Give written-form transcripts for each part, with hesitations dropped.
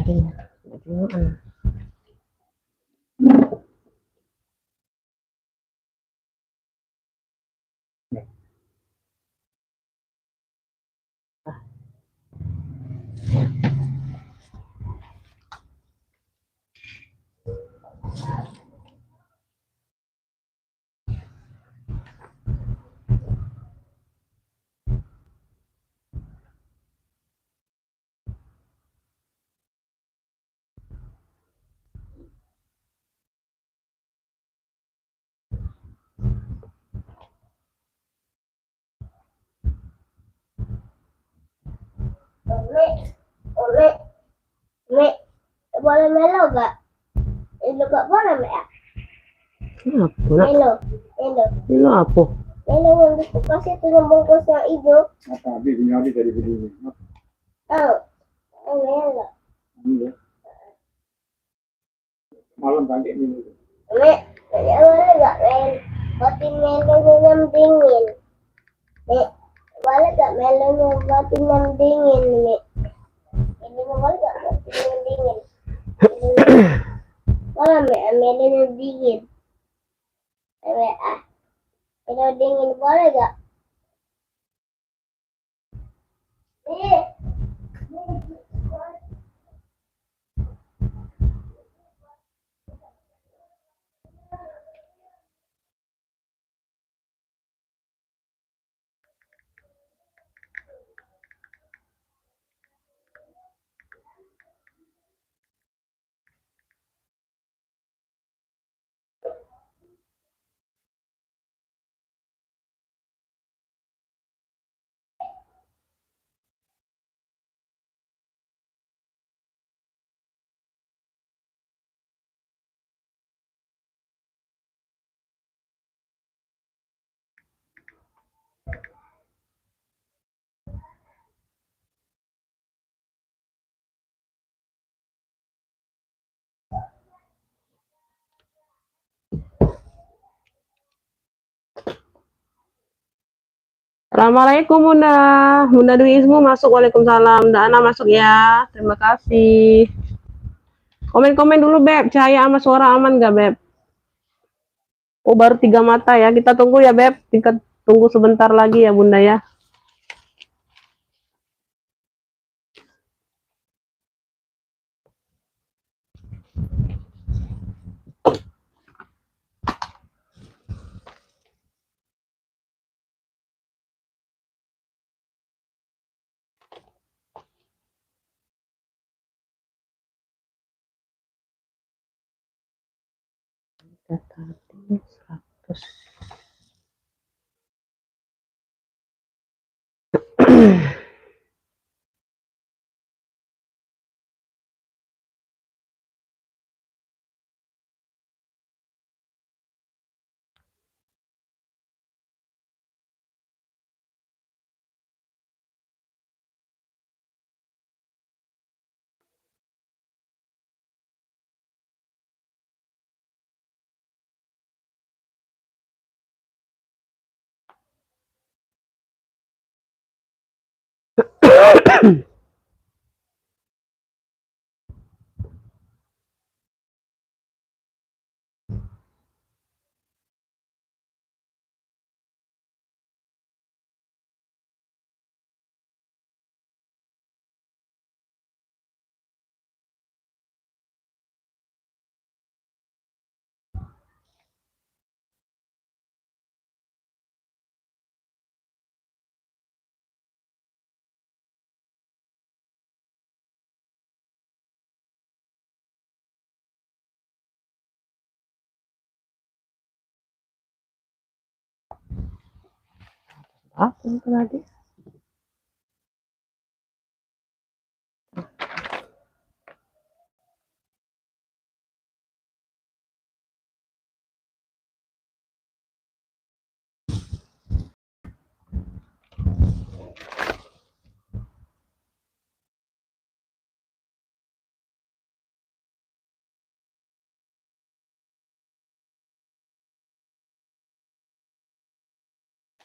jadinya. Jadinya. Boleh melo gak? Melo gak boleh ya? Kenapa? Melo. Melo apa? Melo yang di kulkas itu yang bungkus yang hijau. Apa habis punya habis dari begini? Oh, melo. Iya. Malam pagi ini. Boleh gak melo? Buatin melo yang dingin. Boleh gak melo yang buatin yang dingin, Nek? Ini boleh gak buatin yang dingin? Boleh melo yang dingin. Melo dingin boleh gak? Assalamualaikum Bunda. Bunda Dwi Ismu masuk. Waalaikumsalam. Bunda Ana masuk ya. Terima kasih. Komen-komen dulu Beb. Cahaya sama suara aman gak Beb? Oh baru 3 mata ya. Kita tunggu ya Beb. Kita tunggu sebentar lagi ya Bunda ya. Data 100. Apa itu tadi?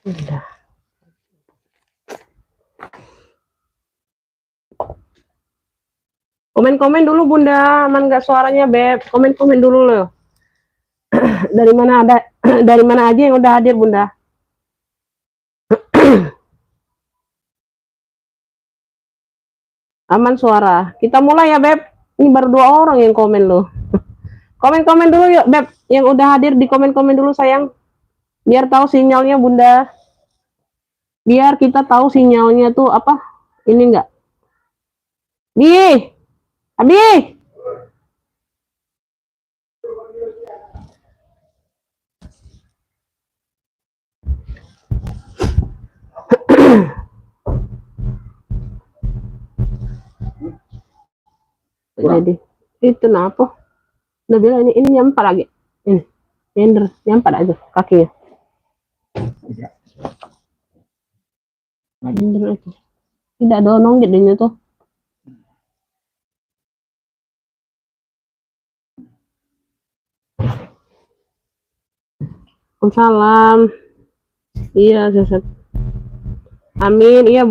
Udah. Komen-komen dulu Bunda, aman nggak suaranya Beb? Komen-komen dulu loh. Dari mana ada, dari mana aja yang udah hadir Bunda? Aman suara. Kita mulai ya Beb. Ini baru 2 orang yang komen loh. Komen-komen dulu yuk Beb. Yang udah hadir di komen-komen dulu sayang. Biar tahu sinyalnya Bunda. Biar kita tahu sinyalnya tuh apa? Ini enggak? Bi. Abi. Jadi itu kenapa? Udah bilang ini nyampak lagi. Ini. Nyender, nyampak aja kakinya. Nyender aja. Tidak donong jadinya tuh. Salam. Iya, Sesep. Amin. Iya,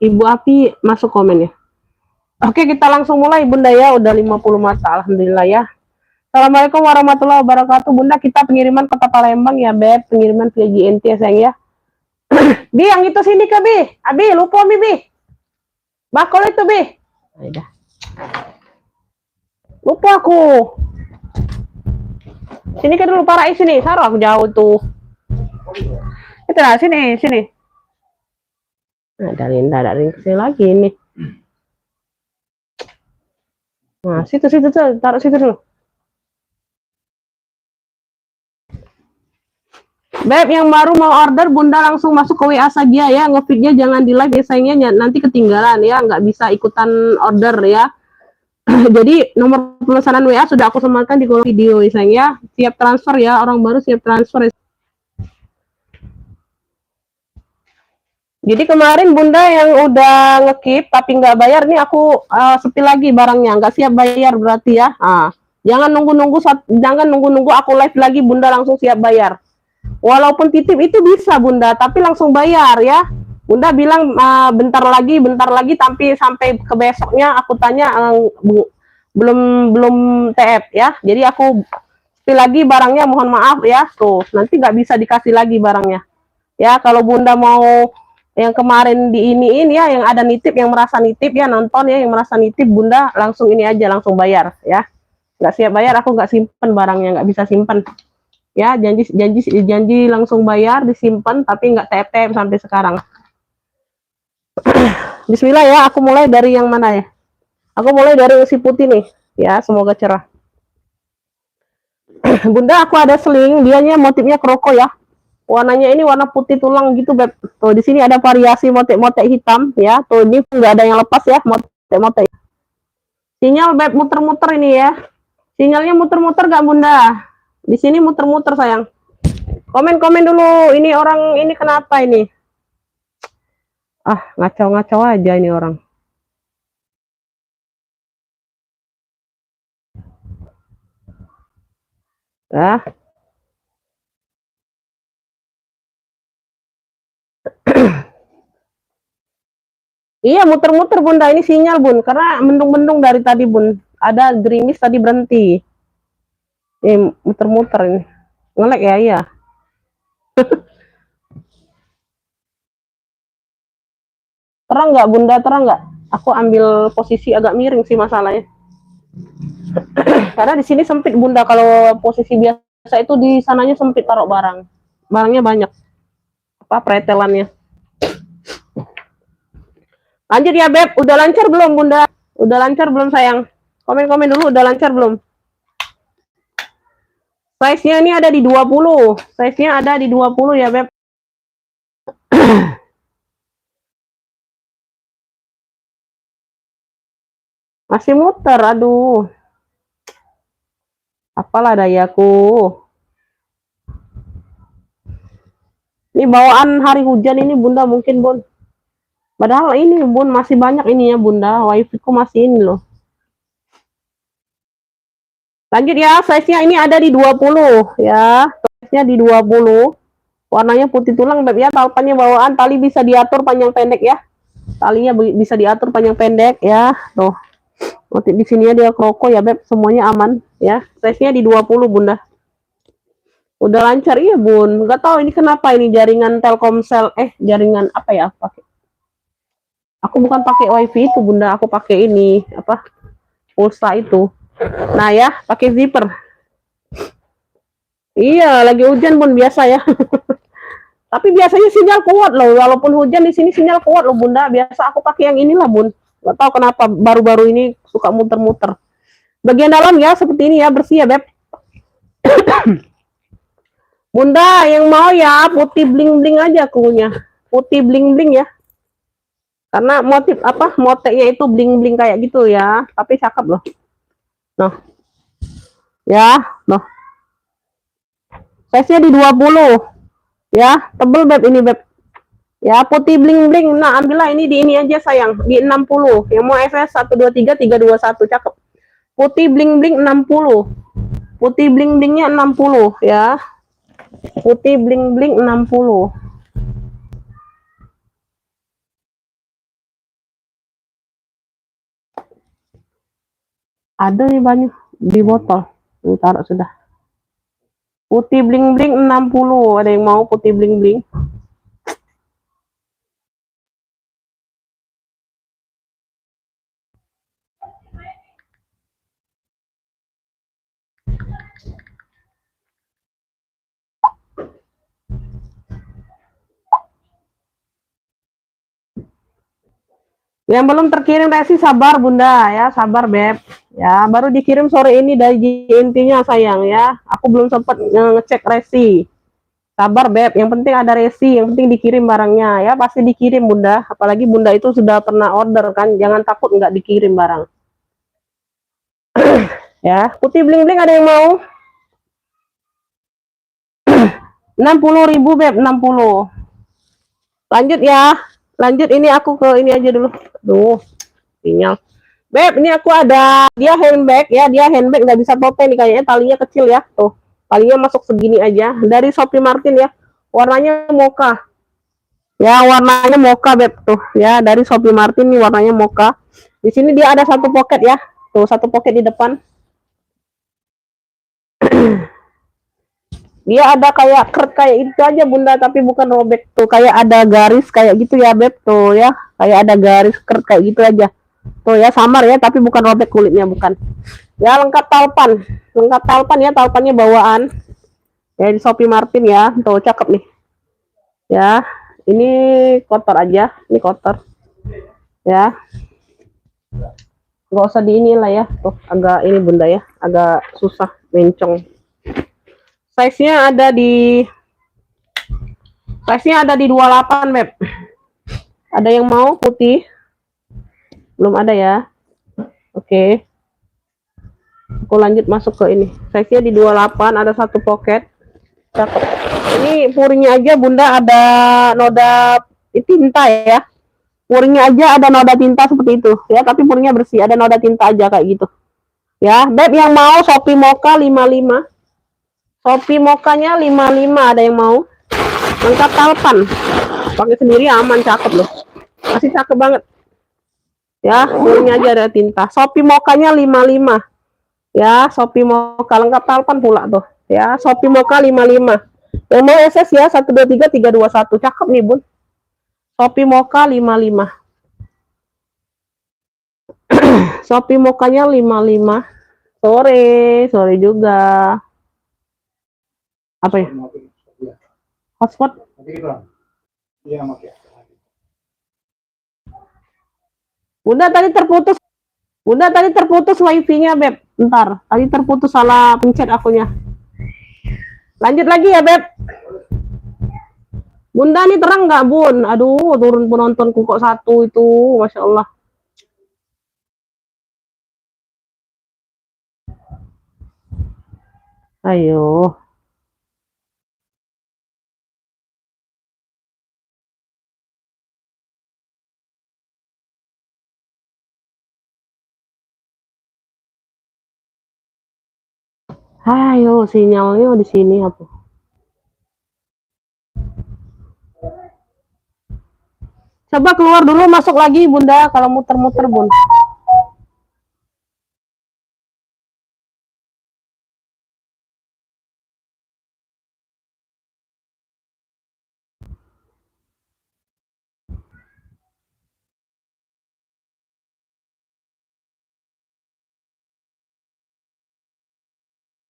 Ibu Api masuk komen ya. Oke, kita langsung mulai Bunda ya. Udah 50 mata, alhamdulillah ya. Assalamualaikum warahmatullahi wabarakatuh. Bunda, kita pengiriman Kota Palembang ya, Beb. Pengiriman via GNT ya, sayang ya. Bi, yang itu sini ke Bi. Abi, lupa Mi, Bi. Bakul itu, Bi. Udah. Lupa aku. Sini ke dulu para sini. Taruh aku jauh tuh. Itu lah, sini. Nah, dari kesini lagi nih. Nah, situ tuh, taruh situ dulu. Beb, yang baru mau order Bunda langsung masuk ke WA saja ya, nge-feednya jangan di live ya sayangnya, nanti ketinggalan ya, nggak bisa ikutan order ya. Jadi nomor pemesanan WA sudah aku sematkan di kolom video ya sayang ya, siap transfer ya, orang baru siap transfer ya. Jadi kemarin Bunda yang udah nge-keep tapi nggak bayar, nih aku sepi lagi barangnya, nggak siap bayar berarti ya. Jangan nunggu-nunggu aku live lagi Bunda langsung siap bayar. Walaupun titip itu bisa Bunda, tapi langsung bayar ya. Bunda bilang bentar lagi, tapi sampai ke besoknya aku tanya belum TF ya. Jadi aku pilih lagi barangnya, mohon maaf ya. Tuh, nanti nggak bisa dikasih lagi barangnya. Ya, kalau Bunda mau yang kemarin diiniin ya, yang ada nitip, yang merasa nitip ya, nonton ya, yang merasa nitip Bunda langsung ini aja, langsung bayar ya. Nggak siap bayar, aku nggak simpen barangnya, nggak bisa simpen. Ya, janji langsung bayar, disimpan tapi nggak TP sampai sekarang. Bismillah ya, aku mulai dari yang mana ya? Aku mulai dari si putih nih, ya, semoga cerah. Bunda, aku ada seling, dianya motifnya kroko ya. Warnanya ini warna putih tulang gitu, Beb. Tuh, di sini ada variasi motif-motif hitam ya. Tuh, ini nggak ada yang lepas ya, motif-motif. Sinyal Beb muter-muter ini ya. Sinyalnya muter-muter nggak Bunda? Di sini muter-muter sayang. Komen-komen dulu. Ini orang ini kenapa ini? Ngacau-ngacau aja ini orang. Iya muter-muter Bunda, ini sinyal Bun, karena mendung-mendung dari tadi Bun. Ada gerimis tadi berhenti. Muter-muter ini. Ngelek ya, iya. Terang nggak Bunda, terang nggak? Aku ambil posisi agak miring sih masalahnya. Karena di sini sempit Bunda, kalau posisi biasa itu di sananya sempit taruh barang. Barangnya banyak. Pretelannya. Lanjut ya Beb, udah lancar belum Bunda? Udah lancar belum sayang? Komen-komen dulu, udah lancar belum? Size-nya ini ada di 20. Size-nya ada di 20 ya Beb. Masih muter, aduh. Apalah dayaku. Ini bawaan hari hujan ini Bunda mungkin Bun. Padahal ini Bun masih banyak ini ya Bunda. Wifi ku masih ini loh. Lanjut ya, size-nya ini ada di 20 ya. Size-nya di 20. Warnanya putih tulang Beb ya. Talinya bawaan, tali bisa diatur panjang pendek ya. Talinya bisa diatur panjang pendek ya. Tuh. Motif di sini ya dia kroko ya Beb, semuanya aman ya. Size-nya di 20 Bunda. Udah lancar iya Bun. Nggak tahu ini kenapa ini jaringan Telkomsel jaringan apa ya pakai. Aku bukan pakai WiFi itu Bunda, aku pakai ini apa? Pulsa itu. Nah ya, pakai zipper. Iya, lagi hujan Bun biasa ya. Tapi biasanya sinyal kuat loh, walaupun hujan di sini sinyal kuat loh Bunda. Biasa aku pakai yang inilah Bun. Gak tahu kenapa baru-baru ini suka muter-muter. Bagian dalam ya seperti ini ya, bersih ya Beb. Bunda yang mau ya putih bling-bling aja kunya. Putih bling-bling ya. Karena motif apa? Moteknya itu bling-bling kayak gitu ya. Tapi cakep loh. Noh. Ya, noh. Size-nya di 20. Ya, tebel Beb ini Beb. Ya, putih bling-bling. Nah, ambillah ini di ini aja sayang, di 60. Yang mau SS 123 321 cakep. Putih bling-bling 60. Putih bling-blingnya 60 ya. Putih bling-bling 60. Ada nih banyak di botol. Taruh sudah. Putih bling-bling 60. Ada yang mau putih bling-bling? Yang belum terkirim resi sabar Bunda ya, sabar Beb. Ya, baru dikirim sore ini dari JNT-nya sayang ya. Aku belum sempat ngecek resi. Sabar Beb, yang penting ada resi, yang penting dikirim barangnya ya, pasti dikirim Bunda. Apalagi Bunda itu sudah pernah order kan, jangan takut nggak dikirim barang. Ya, putih bling-bling ada yang mau? 60.000 Beb, 60. Lanjut ya. Lanjut ini aku ke ini aja dulu. Duh, sinyal. Beb, ini aku ada dia handbag ya, dia handbag nggak bisa tote nih kayaknya talinya kecil ya. Tuh, talinya masuk segini aja. Dari Shopee Martin ya. Warnanya mocha. Ya, warnanya mocha Beb tuh ya, dari Shopee Martin nih warnanya mocha. Di sini dia ada satu pocket ya. Tuh, satu pocket di depan. Dia ada kayak kert kayak itu aja Bunda, tapi bukan robek tuh, kayak ada garis kayak gitu ya Beb tuh ya, kayak ada garis kert kayak gitu aja tuh ya, samar ya, tapi bukan robek kulitnya, bukan ya. Lengkap talpan ya, talpannya bawaan ya di Shopee Martin ya. Tuh cakep nih ya, ini kotor aja, ini kotor ya, nggak usah di inilah ya. Tuh agak ini Bunda ya, agak susah mencong. Size-nya ada di 28 Beb. Ada yang mau putih? Belum ada ya. Oke. Aku lanjut masuk ke ini. Size-nya di 28, ada satu pocket. Cakep. Ini puringnya aja Bunda ada noda tinta ya. Puringnya aja ada noda tinta seperti itu ya, tapi puringnya bersih, ada noda tinta aja kayak gitu. Ya, Beb yang mau Shopee Mocha 55. Shopee Mocha-nya 55, ada yang mau? Lengkap talpan. Pakai sendiri aman, cakep loh. Masih cakep banget. Ya, puringnya aja ada tinta. Shopee Mocha-nya 55. Ya, Shopee Mocha lengkap talpan pula tuh. Ya, Shopee Mocha 55. Yang mau SS ya 123 321. Cakep nih, Bun. Shopee Mocha 55. Shopee Mocha-nya 55. Sore juga. Apa ya? Hotspot. Iya, makai. Bunda tadi terputus wifi-nya, Beb. Bentar, tadi terputus, salah pencet akunya. Lanjut lagi ya, Beb. Bunda nih terang nggak, Bun? Aduh, turun penontonku kok satu itu, Masya Allah. Ayo. Ayo, sinyalnya di sini apa? Coba keluar dulu, masuk lagi, Bunda. Kalau muter-muter, Bun.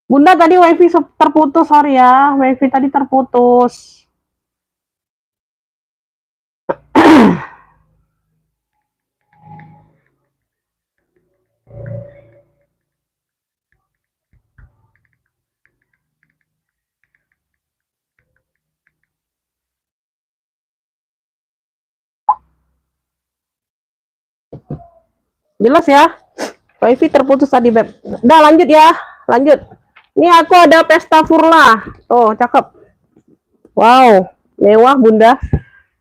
Bunda tadi wifi terputus, sorry ya. Wifi tadi terputus. Jelas ya? Wifi terputus tadi, Beb. Udah lanjut ya. Lanjut. Ini aku ada pesta Furla. Oh, cakep. Wow, mewah Bunda.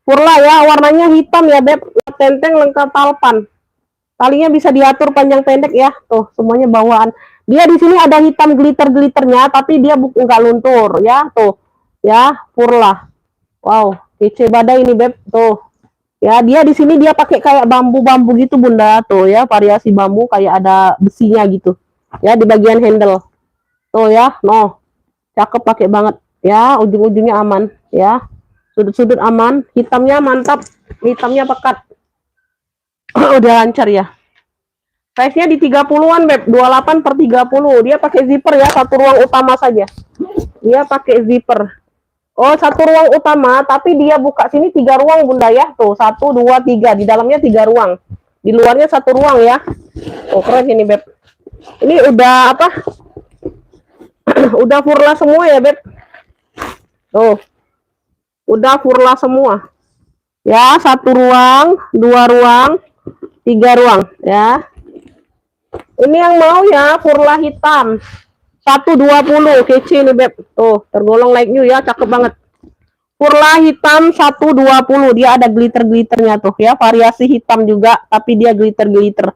Furla ya, warnanya hitam ya, Beb. Tenteng lengkap talpan. Talinya bisa diatur panjang pendek ya. Tuh, semuanya bawaan. Dia di sini ada hitam glitter-glitternya, tapi dia enggak luntur ya. Tuh. Ya, Furla. Wow, kece badai ini, Beb. Tuh. Ya, dia di sini dia pakai kayak bambu-bambu gitu, Bunda. Tuh ya, variasi bambu kayak ada besinya gitu. Ya, di bagian handle. Tuh ya, no. Cakep pakai banget. Ya, ujung-ujungnya aman, ya. Sudut-sudut aman, hitamnya mantap, hitamnya pekat. Udah lancar ya. Size-nya di 30-an, Beb. 28 per 30. Dia pakai zipper ya, satu ruang utama saja. Dia pakai zipper. Oh, satu ruang utama, tapi dia buka sini 3 ruang, Bunda ya. Tuh, 1, 2, 3. Di dalamnya 3 ruang. Di luarnya 1 ruang ya. Oh, keren ini, Beb. Ini udah apa? Udah Furla semua ya, Beb. Tuh. Udah Furla semua. Ya, 1 ruang, 2 ruang, 3 ruang ya. Ini yang mau ya, Furla hitam. 120, kece nih, Beb. Tuh, tergolong like new ya, cakep banget. Furla hitam 120, dia ada glitter-glitternya tuh ya, variasi hitam juga, tapi dia glitter-glitter.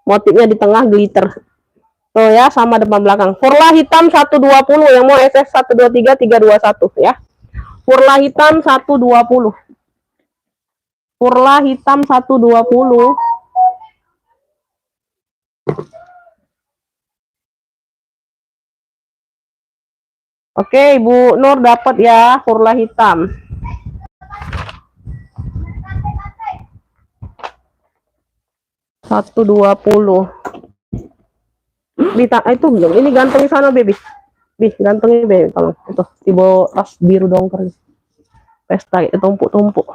Motifnya di tengah glitter. Tuh ya, sama depan belakang. Furla hitam 120, yang mau SS 123 321 ya. Furla hitam 120. Furla hitam 120. Oke, Ibu Nur dapat ya, Furla hitam. Satu 20. Itu ini gantengin sana, Baby. Gantengin, Baby, tolong. Itu tiba tas biru dongker. Pesta itu tumpuk-tumpuk.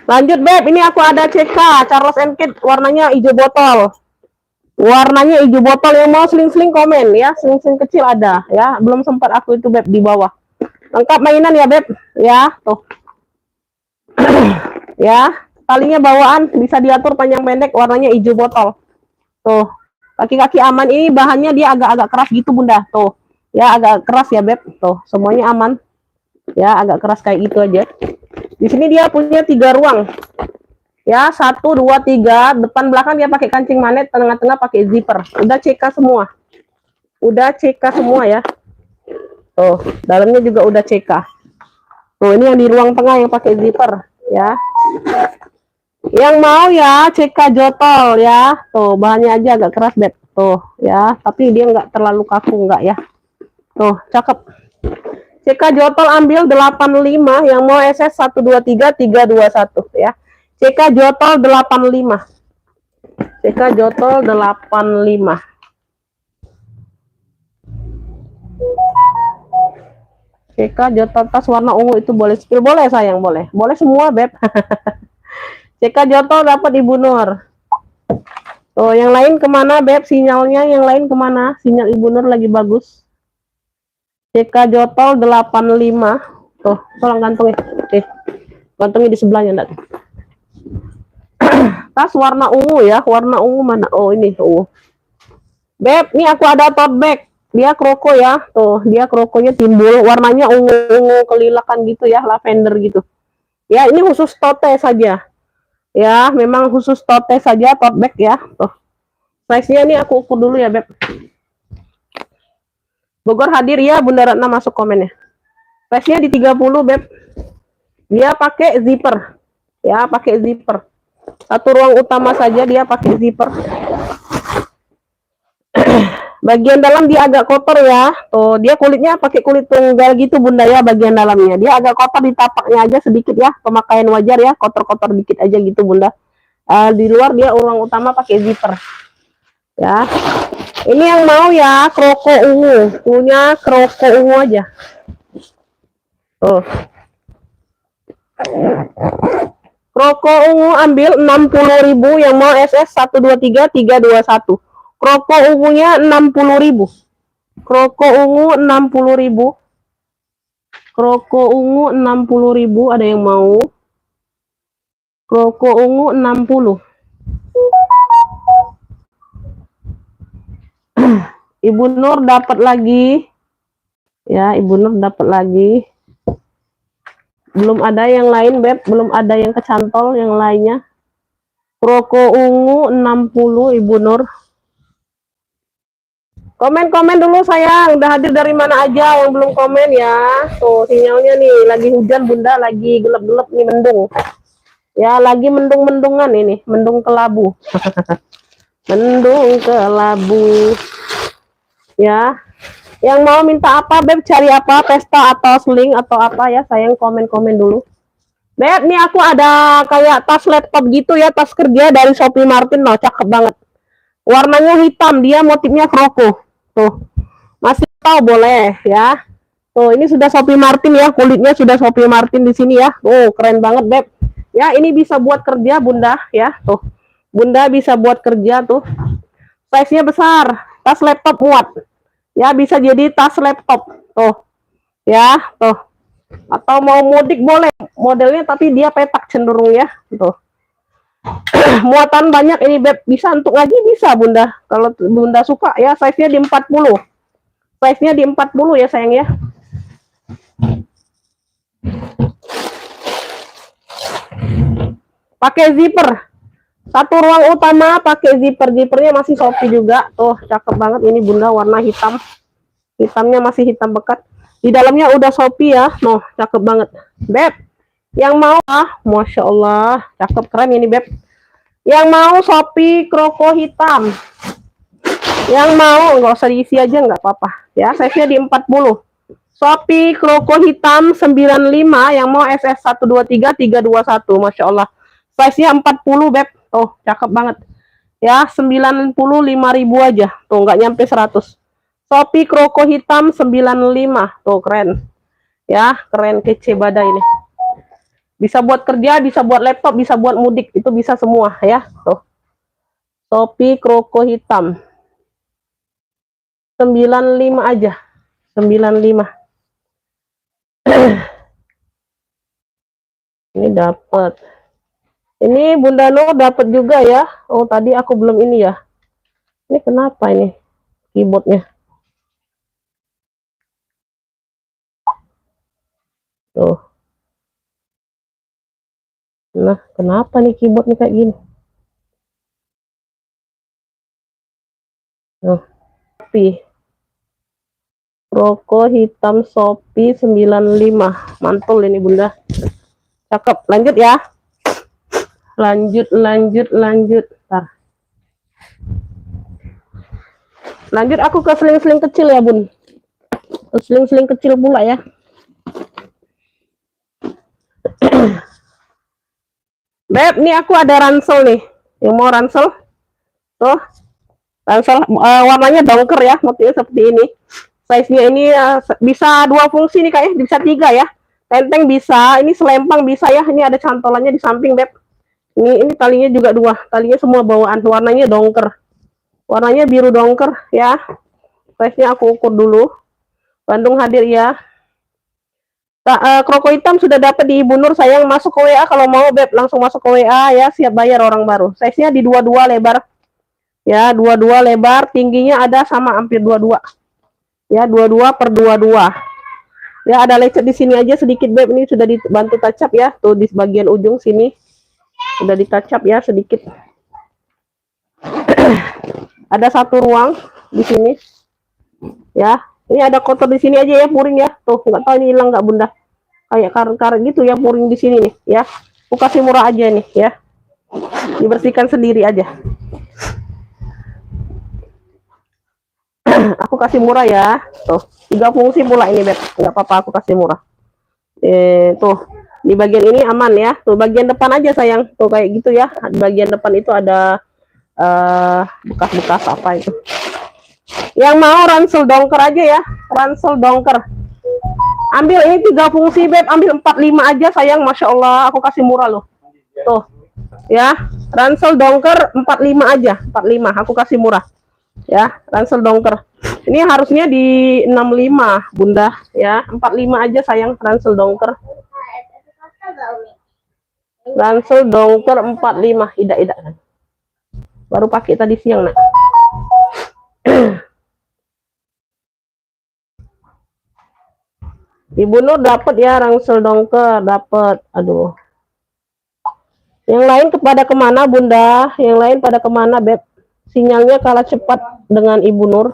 Lanjut, Beb. Ini aku ada CK Charles & Kate, warnanya hijau botol. Warnanya hijau botol, yang mau sling-sling komen ya, sling-sling kecil ada ya, belum sempat aku itu, Beb, di bawah. Lengkap mainan ya, Beb, ya, tuh. Ya, talinya bawaan, bisa diatur panjang pendek, warnanya hijau botol. Tuh, kaki-kaki aman, ini bahannya dia agak-agak keras gitu, Bunda, tuh. Ya, agak keras ya, Beb, tuh, semuanya aman. Ya, agak keras kayak gitu aja. Di sini dia punya 3 ruang. Ya, 1, 2, 3. Depan belakang dia pakai kancing manet, tengah-tengah pakai zipper. Udah CK semua. Udah CK semua ya. Tuh, dalamnya juga udah CK. Tuh, ini yang di ruang tengah yang pakai zipper ya. Yang mau ya CK jotol ya. Tuh, bahannya aja agak keras, Beb. Tuh, ya, tapi dia nggak terlalu kaku, nggak ya. Tuh, cakep. CK jotol ambil 85, yang mau SS 123 321 ya. CK jotol 85. CK jotol 85. CK jotol tas warna ungu itu boleh spill, boleh sayang, boleh. Boleh semua, Beb. CK jotol dapat Ibu Nur. Tuh, yang lain kemana, Beb? Sinyalnya yang lain kemana? Sinyal Ibu Nur lagi bagus. CK jotol 85. Tuh, tolong gantungin. Oke. Gantungin di sebelahnya, enggak? Tas warna ungu ya, warna ungu mana? Oh, ini ungu. Beb, ini aku ada tote bag. Dia kroko ya. Tuh, dia krokonya timbul, warnanya ungu-ungu kelilakan gitu ya, lavender gitu. Ya, ini khusus tote saja. Ya, memang khusus tote saja, tote bag ya. Tuh. Size-nya ini aku ukur dulu ya, Beb. Bogor hadir ya, Bunda Ratna masuk komennya. Size-nya di 30, Beb. Dia pakai zipper. Ya, pakai zipper. Satu ruang utama saja dia pakai zipper. Bagian dalam dia agak kotor ya. Tuh, dia kulitnya pakai kulit tunggal gitu, Bunda ya, bagian dalamnya. Dia agak kotor di tapaknya aja sedikit ya, pemakaian wajar ya, kotor-kotor dikit aja gitu, Bunda. Di luar dia ruang utama pakai zipper. Ya. Ini yang mau ya, kroko ungu. Punya kroko ungu aja. Tuh. Kroko ungu ambil 60.000, yang mau SS 123321. Kroko ungunya 60.000. Kroko ungu 60.000. Kroko ungu 60.000, ada yang mau? Kroko ungu 60. Ibu Nur dapat lagi. Ya, Ibu Nur dapat lagi. Belum ada yang lain, Beb. Belum ada yang kecantol yang lainnya. Kroko ungu 60, Ibu Nur. Komen-komen dulu sayang. Udah hadir dari mana aja yang belum komen ya. Tuh, sinyalnya nih. Lagi hujan, Bunda. Lagi gelap-gelap nih, mendung. Ya, lagi mendung-mendungan ini. Mendung kelabu. Mendung kelabu. Ya. Yang mau minta apa, Beb? Cari apa? Pesta atau sling atau apa ya? Sayang komen-komen dulu. Beb, nih aku ada kayak tas laptop gitu ya, tas kerja dari Shopee Martin loh, cakep banget. Warnanya hitam, dia motifnya kroko. Tuh. Masih tahu boleh ya. Tuh, ini sudah Shopee Martin ya, kulitnya sudah Shopee Martin di sini ya. Tuh, keren banget, Beb. Ya, ini bisa buat kerja, Bunda ya. Tuh. Bunda bisa buat kerja tuh. Size-nya besar, tas laptop muat. Ya, bisa jadi tas laptop. Tuh. Ya, tuh. Atau mau mudik boleh. Modelnya tapi dia petak cenderung ya. Tuh. Muatan banyak ini, Beb. Bisa untuk ngaji bisa, Bunda. Kalau Bunda suka ya, size-nya di 40. Size-nya di 40 ya, sayang ya. Pakai zipper. Satu ruang utama pakai zipper. Zippernya masih Shopee juga. Tuh, cakep banget ini, Bunda, warna hitam. Hitamnya masih hitam pekat. Di dalamnya udah Shopee ya. Noh, cakep banget. Beb, yang mau Masya Allah, cakep keren ini, Beb. Yang mau Shopee kroko hitam. Yang mau, nggak usah diisi aja, nggak apa-apa. Ya, size-nya di 40. Shopee kroko hitam 95, yang mau SS 123321. Masya Allah. Size-nya 40, Beb. Tuh, cakep banget. Ya, 95.000 aja. Tuh, nggak nyampe 100. Shopee kroko hitam 95. Tuh, keren. Ya, keren, kece badai ini. Bisa buat kerja, bisa buat laptop, bisa buat mudik. Itu bisa semua ya. Tuh. Shopee kroko hitam. 95 aja. 95. Ini dapat. Ini Bunda Nur dapat juga ya. Oh, tadi aku belum ini ya. Ini kenapa ini keyboardnya? Tuh. Nah, kenapa nih keyboardnya kayak gini? Nah, Shopee. Kroko hitam Shopee 95. Mantul ini, Bunda. Cakep. Lanjut ya. Lanjut. Ntar. Lanjut aku ke seling-seling kecil ya, Bun. Seling-seling kecil pula ya. Beb, nih aku ada ransel nih. Yang mau ransel? Tuh. Ransel warnanya dongker ya, motifnya seperti ini. Size-nya ini bisa 2 fungsi nih kayak, bisa 3 ya. Tenteng bisa, ini selempang bisa ya. Ini ada cantolannya di samping, Beb. Ini talinya juga 2. Talinya semua bawaan, warnanya dongker. Warnanya biru dongker ya. Size-nya aku ukur dulu. Bandung hadir ya. Kroko hitam sudah dapat di Ibu Nur, sayang. Masuk ke WA kalau mau, Beb. Langsung masuk ke WA ya, siap bayar orang baru. Size-nya di 22 lebar. Ya, 22 lebar, tingginya ada sama hampir 22. Ya, 22 per 22. Ya, ada lecet di sini aja sedikit, Beb. Ini sudah dibantu tacap ya. Tuh di bagian ujung sini. Sudah ditacap ya sedikit. Ada satu ruang di sini. Ya, ini ada kotor di sini aja ya, puring ya. Tuh, nggak tahu ini hilang nggak, Bunda. Kayak karet-karet gitu ya, puring di sini nih ya. Aku kasih murah aja nih ya. Dibersihkan sendiri aja. Aku kasih murah ya. Tuh, 3 fungsi pula ini, Beb. Nggak apa-apa, aku kasih murah. Tuh, di bagian ini aman ya. Tuh, bagian depan aja sayang. Tuh kayak gitu ya. Di bagian depan itu ada bekas-bekas apa itu. Yang mau ransel dongker aja ya, ransel dongker. Ambil ini 3 fungsi beb, ambil 45 aja sayang, masya Allah, aku kasih murah loh. Tuh, ya, ransel dongker 45 aja, 45, aku kasih murah. Ya, ransel dongker. Ini harusnya di 65 bunda, ya, 45 aja sayang, ransel dongker. Ransel dongker 45, ida. Baru pakai tadi siang nak. Ibu Nur dapat ya ransel dongker, dapat. Aduh. Yang lain kepada kemana bunda? Yang lain pada kemana beb? Sinyalnya kalah cepat dengan Ibu Nur.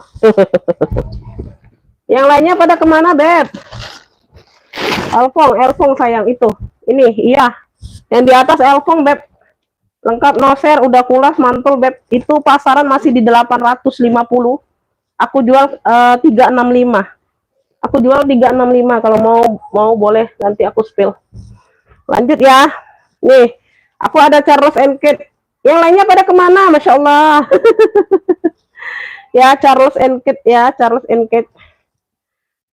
Yang lainnya pada kemana beb? Elfong sayang itu. Ini iya. Yang di atas Elfong beb. Lengkap noser, udah kulas, mantul beb. Itu pasaran masih di 850. Aku jual 365. Aku jual 365, kalau mau boleh nanti aku spill. Lanjut ya. Nih, aku ada Charles and Kate. Yang lainnya pada kemana? Masya Allah. Ya, Charles and Kate ya, Charles and Kate.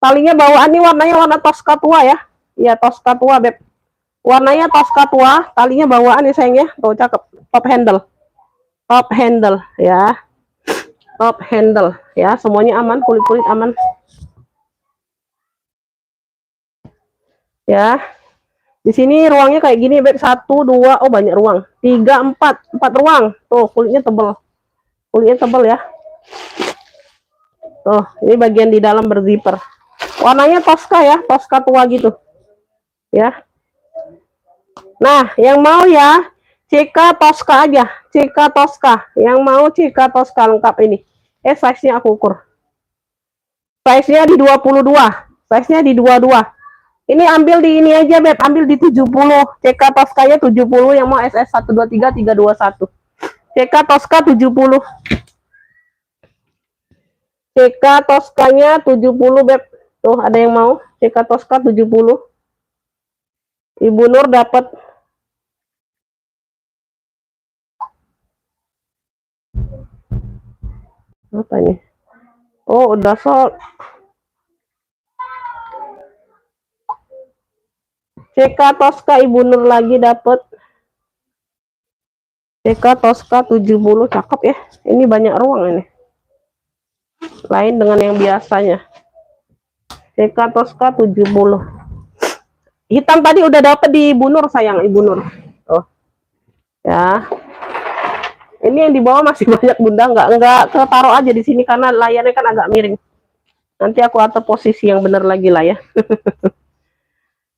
Talinya bawaan nih warnanya warna Tosca tua ya. Ya, Tosca tua, beb. Warnanya Tosca tua, talinya bawaan ya sayang ya. Tuh, cakep. Top handle. Top handle ya. Top handle ya, semuanya aman, kulit-kulit aman. Ya, di sini ruangnya kayak gini beb, 1 2, oh banyak ruang, 3 4 ruang. Tuh kulitnya tebel ya. Tuh ini bagian di dalam berzipper, warnanya Tosca ya, Tosca tua gitu ya. Nah yang mau ya CK Tosca aja, CK Tosca, yang mau CK Tosca lengkap ini. Size nya aku ukur, size nya di 22, size nya di 22. Ini ambil di ini aja beb, ambil di 70. CK Tosca-nya 70, yang mau SS 123 321. CK Tosca 70. CK Tosca-nya 70 beb. Tuh ada yang mau CK Tosca 70. Ibu Nur dapat. Apa nih? Oh, udah sold. CK Tosca Ibu Nur lagi dapat. CK Tosca 70, cakep ya. Ini banyak ruang ini. Lain dengan yang biasanya. CK Tosca 70. Hitam tadi udah dapat di Ibu Nur sayang, Ibu Nur. Oh. Ya. Ini yang di bawah masih banyak bunda, enggak ketaruh aja di sini karena layarnya kan agak miring. Nanti aku atur posisi yang benar lagi lah ya.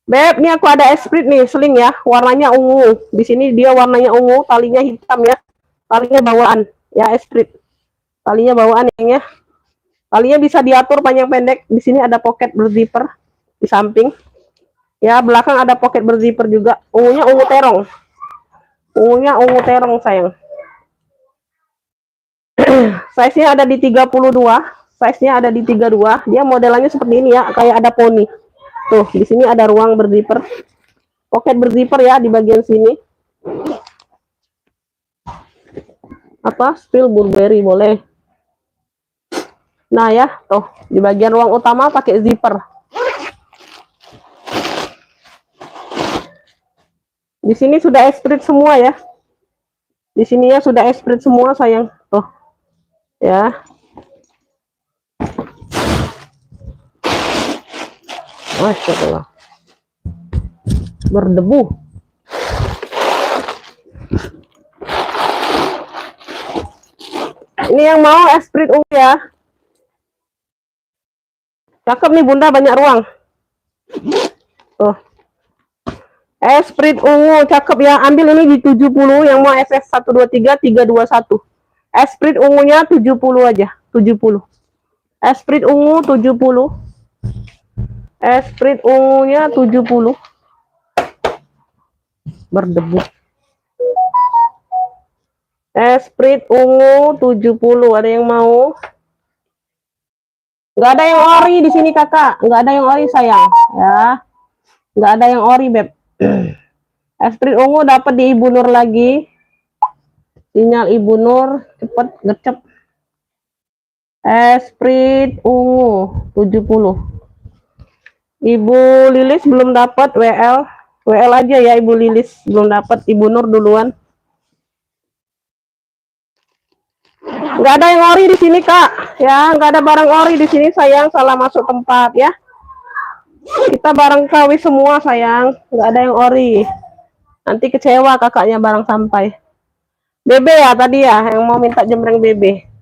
Beb, ini aku ada Esprit nih, seling ya, warnanya ungu. Di sini dia warnanya ungu, talinya hitam ya. Talinya bawaan ya, Esprit. Talinya bawaan ya. Talinya bisa diatur panjang pendek. Di sini ada pocket berzipper di samping. Ya, belakang ada pocket berzipper juga. Ungunya ungu terong. Ungunya ungu terong sayang. Size-nya ada di 32. Size-nya ada di 32. Dia modelannya seperti ini ya, kayak ada poni. Tuh, di sini ada ruang berzipper. Pocket berzipper ya di bagian sini. Apa? Spill Burberry boleh. Nah ya, tuh di bagian ruang utama pakai zipper. Di sini sudah Esprit semua ya. Di sini ya sudah Esprit semua sayang. Tuh. Ya. Masya Allah. Berdebu. Ini yang mau Esprit ungu ya. Cakep nih bunda, banyak ruang. Tuh. Esprit ungu cakep ya. Ambil ini di 70, yang mau SS 123 321. Esprit ungunya 70 aja, 70. Esprit ungu 70. Esprit ungunya 70. Berdebu. Esprit ungu 70, ada yang mau? Nggak ada yang ori di sini kakak, nggak ada yang ori sayang, ya. Nggak ada yang ori beb. Esprit ungu dapat di Ibu Nur lagi. Sinyal Ibu Nur cepet gercep. Esprit ungu 70. Ibu Lilis belum dapat WL. WL aja ya Ibu Lilis, belum dapat. Ibu Nur duluan. Nggak ada yang ori di sini Kak, ya nggak ada barang ori di sini sayang, salah masuk tempat ya. Kita barang KW semua sayang, nggak ada yang ori. Nanti kecewa kakaknya barang sampai. BB ya tadi ya, yang mau minta jembreng BB.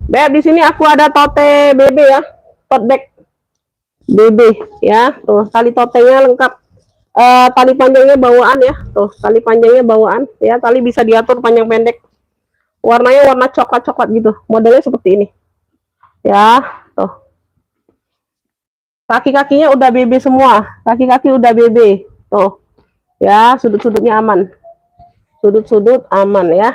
Beb, di sini aku ada tote BB ya, tote bag BB ya. Tuh, tali totenya lengkap. Tali panjangnya bawaan ya. Tuh, tali panjangnya bawaan ya. Tali bisa diatur panjang pendek. Warnanya warna coklat-coklat gitu. Modelnya seperti ini. Ya, tuh. Kaki-kakinya udah BB semua. Kaki-kaki udah BB. Tuh. Ya, sudut-sudutnya aman. Sudut-sudut aman ya.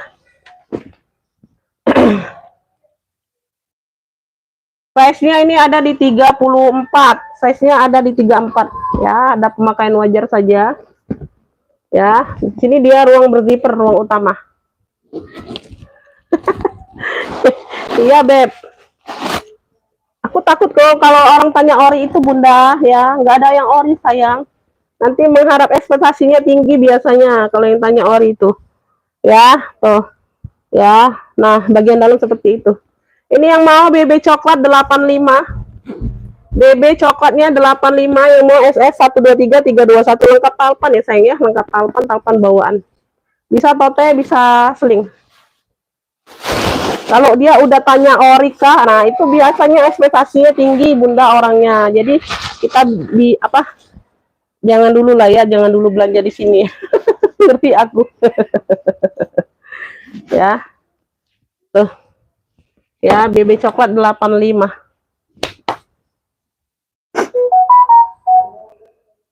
Size-nya ini ada di 34. Size-nya ada di 34. Ya, ada pemakaian wajar saja. Ya, di sini dia ruang berzipper, ruang utama. Iya, Beb. Aku takut kalau orang tanya ori itu Bunda, ya. Nggak ada yang ori, sayang. Nanti mengharap ekspektasinya tinggi biasanya kalau yang tanya ori itu. Ya, tuh. Ya, nah bagian dalam seperti itu. Ini yang mau BB coklat 85. BB coklatnya 85, yang mau SS 123 321 lengkap talpan ya sayang ya, lengkap talpan bawaan. Bisa tote, bisa sling. Kalau dia udah tanya ori kah, nah itu biasanya ekspektasinya tinggi Bunda orangnya. Jadi kita jangan dulu lah ya, jangan dulu belanja di sini. Ngerti aku. Ya. Tuh. Ya, BB coklat 85.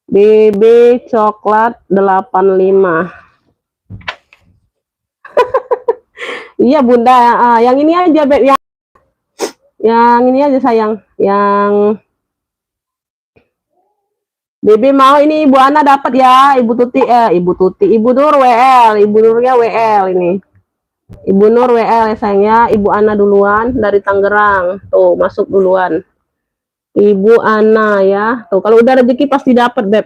BB coklat 85. Iya Bunda, yang ini aja Beb, yang ini aja sayang, yang BB mau ini Ibu Ana dapat ya, Ibu Nur WL, Ibu Nurnya WL ini. Ibu Nur WL ya sayangnya, Ibu Ana duluan dari Tangerang. Tuh, masuk duluan. Ibu Ana ya. Tuh, kalau udah rezeki pasti dapat, Beb.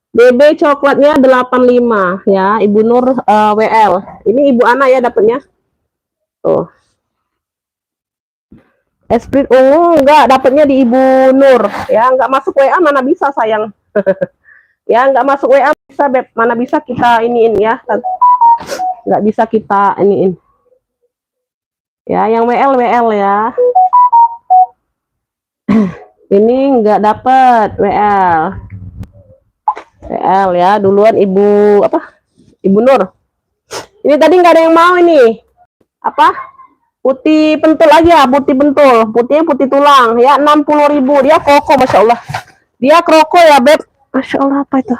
BB coklatnya 85 ya, Ibu Nur WL. Ini Ibu Ana ya dapatnya. Tuh. Esprit ungu enggak dapatnya di Ibu Nur ya, enggak masuk WA mana bisa sayang. Ya enggak masuk WA bisa Beb, mana bisa kita iniin ya, enggak bisa kita iniin ya. Yang WL ya. Ini enggak dapat WL ya, duluan Ibu Ibu Nur. Ini tadi enggak ada yang mau ini putih pentul aja, putih pentul, putihnya putih tulang ya, 60.000 dia kroko, Masya Allah, dia kroko ya Beb, Masya Allah, apa itu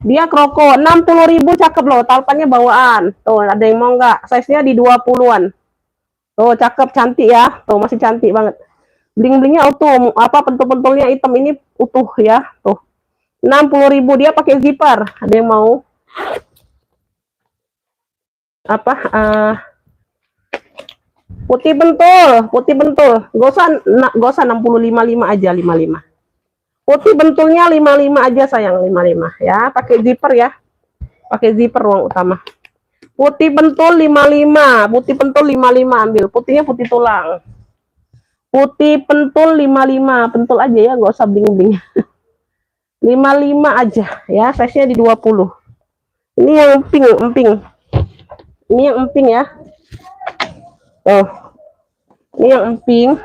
dia kroko 60.000, cakep loh, talpannya bawaan. Tuh, ada yang mau nggak? Size nya di 20-an. Tuh, cakep, cantik ya, tuh masih cantik banget, bling-blingnya utuh, pentul-pentulnya hitam, ini utuh ya. Tuh 60.000 dia pakai zipper. Ada yang mau putih bentul, gak usah 65 aja, 55. Putih bentulnya 55 aja sayang, 55 ya, pakai zipper ya. Pakai zipper ruang utama. Putih bentul 55, putih pentul 55 ambil. Putihnya putih tulang. Putih pentul 55, pentul aja ya, gak usah bling-bling. 55 aja ya, size-nya di 20. Ini yang emping. Ini yang emping ya. Oh, ini yang emping.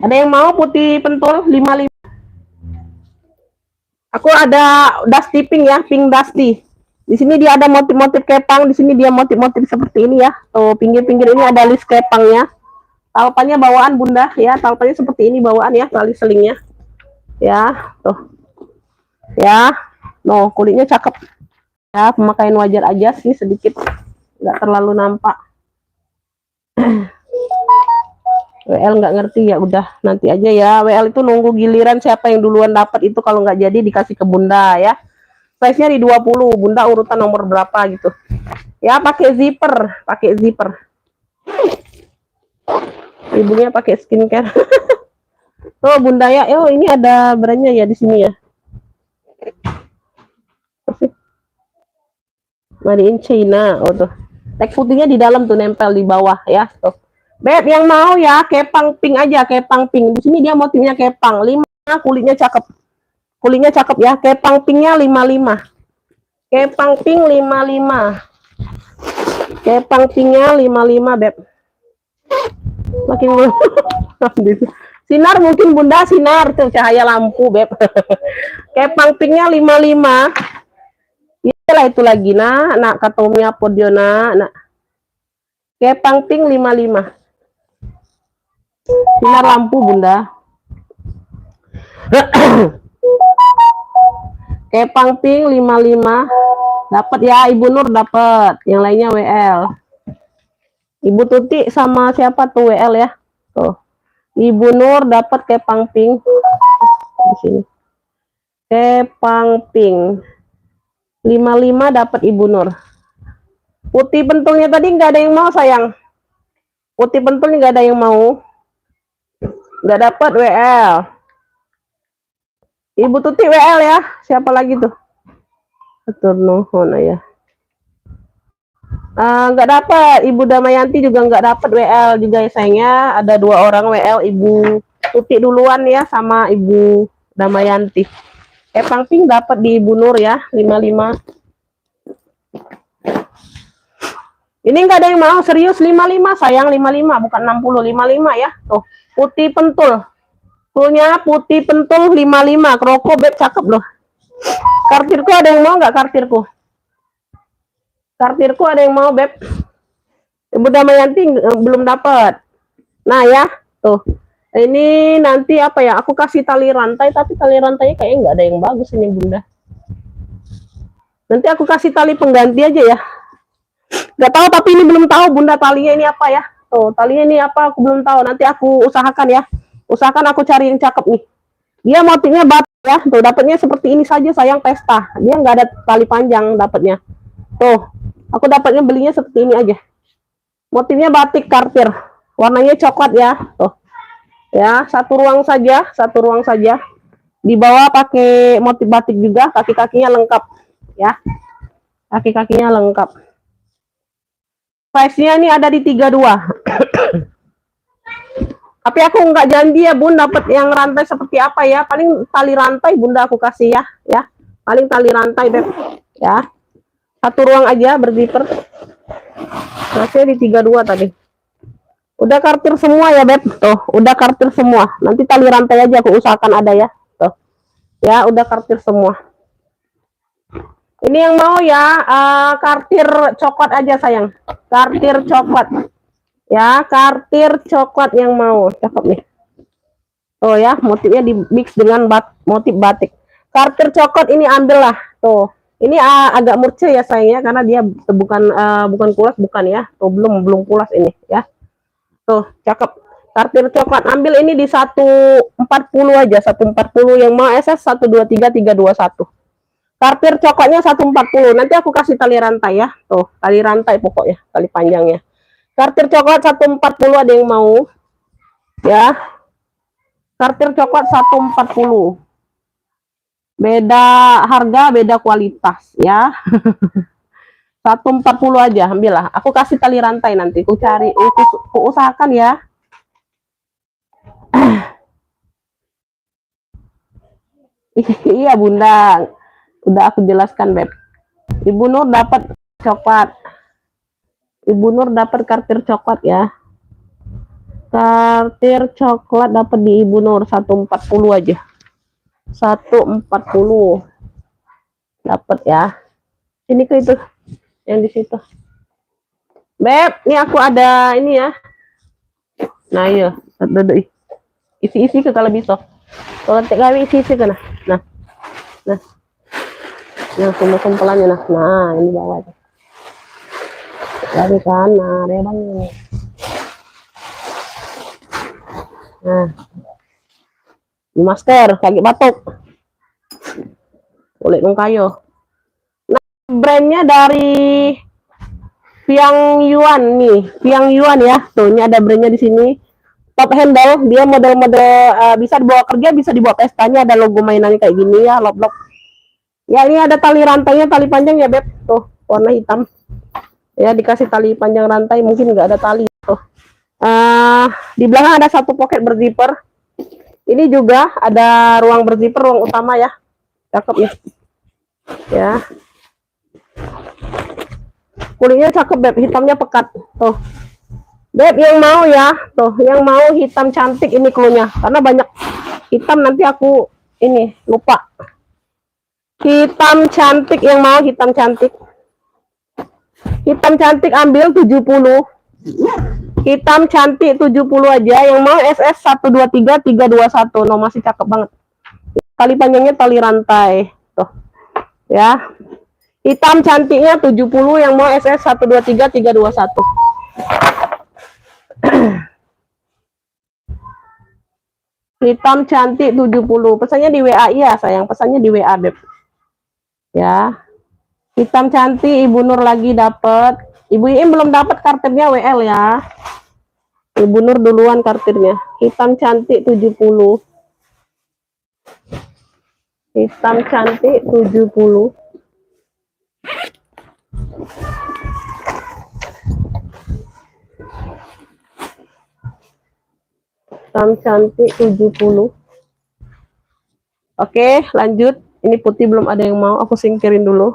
Ada yang mau putih pentul 55? Aku ada dusty pink ya, pink dusty. Di sini dia ada motif-motif kepang, di sini dia motif-motif seperti ini ya. Tuh, pinggir-pinggir ini ada list kepangnya. Talpannya bawaan Bunda ya, talpannya seperti ini bawaan ya, tali selingnya. Ya, tuh. Ya. No, kulitnya cakep. Ya, pemakaian wajar aja sih sedikit, nggak terlalu nampak. WL nggak ngerti ya udah nanti aja ya. WL itu nunggu giliran siapa yang duluan dapat itu, kalau nggak jadi dikasih ke Bunda ya. Size-nya di 20, Bunda urutan nomor berapa gitu. Ya pakai zipper, pakai zipper. Ibunya pakai skincare. Oh Bunda ya, oh ini ada brandnya ya di sini ya. Made in China. Oh tuh. Tag putihnya di dalam tuh, nempel di bawah ya. Tuh. Beb yang mau ya kepang pink aja, kepang pink. Di sini dia motifnya kepang. 5, kulitnya cakep. Kulitnya cakep ya. Kepang pinknya 55. Kepang pink 55. Kepang pinknya 55, Beb. Makin sinar mungkin Bunda, sinar tuh cahaya lampu, Beb. Kepang pinknya 55. Iyalah itu lagi nak katomnya podiona nak. Kepang pink 55. Sinar lampu Bunda. Kepang pink 55. Dapat ya, Ibu Nur dapat. Yang lainnya WL. Ibu Tuti sama siapa tuh WL ya? Tuh. Ibu Nur dapat kepang pink. Di sini. Kepang pink. 55 dapat Ibu Nur. Putih pentulnya tadi nggak ada yang mau sayang. Putih pentulnya nggak ada yang mau. Nggak dapat WL. Ibu Tuti WL ya. Siapa lagi tuh? Atur nuhun ya. Nggak dapat. Ibu Damayanti juga nggak dapat WL juga ya sayangnya. Ada 2 orang WL. Ibu Tuti duluan ya sama Ibu Damayanti. Kepang pink dapat di Ibu Nur ya. 55. Ini nggak ada yang mau, serius 55 sayang, 55 bukan 60, 55 ya. Tuh, putih pentul. Punya putih pentul 55. Kroko Beb cakep loh. Kartirku ada yang mau nggak kartirku? Kartirku ada yang mau Beb? Ibu Damayanti belum dapat. Nah ya, tuh. Ini nanti apa ya? Aku kasih tali rantai, tapi tali rantainya kayaknya nggak ada yang bagus ini Bunda. Nanti aku kasih tali pengganti aja ya. Gak tahu, tapi ini belum tahu Bunda talinya ini apa ya. Tuh, talinya ini apa aku belum tahu. Nanti aku usahakan ya. Usahakan aku cari yang cakep nih. Dia motifnya batik ya. Tuh, dapatnya seperti ini saja sayang, pesta. Dia nggak ada tali panjang dapatnya. Tuh, aku dapatnya belinya seperti ini aja. Motifnya batik kartir. Warnanya coklat ya. Tuh. Ya, satu ruang saja, satu ruang saja. Di bawah pakai motif batik juga, kaki-kakinya lengkap ya. Kaki-kakinya lengkap. Size-nya ini ada di 32. Tapi aku nggak janji ya Bun dapat yang rantai seperti apa ya. Paling tali rantai Bunda aku kasih ya, ya. Paling tali rantai Beb, ya. Satu ruang aja berzipper. Size-nya di 32 tadi. Udah kartir semua ya Beb, tuh. Udah kartir semua. Nanti tali rantai aja aku usahakan ada ya, tuh. Ya, udah kartir semua. Ini yang mau ya, kartir coklat aja sayang. Kartir coklat. Ya, kartir coklat yang mau. Cakep nih. Oh ya, motifnya di mix dengan motif batik. Kartir coklat ini ambil lah. Tuh. Ini agak murce ya sayangnya karena dia bukan kulas bukan ya. Tuh, belum kulas ini ya. Tuh, cakep. Kartir coklat ambil ini di 140 aja, 140 yang mau SS 123 321. Kartir coklatnya 140. Nanti aku kasih tali rantai ya. Tuh, tali rantai pokoknya, tali panjangnya. Kartir coklat 140 ada yang mau? Ya. Kartir coklat 140. Beda harga, beda kualitas ya. 140 aja, ambillah. Aku kasih tali rantai nanti. Aku cari, aku usahakan ya. Iya Bunda. Udah aku jelaskan Beb. Ibu Nur dapat coklat. Ibu Nur dapat kartir coklat ya. Kartir coklat dapat di Ibu Nur 140 aja. 140. Dapat ya. Ini ke itu yang di situ. Beb, ini aku ada ini ya. Nah, iya, isi-isi ke kalau bisa. Kalau tidak isi-isi ke nah. Nah. Nah, kumpelannya nah. Nah, ini bawah. Dari kan, nah, rebang ini. Nah, di masker, kaki batuk. Kulit dong kayo. Nah, brandnya dari Piang Yuan nih, Piang Yuan ya. Tuh, ini ada brandnya di sini. Top handle, dia model-model bisa dibawa kerja, bisa dibawa pestanya. Ada logo mainannya kayak gini ya, lock. Ya, ini ada tali rantainya, tali panjang ya, Beb. Tuh, warna hitam. Ya, dikasih tali panjang rantai, mungkin nggak ada tali. Tuh. Di belakang ada satu pocket berzipper. Ini juga ada ruang berzipper, ruang utama ya. Cakep nih. Ya. Kulitnya cakep, Beb. Hitamnya pekat. Tuh. Beb, yang mau ya. Tuh, yang mau hitam cantik ini cluenya. Karena banyak hitam nanti aku ini lupa. Hitam cantik, yang mau hitam cantik. Hitam cantik ambil 70. Hitam cantik 70 aja. Yang mau SS 123 321. No, masih cakep banget. Tali panjangnya tali rantai. Tuh. Ya. Hitam cantiknya 70, yang mau SS 123 321. Hitam cantik 70. Pesannya di WA ya, sayang. Pesannya di WA, Beb. Ya. Hitam cantik Ibu Nur lagi dapat. Ibu Iim belum dapat kartirnya WL ya. Ibu Nur duluan kartirnya. Hitam cantik 70. Hitam cantik 70. Hitam cantik 70. Oke, lanjut. Ini putih belum ada yang mau. Aku singkirin dulu.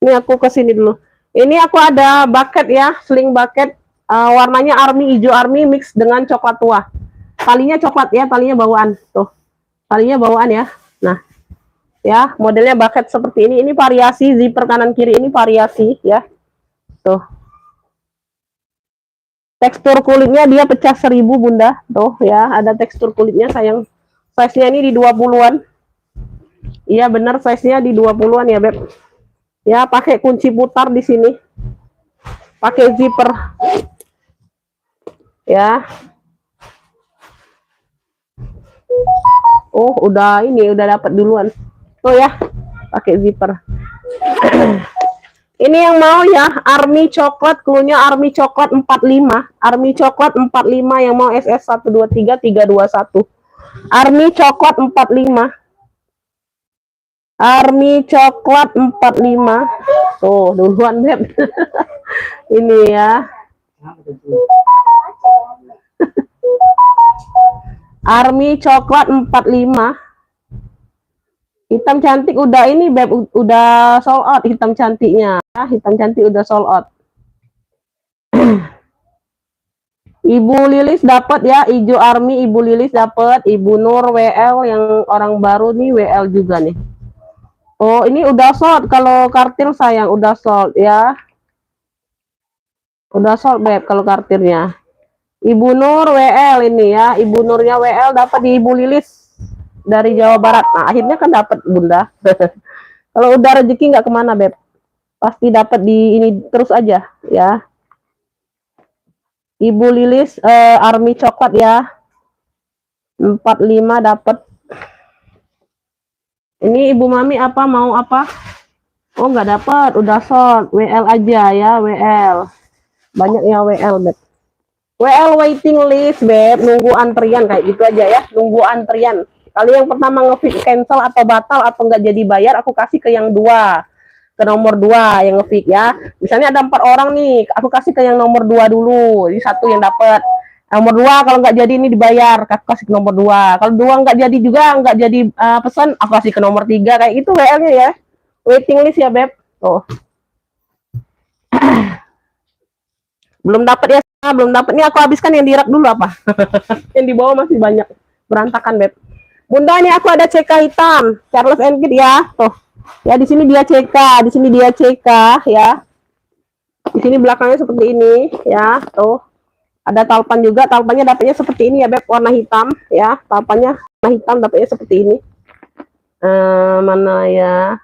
Ini aku kesini dulu. Ini aku ada bucket ya, sling bucket. Warnanya army, hijau army mix dengan coklat tua. Talinya coklat ya, talinya bawaan. Tuh, talinya bawaan ya. Nah, ya modelnya bucket seperti ini. Ini variasi zipper kanan kiri, ini variasi ya. Tuh. Tekstur kulitnya dia pecah 1000 Bunda. Tuh ya, ada tekstur kulitnya sayang. Size-nya ini di 20-an. Iya benar, size-nya di 20-an ya, Beb. Ya, pakai kunci putar di sini. Pakai zipper. Ya. Oh, udah dapat duluan. Tuh ya, pakai zipper. Ini yang mau ya, army coklat, cluenya army coklat 45. Army coklat 45 yang mau SS 123 321. Army coklat 45. Army coklat 45. Tuh, duluan, Beb. Ini ya. Army coklat 45. Hitam cantik udah ini, Beb, udah sold out hitam cantiknya. Hitam cantik udah sold out. Ibu Lilis dapat ya, hijau army Ibu Lilis dapat, Ibu Nur WL yang orang baru nih WL juga nih. Oh, ini udah sold kalau kartil sayang, udah sold ya. Udah sold, Beb, kalau kartirnya. Ibu Nur WL ini ya, Ibu Nurnya WL dapat di Ibu Lilis dari Jawa Barat. Nah, akhirnya kan dapat Bunda. Kalau udah rezeki nggak kemana, Beb. Pasti dapat di ini terus aja ya. Ibu Lilis army coklat ya. 45 dapat. Ini Ibu Mami apa mau apa? Oh, nggak dapat, udah sold. WL aja ya, WL. Banyak ya WL, Beb. WL waiting list, Beb. Nunggu antrian kayak gitu aja ya. Nunggu antrian. Kalau yang pertama nge-fix cancel atau batal atau nggak jadi bayar, aku kasih ke yang 2. Ke nomor 2 yang nge-fix ya. Misalnya ada 4 orang nih, aku kasih ke yang nomor 2 dulu. Jadi 1 yang dapat. Nomor 2 kalau nggak jadi ini dibayar, aku kasih ke nomor 2. Kalau 2 nggak jadi juga, nggak jadi pesan, aku kasih ke nomor 3. Kayak itu WL-nya ya. Waiting list ya, Beb. Tuh. Belum dapat ya, belum dapat. Ini aku habiskan yang di rak dulu apa? Yang di bawah masih banyak. Berantakan, Beb. Bunda, ini aku ada CK hitam. Charles & Keith ya. Tuh. Ya, di sini dia CK, di sini dia CK ya. Di sini belakangnya seperti ini ya. Tuh. Ada talpan juga, talpannya dapatnya seperti ini ya, Beb, warna hitam ya. Talpannya warna hitam dapatnya seperti ini. Mana ya?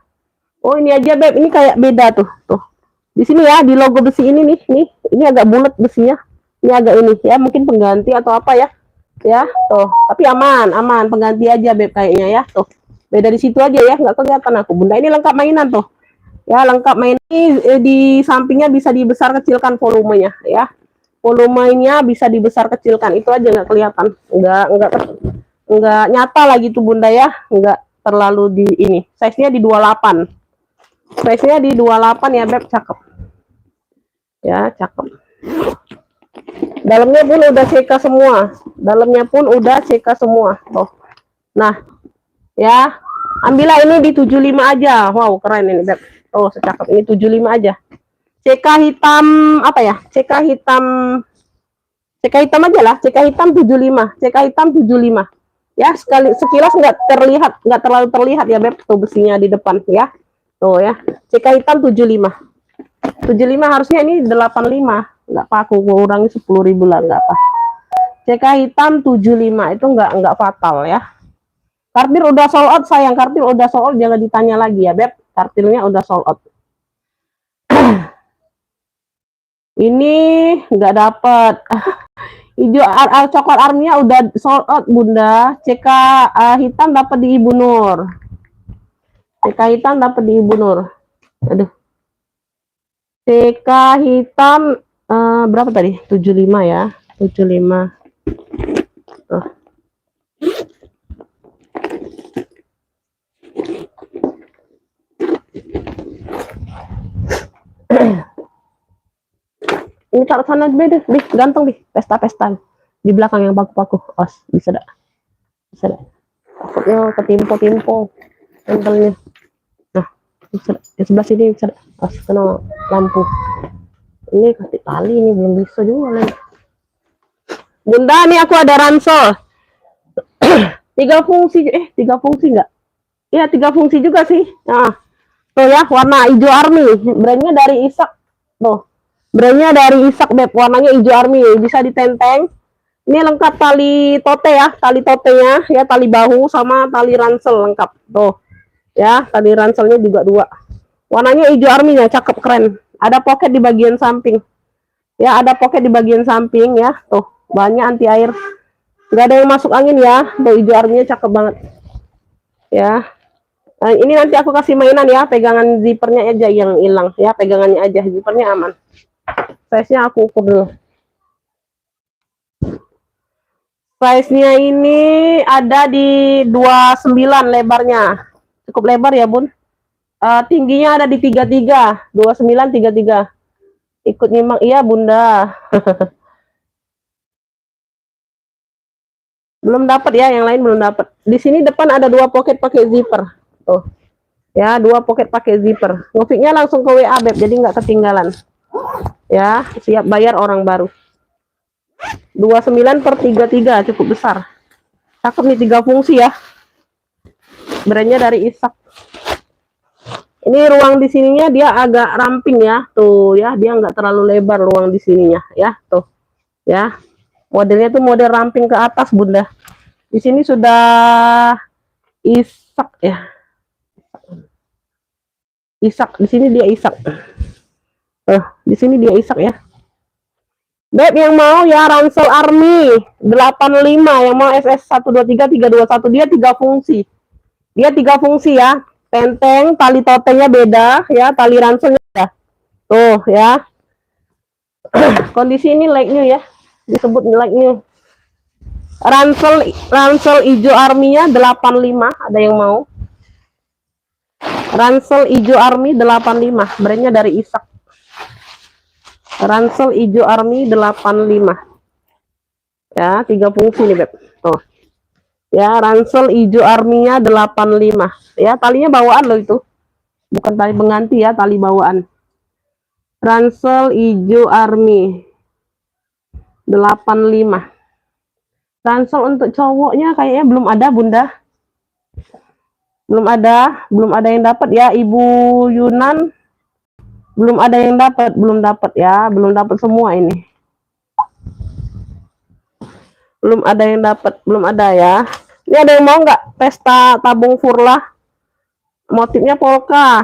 Oh, ini aja, Beb. Ini kayak beda tuh. Tuh. Di sini ya, di logo besi ini nih, ini agak bulat besinya. Ini agak ini ya, mungkin pengganti atau apa ya. Ya, tuh. Tapi aman, aman. Pengganti aja Beb kayaknya ya. Tuh. Beda di situ aja ya, nggak kelihatan aku. Bunda ini lengkap mainan tuh. Ya, lengkap main ini di sampingnya bisa dibesar kecilkan volumenya ya. Volumenya bisa dibesar kecilkan. Itu aja nggak kelihatan. Nggak nyata lagi tuh Bunda ya. Nggak terlalu di ini. Size-nya di 28. Size-nya di 28 ya Beb, cakep. Ya, cakep. Dalamnya pun udah CK semua. Dalamnya pun udah CK semua. Tuh. Nah, ya. Ambillah ini di 75 aja. Wow, keren ini, Beb. Oh, secakep ini 75 aja. CK hitam apa ya? CK hitam aja lah. CK hitam 75. CK hitam 75. Ya, sekilas nggak terlihat, nggak terlalu terlihat ya, Beb. Tuh besinya di depan ya. Tuh ya. CK hitam 75. 75 harusnya ini 85. Nggak apa, aku kurangi 10.000 lah, nggak apa. CK hitam 75 itu nggak fatal ya. Kartil udah sold out sayang, kartil udah sold out, jangan ditanya lagi ya Beb. Kartilnya udah sold out. Ini nggak dapet. Hijau coklat armnya udah sold out Bunda. CK hitam dapat di Ibu Nur. CK hitam dapat di Ibu Nur. Aduh. CK hitam berapa tadi? 75 ya. 75. Tuh. Ini taruh sana deh, gantung deh, pesta-pesta di belakang yang paku-paku. Os, bisa dah, bisa dah. Takutnya ketimpo-timpo tempelnya. Nah, bisa dah. Di sebelah sini bisa dah. Os, kena lampu. Ini kasih tali ini belum bisa juga nih. Bunda, nih aku ada ransel. 3 fungsi, 3 fungsi enggak? Iya, 3 fungsi juga sih. Nah, tuh ya, warna hijau army, brandnya dari Isak. Tuh. Brandnya dari Isak Beb, warnanya hijau army, bisa ditenteng. Ini lengkap tali tote ya, tali totenya ya, tali bahu sama tali ransel lengkap. Tuh. Ya, tali ranselnya juga 2. Warnanya hijau army-nya, cakep keren. Ada pocket di bagian samping. Ya, ada pocket di bagian samping ya. Tuh, banyak anti air. Enggak ada yang masuk angin ya. Tuh hijau army-nya cakep banget. Ya. Nah, ini nanti aku kasih mainan ya, pegangan zippernya aja yang hilang ya, pegangannya aja, zippernya aman. Size-nya aku ukur dulu. Size-nya ini ada di 29 lebarnya. Cukup lebar ya, Bun. Tingginya ada di 33, 29 33. Ikut nyimak iya, Bunda. Belum dapat ya, yang lain belum dapat. Di sini depan ada 2 pocket pakai zipper. Tuh. Ya, 2 pocket pakai zipper. Ngofiknya langsung ke WA Beb, jadi nggak ketinggalan. Ya, siap bayar orang baru. 29 per 33 cukup besar. Cakep nih, 3 fungsi ya. Brandnya dari Isak. Ini ruang di sininya dia agak ramping ya, tuh ya, dia nggak terlalu lebar ruang di sininya ya, tuh ya. Modelnya tuh model ramping ke atas Bunda. Di sini sudah Isak ya. Isak, di sini dia Isak. Di sini dia Isak ya. Beb yang mau ya ransel army 85, yang mau SS 123 321, dia 3 fungsi. Dia 3 fungsi ya. Penteng, tali totenya beda ya, tali ranselnya ya. Tuh ya. Kondisi ini like new ya. Disebut like new. Ransel hijau army-nya 85, ada yang mau? Ransel hijau army 85, brandnya dari Isak. Ransel hijau army 85. Ya, 3 fungsi nih, Beb. Tuh. Ya, ransel hijau army-nya 85. Ya, talinya bawaan loh itu. Bukan tali pengganti ya, tali bawaan. Ransel hijau army 85. Ransel untuk cowoknya kayaknya belum ada, Bunda. Belum ada yang dapat ya, Ibu Yunan. Belum ada yang dapat, belum dapat ya, belum dapat semua ini. Belum ada yang dapat, belum ada ya. Ini ada yang mau nggak pesta tabung Furlah? Motifnya polka.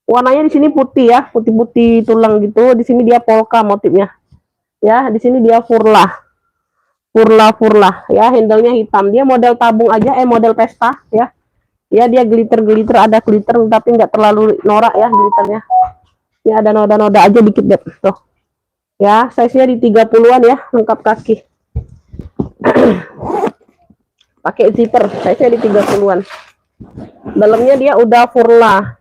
Warnanya di sini putih ya, putih-putih tulang gitu. Di sini dia polka motifnya. Ya, di sini dia Furlah. Furla ya, handle-nya hitam. Dia model tabung aja, model pesta ya. Ya dia glitter, ada glitter tapi nggak terlalu norak ya glitternya. Ini ada noda-noda aja dikit deh. Tuh. Ya, size-nya di 30-an ya, lengkap kaki. Pakai zipper, size-nya di 30-an. Dalamnya dia udah furla.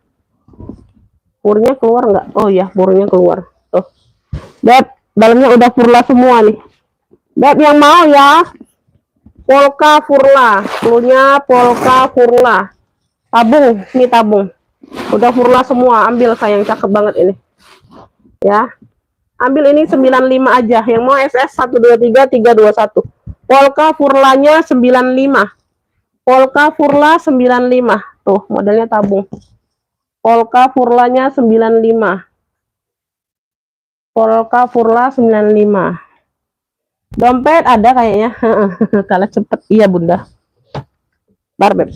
Furnya keluar nggak? Oh ya, furnya keluar. Tuh. Beb, dalamnya udah furla semua nih. Beb yang mau ya, polka furla, fullnya polka furla. Tabung, ini tabung. Udah furla semua, ambil sayang, cakep banget ini. Ya. Ambil ini 95 aja. Yang mau SS 123 321. Polka furlanya 95. Polka furla 95. Tuh, modelnya tabung. Polka furlanya 95. Polka furla 95. Dompet ada kayaknya. Kalah cepet. Iya, Bunda. Barbeb.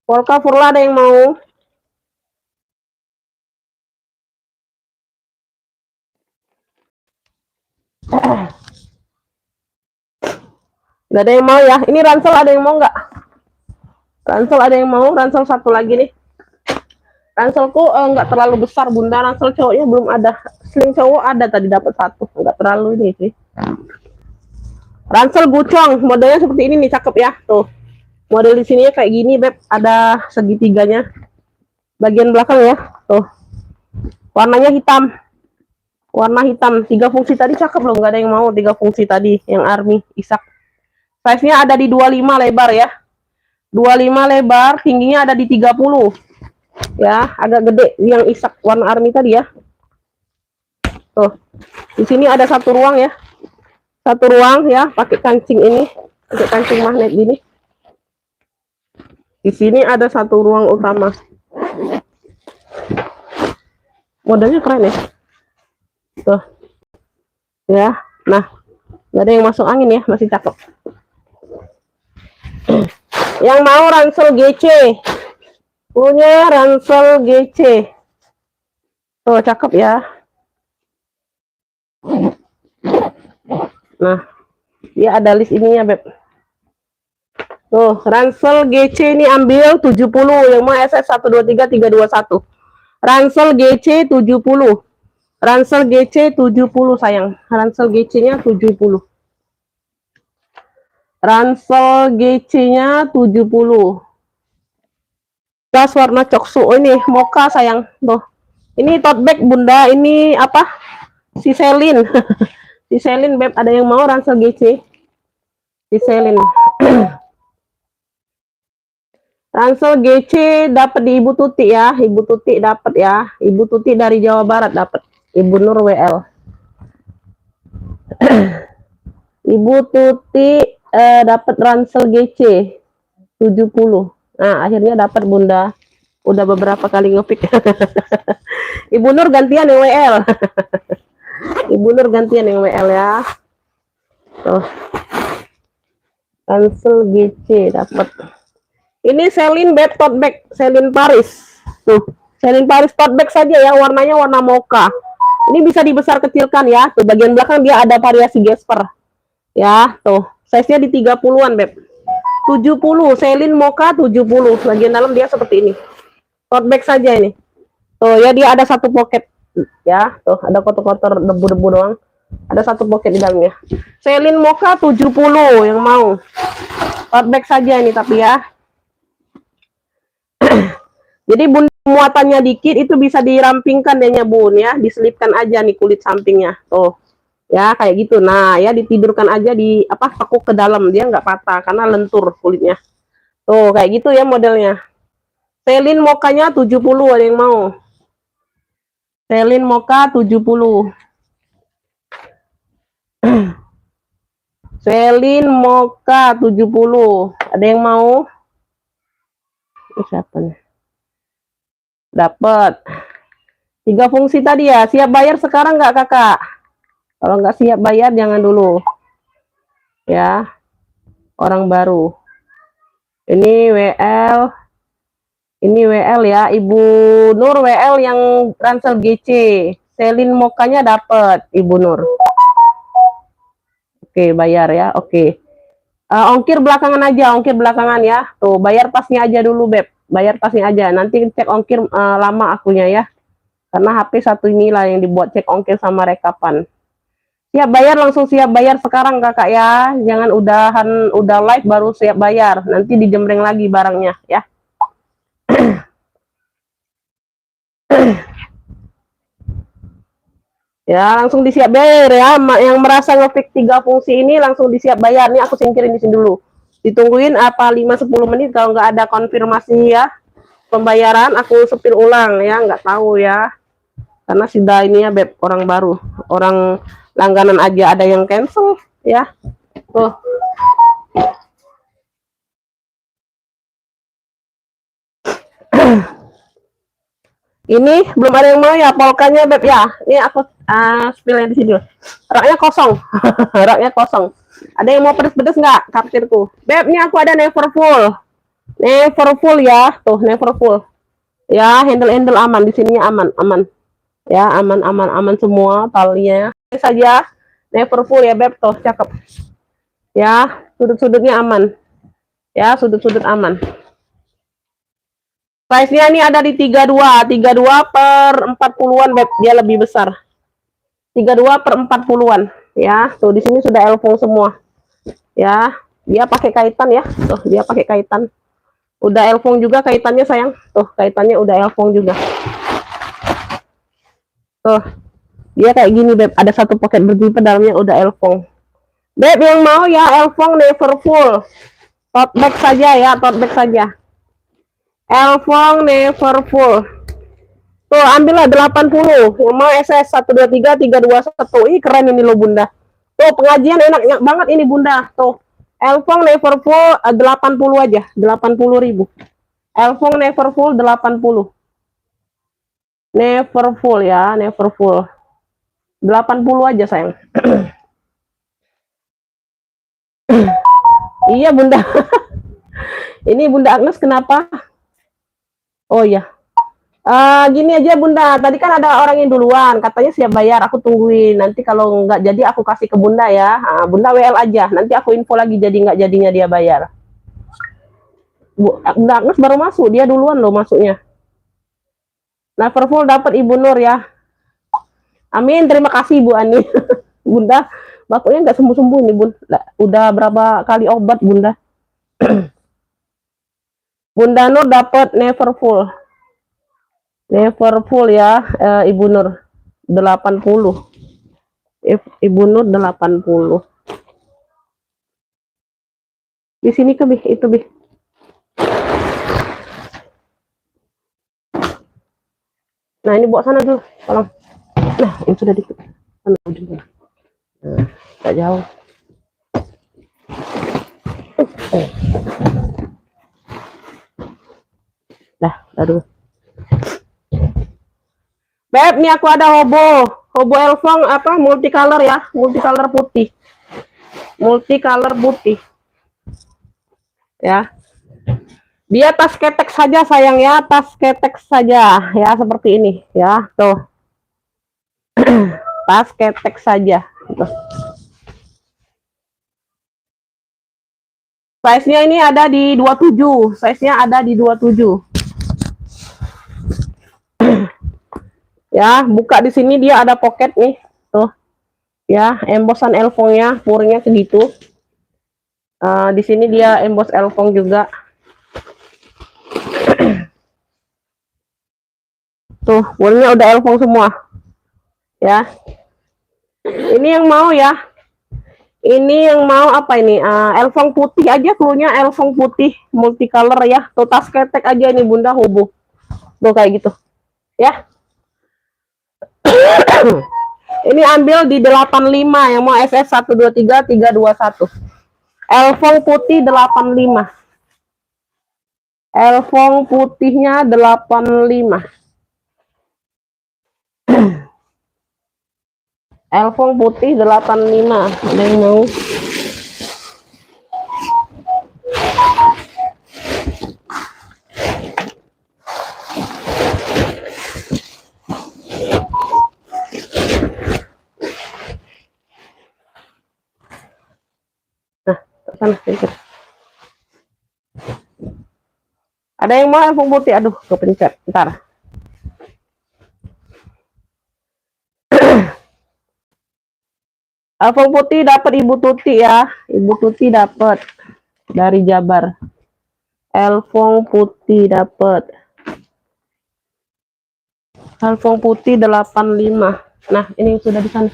Polka furla ada yang mau? Gak ada yang mau ya. Ini ransel ada yang mau nggak? Ransel ada yang mau? Ransel satu lagi nih. Ranselku nggak terlalu besar, Bunda. Ransel cowoknya belum ada. Sling cowok ada tadi, dapat satu. Nggak terlalu ini sih. Ransel gucong, modelnya seperti ini nih, cakep ya. Tuh. Model di sininya kayak gini, Beb. Ada segitiganya. Bagian belakang ya. Tuh. Warnanya hitam. Warna hitam. 3 fungsi tadi cakep loh. Nggak ada yang mau 3 fungsi tadi. Yang army, isak. Size-nya ada di 25 lebar ya. 25 lebar, tingginya ada di 30. Ya, agak gede yang isak warna army tadi ya. Tuh. Di sini ada satu ruang ya. Satu ruang ya, pakai kancing ini, pakai kancing magnet gini. Di sini ada satu ruang utama. Modelnya keren ya. Tuh. Ya. Nah, nggak ada yang masuk angin ya, masih cakep. Yang mau ransel GC. Punya ransel GC. Tuh, cakep ya. Nah, dia ada list ininya, Beb. Tuh, ransel GC ini ambil 70. Yang mau SS 123 321. Ransel GC 70. Ransel GC 70 sayang. Ransel GC-nya 70. Ransel GC-nya 70. Gas warna coksu ini mocha sayang. Tuh. Ini tote bag, Bunda. Ini apa? Si Selin. Si Selin, Beb. Ada yang mau ransel GC? Si Selin. Ransel GC dapat di Ibu Tuti ya. Ibu Tuti dapat ya. Ibu Tuti dari Jawa Barat dapat. Ibu Nur WL. Ibu Tuti dapat ransel GC 70. Nah, akhirnya dapat, Bunda. Udah beberapa kali ngepick. Ibu Nur gantian yang WL. Ibu Nur gantian yang WL ya. Tuh. Ransel GC dapat. Ini Selin bed tote bag, Selin Paris. Tuh, Selin Paris tote bag saja ya, warnanya warna mocha. Ini bisa dibesar kecilkan ya. Tuh, bagian belakang dia ada variasi gesper. Ya, tuh. Size-nya di 30-an, Beb. 70, Selin mocha 70. Bagian dalam dia seperti ini. Tote bag saja ini. Tuh, ya dia ada satu pocket. Ya, tuh, ada kotor-kotor debu-debu doang. Ada satu pocket di dalamnya. Selin mocha 70 yang mau. Tote bag saja ini tapi ya. Jadi Bun, muatannya dikit itu bisa dirampingkan dehnya Bun ya, diselipkan aja nih kulit sampingnya. Tuh. Ya, kayak gitu. Nah, ya ditidurkan aja di apa? Tekuk ke dalam, dia nggak patah karena lentur kulitnya. Tuh, kayak gitu ya modelnya. Selin mokanya 70 ada yang mau. Selin mocha 70. Selin mocha 70. Ada yang mau? Siapa nih? Dapat 3 fungsi tadi ya. Siap bayar sekarang nggak kakak? Kalau nggak siap bayar jangan dulu ya, orang baru. Ini WL ya, Ibu Nur WL yang ransel GC. Selin mokanya dapat Ibu Nur. Oke, bayar ya. Oke. Ongkir belakangan aja, ongkir belakangan ya. Tuh, bayar tasnya aja dulu, Beb. Bayar tasnya aja. Nanti cek ongkir lama akunya ya. Karena HP satu inilah yang dibuat cek ongkir sama rekapan. Siap bayar, langsung siap bayar sekarang kakak ya. Jangan udah live baru siap bayar. Nanti dijembreng lagi barangnya ya. Ya, langsung disiap bayar ya. Yang merasa ngefix 3 fungsi ini langsung disiap bayar. Nih aku singkirin di sini dulu. Ditungguin apa 5-10 menit kalau nggak ada konfirmasi ya. Pembayaran aku sepil ulang ya, nggak tahu ya. Karena sudah ini ya Beb, orang baru. Orang langganan aja ada yang cancel ya. Tuh. Ini belum ada yang mau ya polkanya Beb ya. Ini aku spillnya di sini. Raknya kosong. Raknya kosong. Ada yang mau pedes-pedes nggak kaptirku? Beb, ini aku ada Neverfull. Neverfull ya. Tuh, Neverfull. Ya, handle aman di sininya aman. Ya, aman semua talinya. Ini saja Neverfull ya Beb, tuh cakep. Ya, sudut-sudutnya aman. Ya, sudut-sudut aman. Size-nya ini ada di 32 per 40-an Beb, dia lebih besar. 32 per 40-an ya. Tuh di sini sudah elfong semua. Ya, dia pakai kaitan ya. Tuh, dia pakai kaitan. Udah elfong juga kaitannya sayang. Tuh, kaitannya udah elfong juga. Tuh. Dia kayak gini Beb, ada satu pocket berjiper dalamnya udah elfong. Beb yang mau ya elfong Neverfull. Tote bag saja ya, tote bag saja. Elfong Neverfull. Tuh, ambillah 80. Yang mau SS 123 321. Ih, keren ini loh Bunda. Tuh, pengajian enak banget ini Bunda. Tuh. Elfong Neverfull 80 aja, 80.000. Elfong Neverfull 80. Neverfull ya, Neverfull. 80 aja sayang. Iya Bunda. Ini Bunda Agnes kenapa? Oh iya. Gini aja Bunda, tadi kan ada orang yang duluan, katanya siap bayar, aku tungguin. Nanti kalau nggak jadi aku kasih ke Bunda ya. Bunda WL aja, nanti aku info lagi jadi nggak jadinya dia bayar. Bunda Agnes baru masuk, dia duluan loh masuknya. Neverfull dapat Ibu Nur ya. Amin, terima kasih Bu Ani. Bunda, batuknya nggak sembuh-sembuh nih Bun. Udah berapa kali obat Bunda. Bunda Nur dapat Neverfull. Neverfull ya, Ibu Nur 80. Ibu Nur 80. Di sini ke Bih, itu Bih. Nah, ini bawa sana dulu, tolong. Nah, ini sudah dikit. Sana ujungnya. Nah, tak jauh. Dah dulu. Beb, nih aku ada hobo elfong apa multicolor ya, multicolor putih. Multicolor putih. Ya. Dia tas ketek saja sayang ya, tas ketek saja ya seperti ini ya, tuh. Tas ketek saja. Tuh. Size-nya ini ada di 27, size-nya ada di 27. Ya, buka di sini dia ada pocket nih, tuh. Ya, embosan elfongnya, puringnya segitu. Di sini dia emboss elfong juga. Tuh, puringnya udah elfong semua. Ya. Ini yang mau ya. Ini yang mau apa ini? Elfong putih aja, cluenya elfong putih multicolor ya. Tuh tas ketek aja ini Bunda hobo. Tuh kayak gitu. Ya. Ini ambil di 85 yang mau SS 123 321. Elfong putih 85. Elfong putihnya 85. Elfong putih 85. Ada yang mau? Sana, pinggir. Ada yang mau elfong putih? Aduh, kepencet. Ntar. Elfong putih dapat Ibu Tuti ya. Ibu Tuti dapat dari Jabar. Elfong putih dapat. Elfong putih 85. Nah, ini sudah di sana.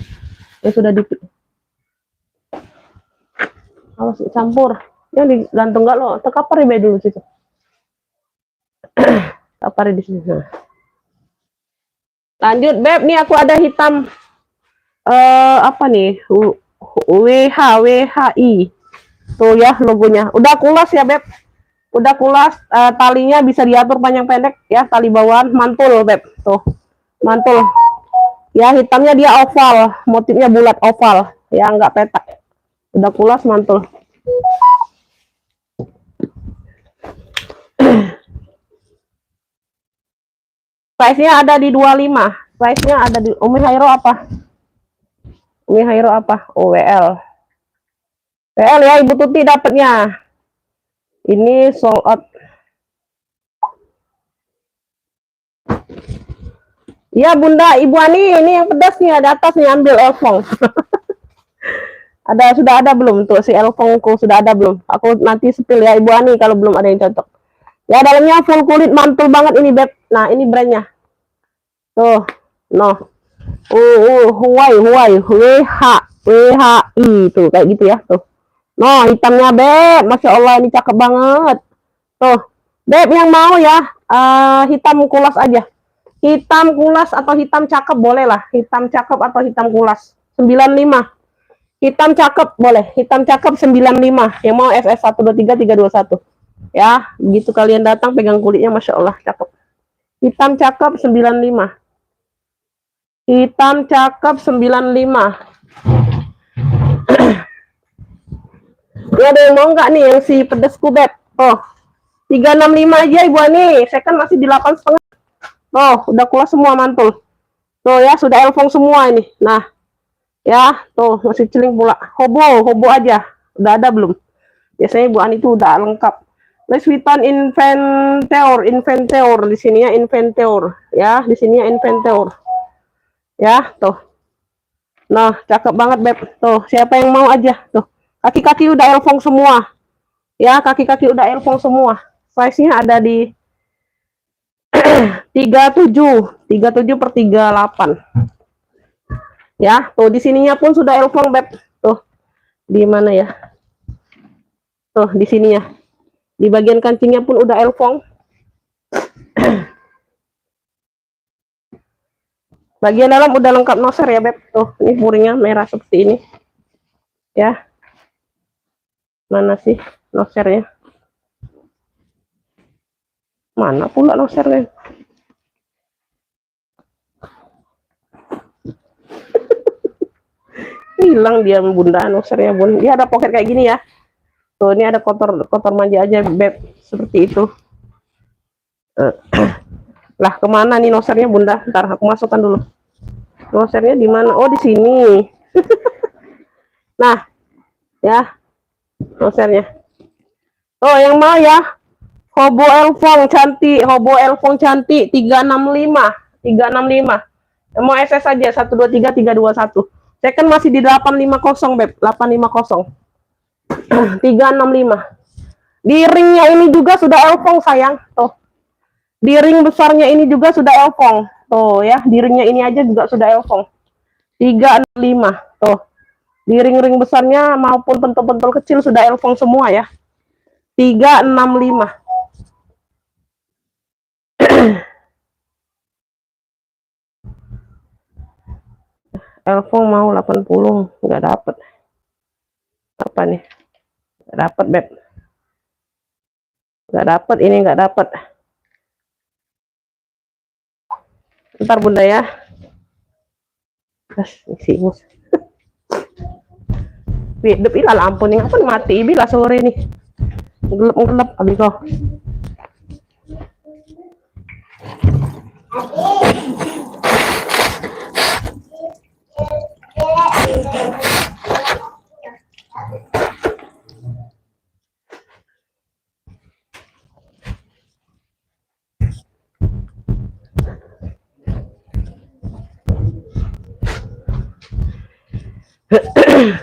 Ini sudah di awas campur. Yang digantung enggak lo? Tekapar ya dulu situ. Tapar di sini. Nah. Lanjut, Beb. Nih aku ada hitam apa nih? WHI. Tuh ya logonya. Udah kulas ya, Beb. Udah kulas, talinya bisa diatur panjang pendek ya, tali bawahan mantul, Beb. Tuh. Mantul. Ya, hitamnya dia oval, motifnya bulat oval, ya enggak petak. Udah kulas mantul. Size-nya ada di 25. Size-nya ada di Umi Hairo apa? Umi Hairo apa? WL. WL ya, Ibu Tuti dapatnya. Ini sold out. Ya, Bunda, Ibu Ani, ini yang pedas nih, ada atas nih, ambil elfong. Sudah ada belum tuh si elfongku, sudah ada belum? Aku nanti spill ya Ibu Ani kalau belum ada yang cocok. Ya, dalamnya full kulit, mantul banget ini, Beb. Nah, ini brandnya. Tuh, no. Huawei, WHI, tuh, kayak gitu ya, tuh. No, hitamnya, Beb. Masya Allah, ini cakep banget. Tuh, Beb yang mau ya, hitam kulas aja. Hitam kulas atau hitam cakep boleh lah. Hitam cakep atau hitam kulas. 95. Hitam cakep boleh. Hitam cakep 95. Yang mau SS 123 321. Ya, begitu kalian datang pegang kulitnya Masya Allah cakep. Hitam cakep 95. Hitam cakep 95. Ini ada yang mau nggak nih yang si pedesku, Beb? Oh, 365 aja Ibu Ani. Saya kan masih di 8,5. Oh, udah kulas semua mantul. Tuh ya, sudah elfong semua ini. Nah, ya, tuh masih celing pula. Hobo aja. Udah ada belum? Biasanya Ibu Ani itu udah lengkap. Louis Vuitton Inventeur. Di sini ya Inventeur. Ya, di sini ya Inventeur. Ya, tuh. Nah, cakep banget, Beb. Tuh, siapa yang mau aja. Tuh, kaki-kaki udah elfong semua. Ya, kaki-kaki udah elfong semua. Size-nya ada di 37 per 38. Ya, tuh di sininya pun sudah elfong, Beb. Tuh. Di mana ya? Tuh, di sininya. Di bagian kancingnya pun udah elfong. Bagian dalam udah lengkap noser ya, Beb. Tuh, ini puringnya merah seperti ini. Ya. Mana sih nosernya? Mana pula nosernya? Hilang dia, Bunda, nosernya, Bun. Dia ada pocket kayak gini ya. Tuh, ini ada kotor manja aja, Beb. Seperti itu. Lah, kemana nih nosernya, Bunda? Ntar aku masukkan dulu. Nosernya di mana? Oh, di sini. Nah, ya. Nosernya. Oh, yang mau ya? Hobo elfong cantik 365. Yang mau SS aja 123 321. Saya kan masih di 850, Beb. 850. 365. Di ringnya ini juga sudah elfong, sayang. Tuh. Di ring besarnya ini juga sudah elfong. Tuh ya, di ringnya ini aja juga sudah elfong. 365. Tuh. Di ring-ring besarnya maupun pentul-pentul kecil sudah elfong semua ya. 365. Elfong mau 80, nggak dapet. Apa nih? Nggak dapet, Beb. Nggak dapet, ini nggak dapet. Ntar Bunda ya. Isi mus. Hidup ilah ampun, yang apa mati bila sore nih. Gelap abis kau. Ya,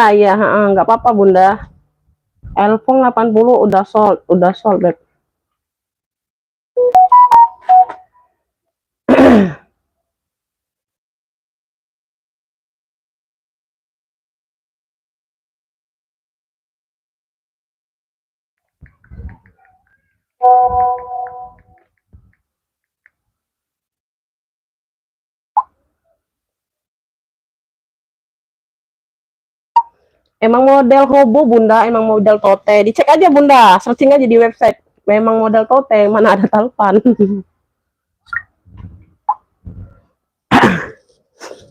ya, nggak apa-apa Bunda. iPhone 80 udah sold, Beb. Emang model hobo Bunda, emang model tote. Dicek aja Bunda, searching aja di website. Memang model tote, mana ada talpan.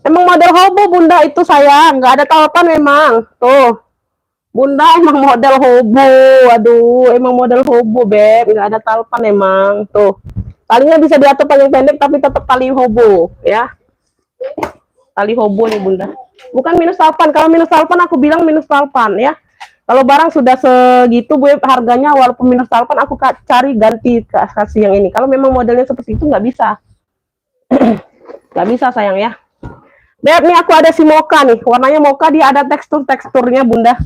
Emang model hobo Bunda itu saya, nggak ada talpan memang. Tuh, Bunda emang model hobo. Aduh, emang model hobo Beb, nggak ada talpan emang. Tuh, talinya bisa diatur panjang pendek tapi tetap tali hobo ya. Tali hobo nih Bunda. Bukan minus talpan. Kalau minus talpan aku bilang minus talpan ya. Kalau barang sudah segitu Bu, harganya walaupun minus talpan aku cari ganti kasih yang ini. Kalau memang modelnya seperti itu nggak bisa. Nggak bisa sayang ya. Beb, nih aku ada si mocha nih. Warnanya mocha, dia ada teksturnya Bunda.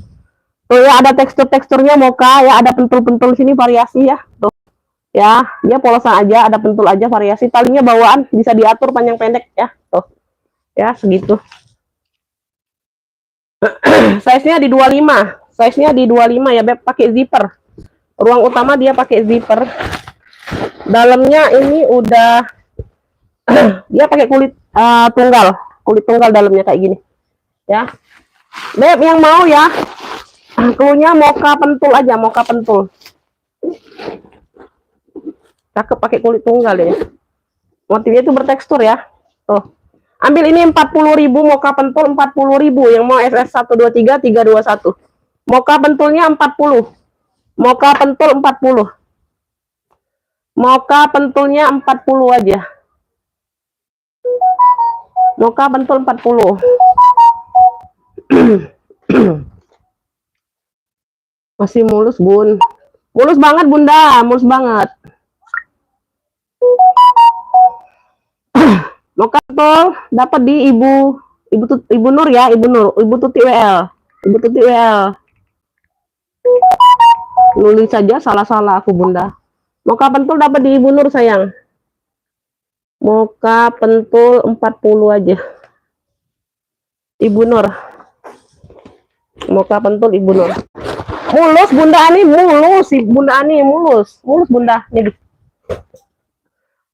Tuh ya, ada teksturnya mocha ya, ada pentul-pentul sini variasi ya. Tuh. Ya, dia polosan aja, ada pentul aja variasi. Talinya bawaan bisa diatur panjang pendek ya. Tuh. Ya, segitu. Size-nya di 25. Size-nya di 25 ya, Beb, pakai zipper. Ruang utama dia pakai zipper. Dalamnya ini udah dia pakai kulit tunggal dalamnya kayak gini. Ya. Beb, yang mau ya. Cluenya mocha pentul aja, mocha pentul. Cakep pakai kulit tunggal ya. Motifnya itu bertekstur ya. Tuh. Ambil ini 40.000 mocha pentul 40.000 yang mau SS 123 321. Mocha pentulnya 40. Mocha pentul 40. Mocha pentulnya 40 aja. Mocha pentul 40. Masih mulus, Bun. Mulus banget, Bunda, mulus banget. Mocha pentul dapat di Ibu Nur ya, Ibu Tuti WL. Ibu Tuti WL. Nulis saja salah-salah aku Bunda. Mocha pentul dapat di Ibu Nur sayang. Mocha pentul 40 aja. Ibu Nur. Mocha pentul Ibu Nur. Mulus Bunda Ani, mulus. Bunda Ani mulus. Mulus Bunda. Nih.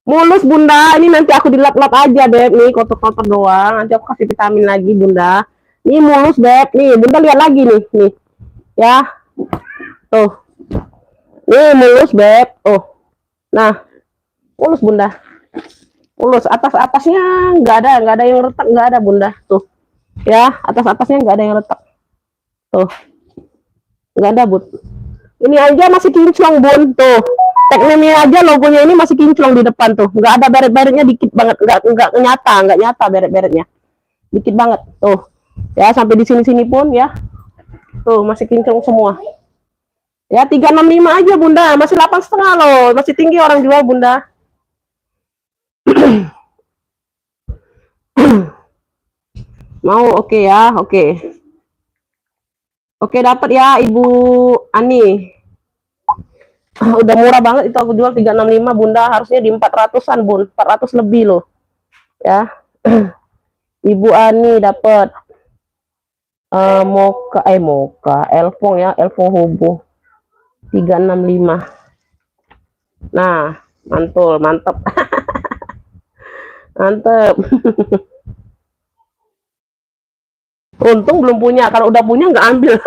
Mulus Bunda, ini nanti aku dilap-lap aja Beb, nih kotor-kotor doang, nanti aku kasih vitamin lagi Bunda. Ini mulus Beb, nih Bunda lihat lagi nih, ya, tuh, nih mulus Beb, oh, nah, mulus Bunda, mulus, atasnya nggak ada yang retak, nggak ada Bunda, tuh, ya, atasnya nggak ada yang retak, tuh, nggak ada Bun, ini aja masih kinclong Bun, tuh. Teknemnya aja logonya ini masih kinclong di depan tuh, nggak ada beret-beretnya dikit banget, nggak nyata beret-beretnya, dikit banget tuh, ya sampai di sini pun ya, tuh masih kinclong semua, ya 365 aja Bunda, masih 8,5 loh, masih tinggi orang jual Bunda. Mau oke ya, oke dapat ya Ibu Ani. Udah murah banget itu aku jual 365 Bunda, harusnya di 400-an Bun, 400 lebih loh ya. Ibu Ani dapat mocha elfong ya, elfong hobo 365. Nah mantul, mantep. Mantep. Untung belum punya, kalau udah punya nggak ambil.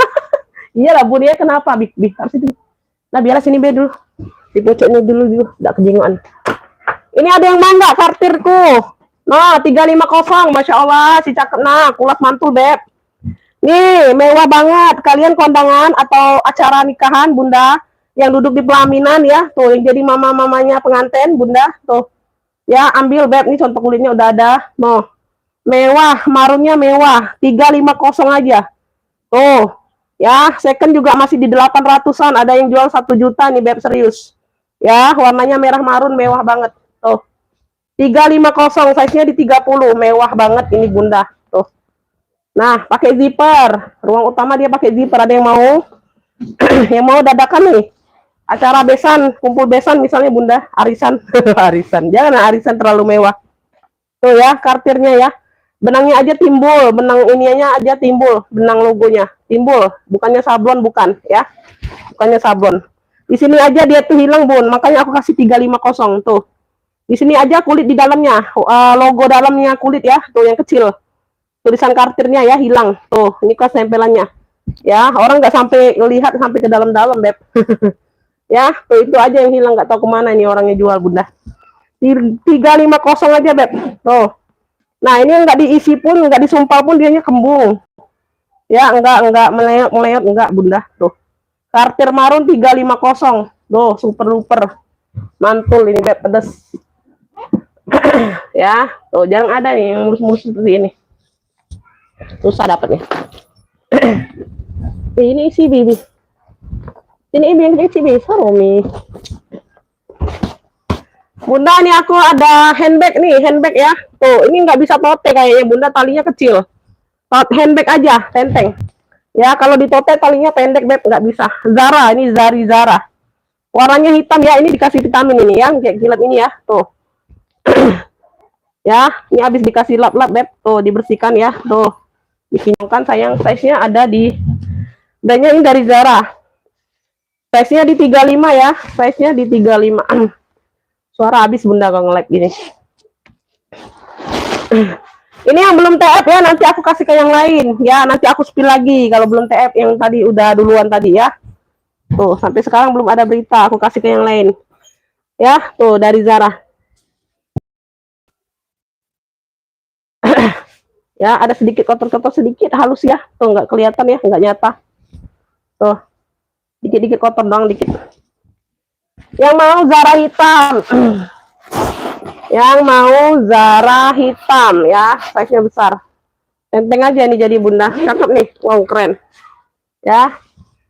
Iyalah Bun ya, kenapa Bik harus itu. Nah biarlah sini be dulu, di pojoknya dulu udah kejenguan. Ini ada yang mangga kartirku. Nah 350, Masya Allah si cakep. Nah kulas mantul Beb. Nih mewah banget. Kalian kondangan atau acara nikahan Bunda, yang duduk di pelaminan ya, tuh yang jadi mamanya pengantin Bunda, tuh ya ambil Beb. Nih contoh kulitnya udah ada. Mau mewah, marunnya mewah, 350 aja. Tuh, ya, second juga masih di 800-an. Ada yang jual 1 juta nih, Beb, serius. Ya, warnanya merah marun, mewah banget. Tuh, 350, size-nya di 30, mewah banget ini Bunda. Tuh. Nah, pakai zipper. Ruang utama dia pakai zipper. Ada yang mau? Yang mau dadakan nih? Acara besan, kumpul besan misalnya Bunda, arisan. Arisan. Jangan arisan terlalu mewah. Tuh ya, kartirnya ya. Benangnya aja timbul, benang ininya aja timbul, benang logonya timbul, bukannya sablon, bukan ya, bukannya sablon. Di sini aja dia tuh hilang Bun, makanya aku kasih 350 tuh. Di sini aja kulit di dalamnya, logo dalamnya kulit ya, tuh yang kecil. Tulisan kartirnya ya hilang, tuh ini kan tempelannya. Ya, orang nggak sampai lihat sampai ke dalam-dalam, Beb. Ya, tuh itu aja yang hilang, nggak tahu kemana ini orangnya jual Bunda. 350 aja, Beb. Tuh. Nah, ini nggak diisi pun, nggak disumpal pun dianya kembung. Ya, enggak meleot, enggak Bunda. Tuh. Kartir marun 350. Tuh, super duper. Mantul ini, Beb, pedas. Ya, tuh jangan ada nih yang mulus-mulus seperti ini. Susah dapatnya. Ini isi bibi. Ini yang isi bibi, Romi. Bunda, ini aku ada handbag nih, handbag ya. Tuh, ini nggak bisa tote kayaknya Bunda, talinya kecil. Handbag aja, tenteng. Ya, kalau di tote talinya pendek, Beb, nggak bisa. Zara, ini Zara. Warnanya hitam ya, ini dikasih vitamin ini ya, kayak kilat ini ya, tuh. Ya, ini habis dikasih lap-lap, Beb, tuh dibersihkan ya, tuh. Dikinyangkan sayang, size-nya ada di, dannya ini dari Zara. Size-nya di 35 ya, size-nya di 35. Suara habis Bunda kalau nge-live gini. Ini yang belum TF ya, nanti aku kasih ke yang lain. Ya, nanti aku spill lagi kalau belum TF yang tadi udah duluan tadi ya. Tuh, sampai sekarang belum ada berita, aku kasih ke yang lain. Ya, tuh dari Zara. Ya, ada sedikit kotor-kotor sedikit, halus ya. Tuh, nggak kelihatan ya, nggak nyata. Tuh, dikit-dikit kotor doang, dikit. Yang mau Zara hitam. Yang mau Zara hitam ya, size-nya besar. Tenteng aja nih jadi Bunda, cakep nih, wow keren. Ya,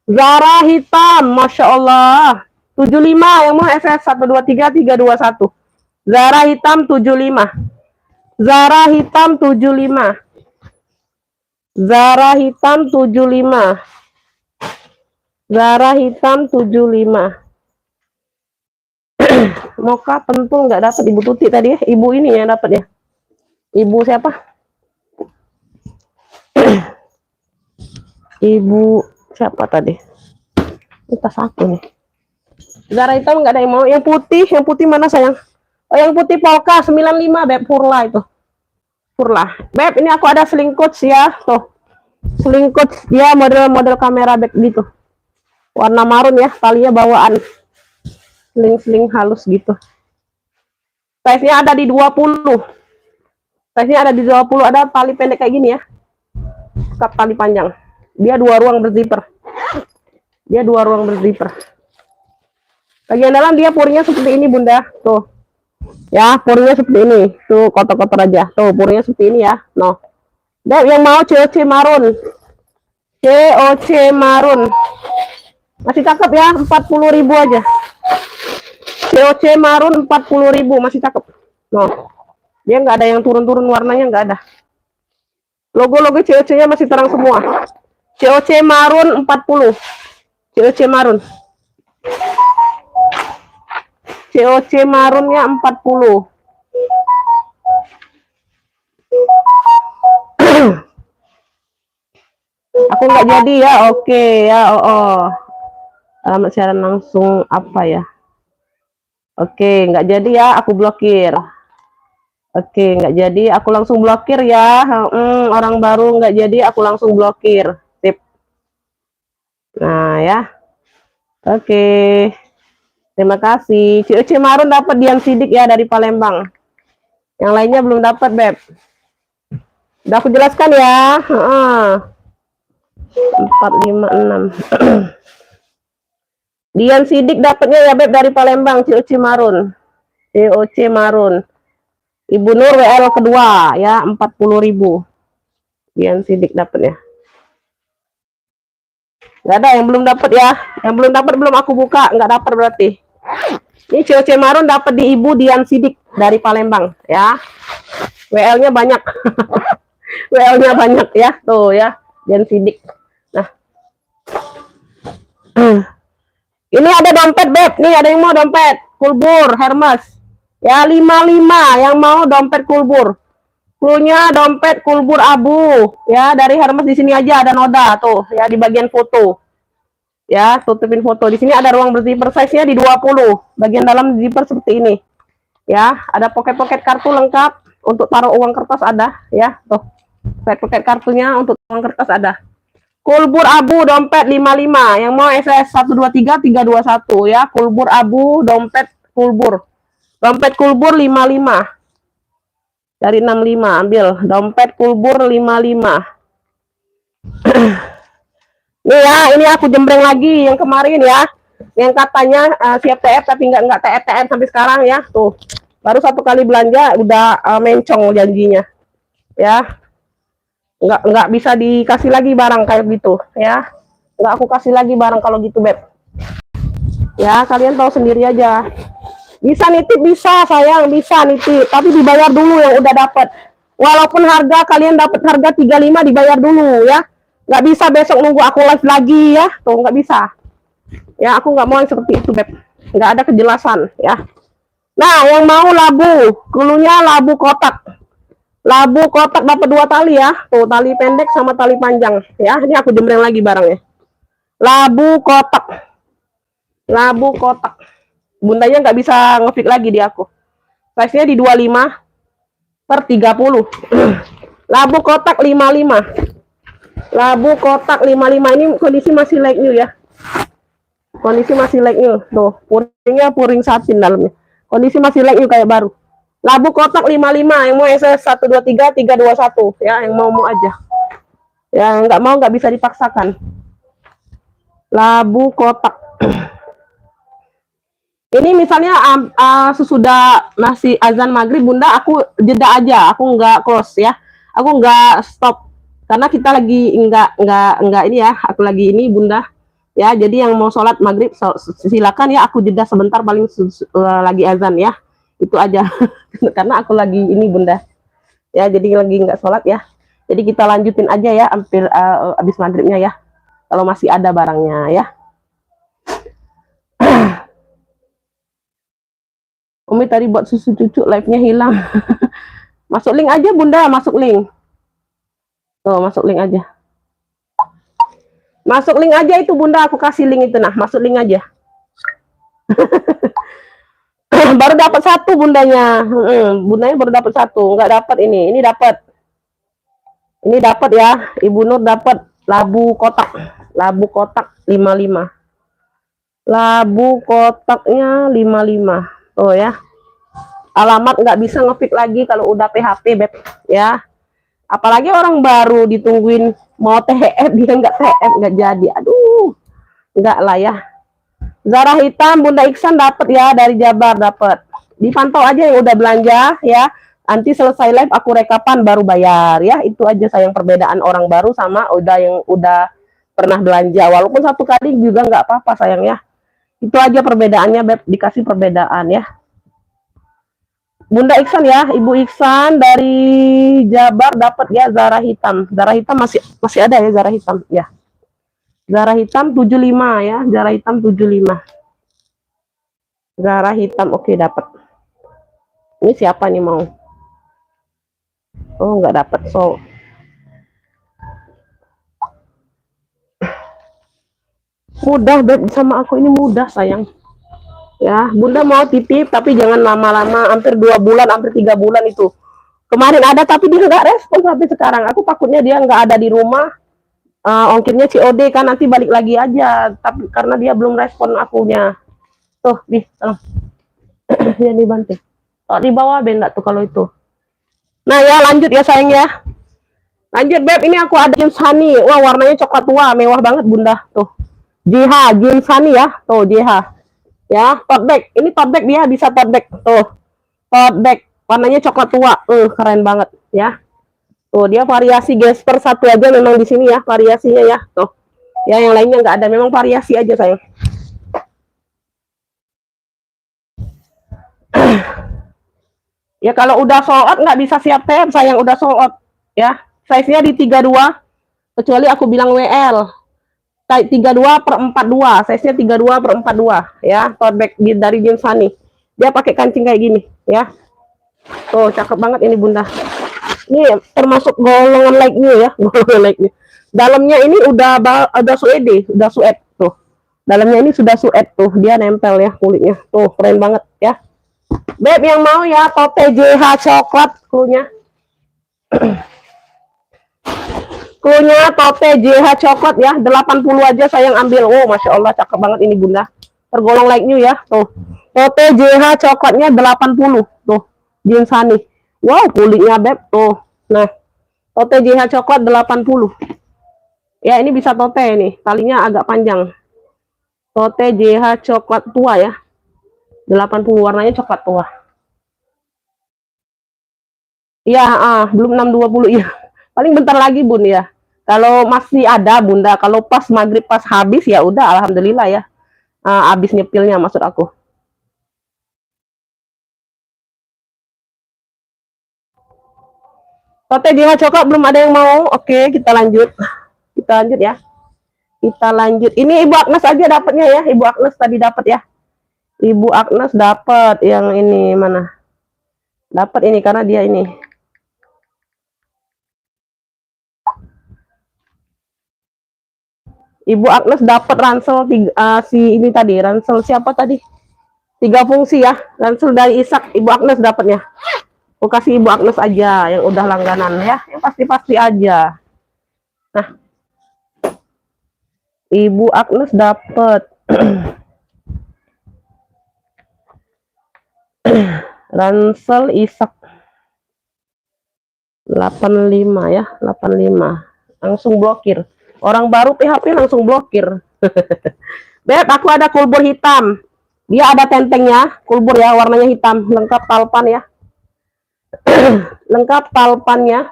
Zara hitam, Masya Allah. 75 yang mau SS 123 321. Zara hitam 75. Zara hitam 75. Zara hitam 75. Zara hitam 75. Moka tentu nggak dapat Ibu Tuti tadi ya. Ibu ini yang dapat ya. Ibu siapa? Ibu siapa tadi? Ini tas aku nih. Zara hitam nggak ada yang mau. Yang putih mana sayang? Oh, yang putih polka 95 Beb, Purla itu. Purla. Beb, ini aku ada sling coach ya. Tuh. Sling coach dia model kamera bag gitu. Warna marun ya, talinya bawaan. Sling halus gitu. Size-nya ada di 20. Size-nya ada di 20, ada tali pendek kayak gini ya. Ikat tali panjang. Dia 2 ruang berzipper. Bagian dalam dia porinya seperti ini Bunda. Tuh. Ya, porinya seperti ini. Tuh, kotor-kotor aja. Tuh, porinya seperti ini ya. No. Beb, yang mau COC marun. COC marun. Masih cakep ya, 40.000 aja. COC marun 40.000, masih cakep. No. Dia nggak ada yang turun-turun warnanya, nggak ada. Logo-logo COC-nya masih terang semua. COC marun 40. COC marun. COC marunnya 40. Aku nggak jadi ya, oke ya, alamat siaran langsung apa ya? Oke, nggak jadi ya, aku blokir. Oke, nggak jadi, aku langsung blokir ya. Orang baru nggak jadi, aku langsung blokir. Sip. Nah ya, oke. Terima kasih. COC marun dapat Dian Sidik ya dari Palembang. Yang lainnya belum dapat, Beb. Udah aku jelaskan ya. 456. Dian Sidik dapatnya ya Beb dari Palembang, COC marun. COC marun. Ibu Nur WL kedua ya 40.000. Dian Sidik dapatnya. Nggak ada yang belum dapat ya. Yang belum dapat belum aku buka, nggak dapat berarti. Ini COC Marun dapat di Ibu Dian Sidik dari Palembang ya. WL-nya banyak. WL-nya banyak ya. Tuh ya, Dian Sidik. Nah. Ini ada dompet, Beb. Nih ada yang mau dompet. Kulbur, Hermes. Ya, 55 yang mau dompet Kulbur. Punya dompet Kulbur Abu. Ya, dari Hermes di sini aja ada noda tuh, ya di bagian foto. Ya, tutupin foto. Di sini ada ruang berzipper, size-nya di 20. Bagian dalam zipper seperti ini. Ya, ada pocket-pocket kartu lengkap untuk taruh uang kertas ada, ya. Tuh. Pocket kartunya untuk uang kertas ada. Kulbur Abu dompet 55 yang mau SS 123 321 ya. Kulbur Abu dompet Kulbur. Dompet Kulbur 55. Dari 65 ambil dompet Kulbur 55. Nih ya, ini aku jembreng lagi yang kemarin ya. Yang katanya siap TF tapi enggak TF sampai sekarang ya. Tuh. Baru satu kali belanja udah mencong janjinya. Ya. Enggak bisa dikasih lagi barang kayak gitu ya. Enggak aku kasih lagi barang kalau gitu, Beb. Ya, kalian tahu sendiri aja. Bisa nitip, bisa sayang, bisa nitip, tapi dibayar dulu yang udah dapat. Walaupun harga kalian dapat harga 35 dibayar dulu ya. Nggak bisa besok nunggu aku live lagi ya. Tuh nggak bisa. Ya, aku nggak mau yang seperti itu, Beb. Nggak ada kejelasan ya. Nah, yang mau labu, dulunya labu kotak. Labu kotak dapat 2 tali ya. Tuh, tali pendek sama tali panjang ya. Ini aku jembreng lagi barangnya. Labu kotak. Labu kotak. Bundanya nggak bisa ngefit lagi di aku. Size-nya di 25 per 30. Labu kotak 55. Labu kotak 55 ini kondisi masih like new ya. Kondisi masih like new. Tuh, puringnya puring satin dalamnya. Kondisi masih like new kayak baru. Labu kotak 55 yang mau SS 123 321 ya, yang mau aja. Ya, nggak mau nggak bisa dipaksakan. Labu kotak. Ini misalnya sesudah masih azan maghrib, Bunda, aku jeda aja, aku nggak close ya, aku nggak stop karena kita lagi nggak ini ya, aku lagi ini Bunda ya. Jadi yang mau sholat maghrib silakan ya, aku jeda sebentar paling lagi azan ya, itu aja. Karena aku lagi ini Bunda ya, jadi lagi nggak sholat ya, jadi kita lanjutin aja ya, hampir habis maghribnya ya, kalau masih ada barangnya ya. Umi tadi buat susu cucu, live-nya hilang. Masuk link aja Bunda, masuk link. Tuh, masuk link aja. Masuk link aja itu Bunda, aku kasih link itu nah, masuk link aja. Baru dapat 1 bundanya. Bundanya baru dapat 1, nggak dapat ini. Ini dapat. Ini dapat ya. Ibu Nur dapat labu kotak. Labu kotak 55. Labu kotaknya 55. Oh ya. Alamat nggak bisa ngefit lagi kalau udah PHP, Beb ya. Apalagi orang baru ditungguin mau TF dia nggak TF, nggak jadi. Aduh. Nggak lah ya. Zara hitam Bunda Iksan dapat ya, dari Jabar dapat. Dipantau aja yang udah belanja ya. Nanti selesai live aku rekapan baru bayar ya. Itu aja sayang perbedaan orang baru sama yang udah pernah belanja. Walaupun 1 kali juga nggak apa-apa sayang ya. Itu aja perbedaannya, Beb, dikasih perbedaan ya. Bunda Iksan ya, Ibu Iksan dari Jabar dapat ya Zara hitam. Zara hitam masih ada ya Zara hitam ya. Zara hitam 75 ya, Zara hitam 75. Zara hitam oke dapat. Ini siapa nih mau? Oh, nggak dapat. So mudah, Beb, sama aku ini mudah sayang. Ya, Bunda mau titip tapi jangan lama-lama, hampir 2 bulan, hampir 3 bulan itu. Kemarin ada tapi dia nggak respon sampai sekarang. Aku takutnya dia nggak ada di rumah. Ongkirnya COD kan, nanti balik lagi aja. Tapi karena dia belum respon akunya. Tuh, nih, tolong. Ya dibantu. Oh, di bawah benda tuh kalau itu. Nah ya, lanjut ya sayang ya. Lanjut, Beb, ini aku ada jeans honey. Wah, warnanya coklat tua, mewah banget Bunda. Tuh. JH, jeans honey ya. Tuh, JH. Ya, tote bag. Ini tote bag, dia bisa tote bag. Tuh. Tote bag. Warnanya coklat tua. Keren banget ya. Tuh, dia variasi gesper 1 aja memang di sini ya, variasinya ya. Tuh. Ya, yang lainnya nggak ada. Memang variasi aja sayang. Ya kalau udah sold out nggak bisa siap tem sayang, udah sold out ya. Size-nya di 32, kecuali aku bilang WL. 32/42, size-nya 32/42 ya. Tote bag dari jeans Sunny. Dia pakai kancing kayak gini ya. Tuh cakep banget ini bunda. Ini termasuk golongan like new ya, golongan like new. Dalamnya ini udah suede, udah suede tuh. Dalamnya ini sudah suede tuh, dia nempel ya kulitnya. Tuh keren banget ya. Beb yang mau ya tote JH coklat klunya. Klunya tote JH coklat ya, 80 aja sayang ambil. Oh, Masya Allah cakep banget ini bunda. Tergolong like new ya, tuh. Tote JH coklatnya 80 tuh. Jeans Sunny. Wow, kulitnya beb tuh. Nah, tote JH coklat 80. Ya, ini bisa tote nih, talinya agak panjang. Tote JH coklat tua ya. 80 warnanya coklat tua. Iya, belum 620 ya. Paling bentar lagi bun ya. Kalau masih ada bunda, kalau pas maghrib pas habis ya udah alhamdulillah ya. Habis nyepilnya maksud aku. Tote JH coklat belum ada yang mau. Oke, kita lanjut. Kita lanjut ya. Kita lanjut. Ini Ibu Agnes aja dapatnya ya. Ibu Agnes tadi dapat ya. Ibu Agnes dapat yang ini mana? Dapat ini karena dia ini. Ibu Agnes dapat ransel si ini tadi. Ransel siapa tadi? 3 fungsi ya. Ransel dari Isak. Ibu Agnes dapatnya. Aku kasih Ibu Agnes aja yang udah langganan ya. Yang pasti-pasti aja. Nah. Ibu Agnes dapat. Ransel Isak 85 ya, 85. Langsung blokir. Orang baru PHP langsung blokir. Beb, aku ada kulbur hitam. Dia ada tentengnya, kulbur ya, warnanya hitam, lengkap talpan ya. Lengkap talpannya.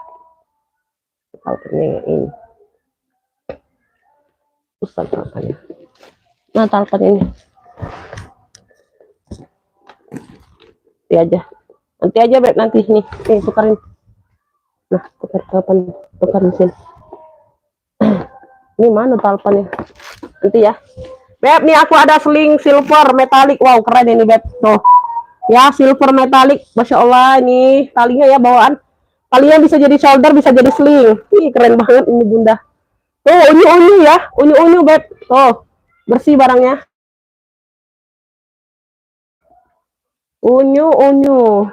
Talpannya ini. Ustaz talpannya. Nah, talpan ini. Nanti aja Beb, nanti nih tukarin. Nah, tukar talpan, tukar mesin. Ini mana talpannya? Nanti ya. Beb, nih aku ada sling silver metalik. Wow, keren ini Beb. Tuh. Ya, silver metalik. Masya Allah, ini talinya ya bawaan. Talinya bisa jadi shoulder, bisa jadi sling. Ih, keren banget ini bunda. Tuh, unyu-unyu ya. Unyu-unyu Beb. Tuh, bersih barangnya. Unyu-unyu.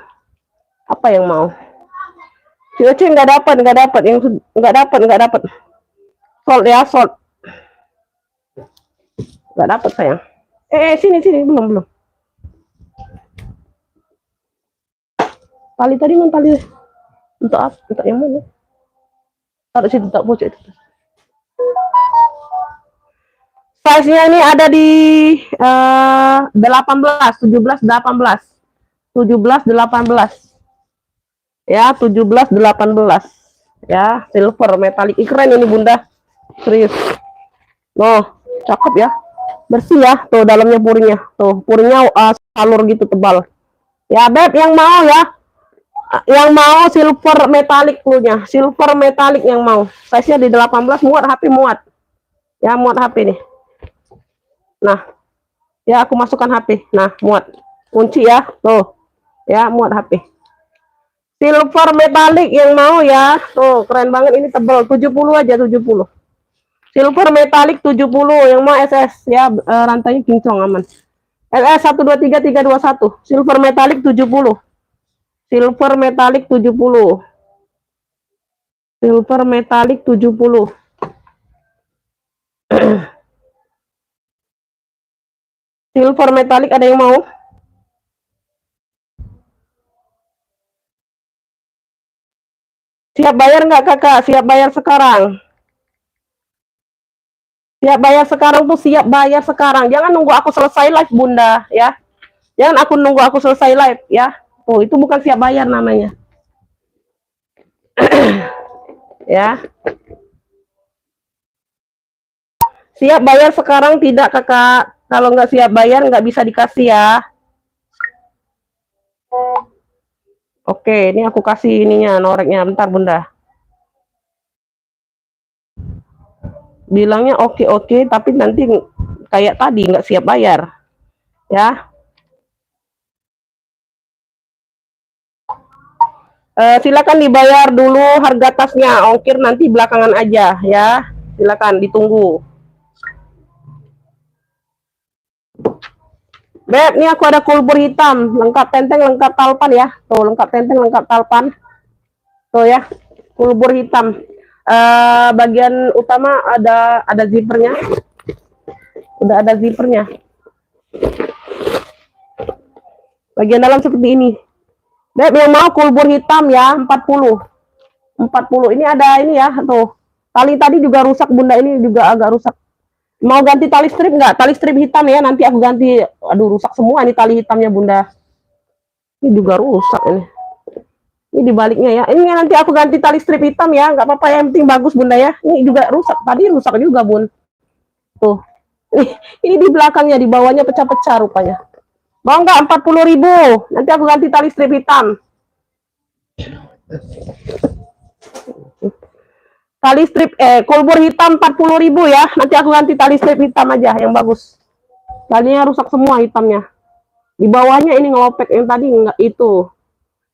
Apa yang mau? Cuci nggak dapat, yang nggak dapat. Sold ya, sold. Nggak dapat sayang. Sini belum. Tali tadi mana tali? Untuk apa? Untuk yang mana? Taruh situ, tak bocor itu. Size-nya ini ada di 18, 17, 18. 17, 18. Ya, 17, 18. Ya, silver metalik. Keren ini bunda. Serius. Noh, cakep ya. Bersih ya. Tuh dalamnya puringnya. Tuh, puringnya salur gitu tebal. Ya, Beb yang mau ya. Yang mau silver metalik punya. Silver metalik yang mau. Size-nya di 18, muat HP muat. Ya, muat HP nih. Nah, ya aku masukkan HP. Nah, muat. Kunci ya. Tuh. Ya, muat HP. Silver metalik yang mau ya. Tuh, keren banget ini tebal. 70 aja, 70. Silver metalik 70 yang mau SS ya, rantainya kinclong aman. LS 123321. Silver metalik 70. Silver metalik 70. Silver metalik 70. Silver metalik ada yang mau? Siap bayar nggak kakak? Siap bayar sekarang. Siap bayar sekarang tuh siap bayar sekarang. Jangan nunggu aku selesai live bunda ya. Jangan aku nunggu aku selesai live ya. Oh itu bukan siap bayar namanya. Ya. Siap bayar sekarang tidak kakak? Kalau nggak siap bayar nggak bisa dikasih ya. Oke, ini aku kasih ininya, noreknya. Bentar bunda. Bilangnya oke, tapi nanti kayak tadi nggak siap bayar. Ya. Silakan dibayar dulu harga tasnya, ongkir nanti belakangan aja ya. Silakan ditunggu. Beb, ini aku ada kulbur hitam, lengkap tenteng, lengkap talpan ya. Tuh, lengkap tenteng, lengkap talpan. Tuh ya, kulbur hitam. Bagian utama ada zippernya. Udah ada zippernya. Bagian dalam seperti ini. Beb, yang mau kulbur hitam ya, 40. 40. Ini ada ini ya, tuh. Tali tadi juga rusak, bunda, ini juga agak rusak. Mau ganti tali strip nggak? Tali strip hitam ya, nanti aku ganti. Aduh, rusak semua ini tali hitamnya bunda. Ini juga rusak ini. Ini dibaliknya ya. Ini nanti aku ganti tali strip hitam ya, nggak apa-apa ya, yang penting bagus bunda ya. Ini juga rusak, tadi rusak juga bun. Tuh. Ini di belakangnya, di bawahnya pecah-pecah rupanya. Mau nggak 40.000? Nanti aku ganti tali strip hitam. Tali strip kulbur hitam 40.000 ya. Nanti aku ganti tali strip hitam aja yang bagus. Talinya rusak semua hitamnya. Di bawahnya ini ngelopek yang tadi enggak itu.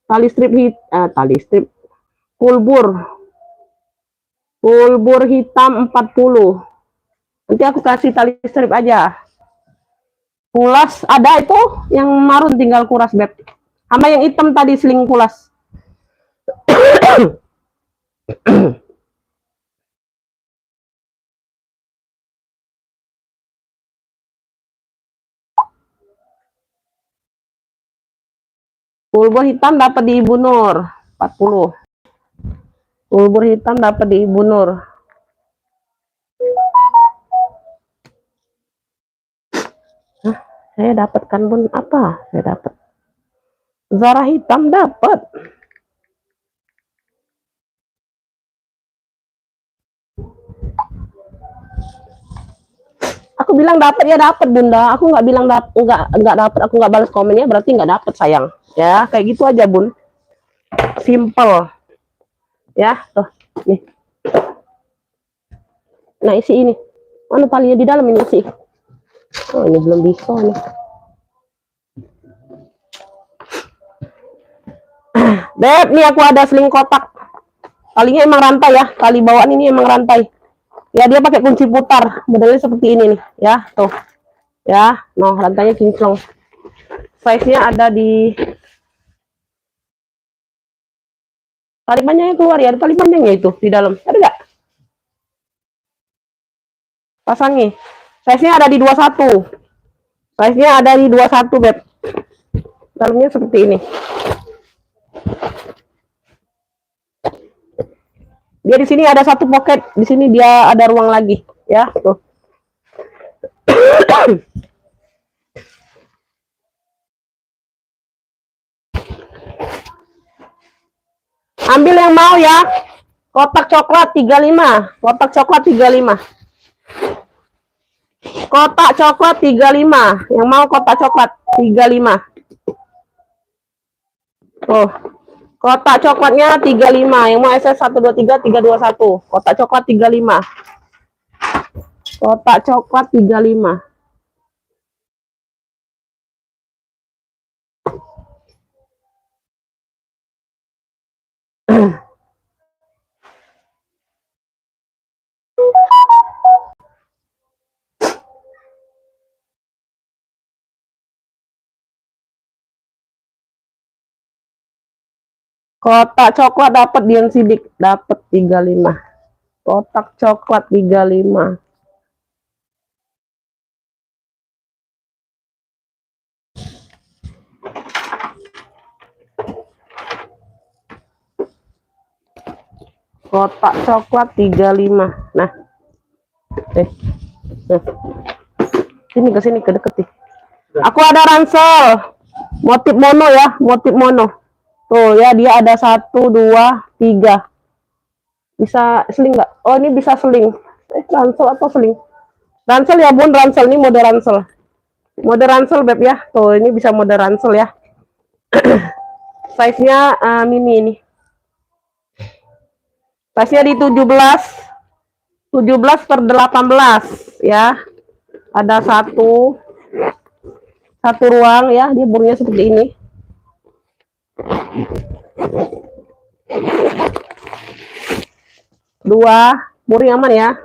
Tali strip kulbur. Kulbur hitam 40. Nanti aku kasih tali strip aja. Kulas ada itu yang marun tinggal kuras beb. Sama yang hitam tadi seling kulas. Kulbur hitam dapat di Ibu Nur 40. Kulbur hitam dapat di Ibu Nur. Hah, saya dapatkan bun apa? Saya dapat Zara hitam dapat. Aku bilang dapat ya dapat bunda. Aku nggak bilang nggak dapat. Aku nggak balas komennya berarti nggak dapat sayang. Ya kayak gitu aja bun. Simple. Ya tuh nih. Nah isi ini. Mana talinya di dalam ini isi. Oh ini belum bisa nih. Beb, nih aku ada seling kotak. Talinya emang rantai ya. Tali bawaan ini emang rantai. Ya dia pakai kunci putar. Modelnya seperti ini nih. Ya tuh. Ya, noh rantainya kinclong. Size-nya ada di tali panjangnya keluar ya. Ada tali panjangnya itu di dalam. Ada nggak? Pasangi. Size-nya ada di 21. Size-nya ada di 21, beb. Dalamnya seperti ini. Dia di sini ada satu pocket, di sini dia ada ruang lagi, ya. Tuh. Ambil yang mau ya. Kotak coklat 35. Kotak coklat 35. Kotak coklat 35. Yang mau kotak coklat 35. Tuh. Kotak coklatnya 35. Yang mau SS 123 321. Kotak coklat 35. Kotak coklat 35. Kotak coklat dapat Dian Sidik, dapat 35. Kotak coklat 35. Kotak coklat 35. Nah. Nah. Sini ke deket nih. Aku ada ransel. Motif mono ya, motif mono. Tuh ya, dia ada 1, 2, 3. Bisa seling nggak? Oh ini bisa seling. Ransel atau seling? Ransel ya bun, ransel ini mode ransel. Mode ransel beb ya. Tuh ini bisa mode ransel ya. Size-nya mini ini. Size-nya di 17 per 18 ya. Ada satu ruang ya, dia burungnya seperti ini. Dua, burung aman ya.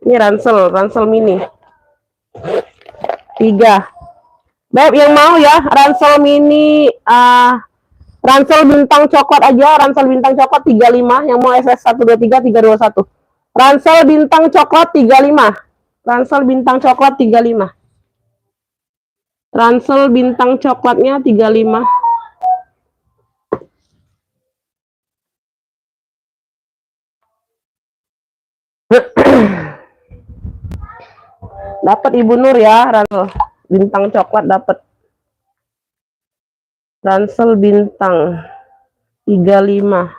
Ini ransel mini. 3. Beb yang mau ya, ransel mini ransel bintang coklat aja, ransel bintang coklat 35, yang mau SS 123 321. Ransel bintang coklat 35. Ransel bintang coklat 35. Ransel bintang coklatnya 35. Dapat Ibu Nur ya, ransel bintang coklat dapat. Ransel bintang 35.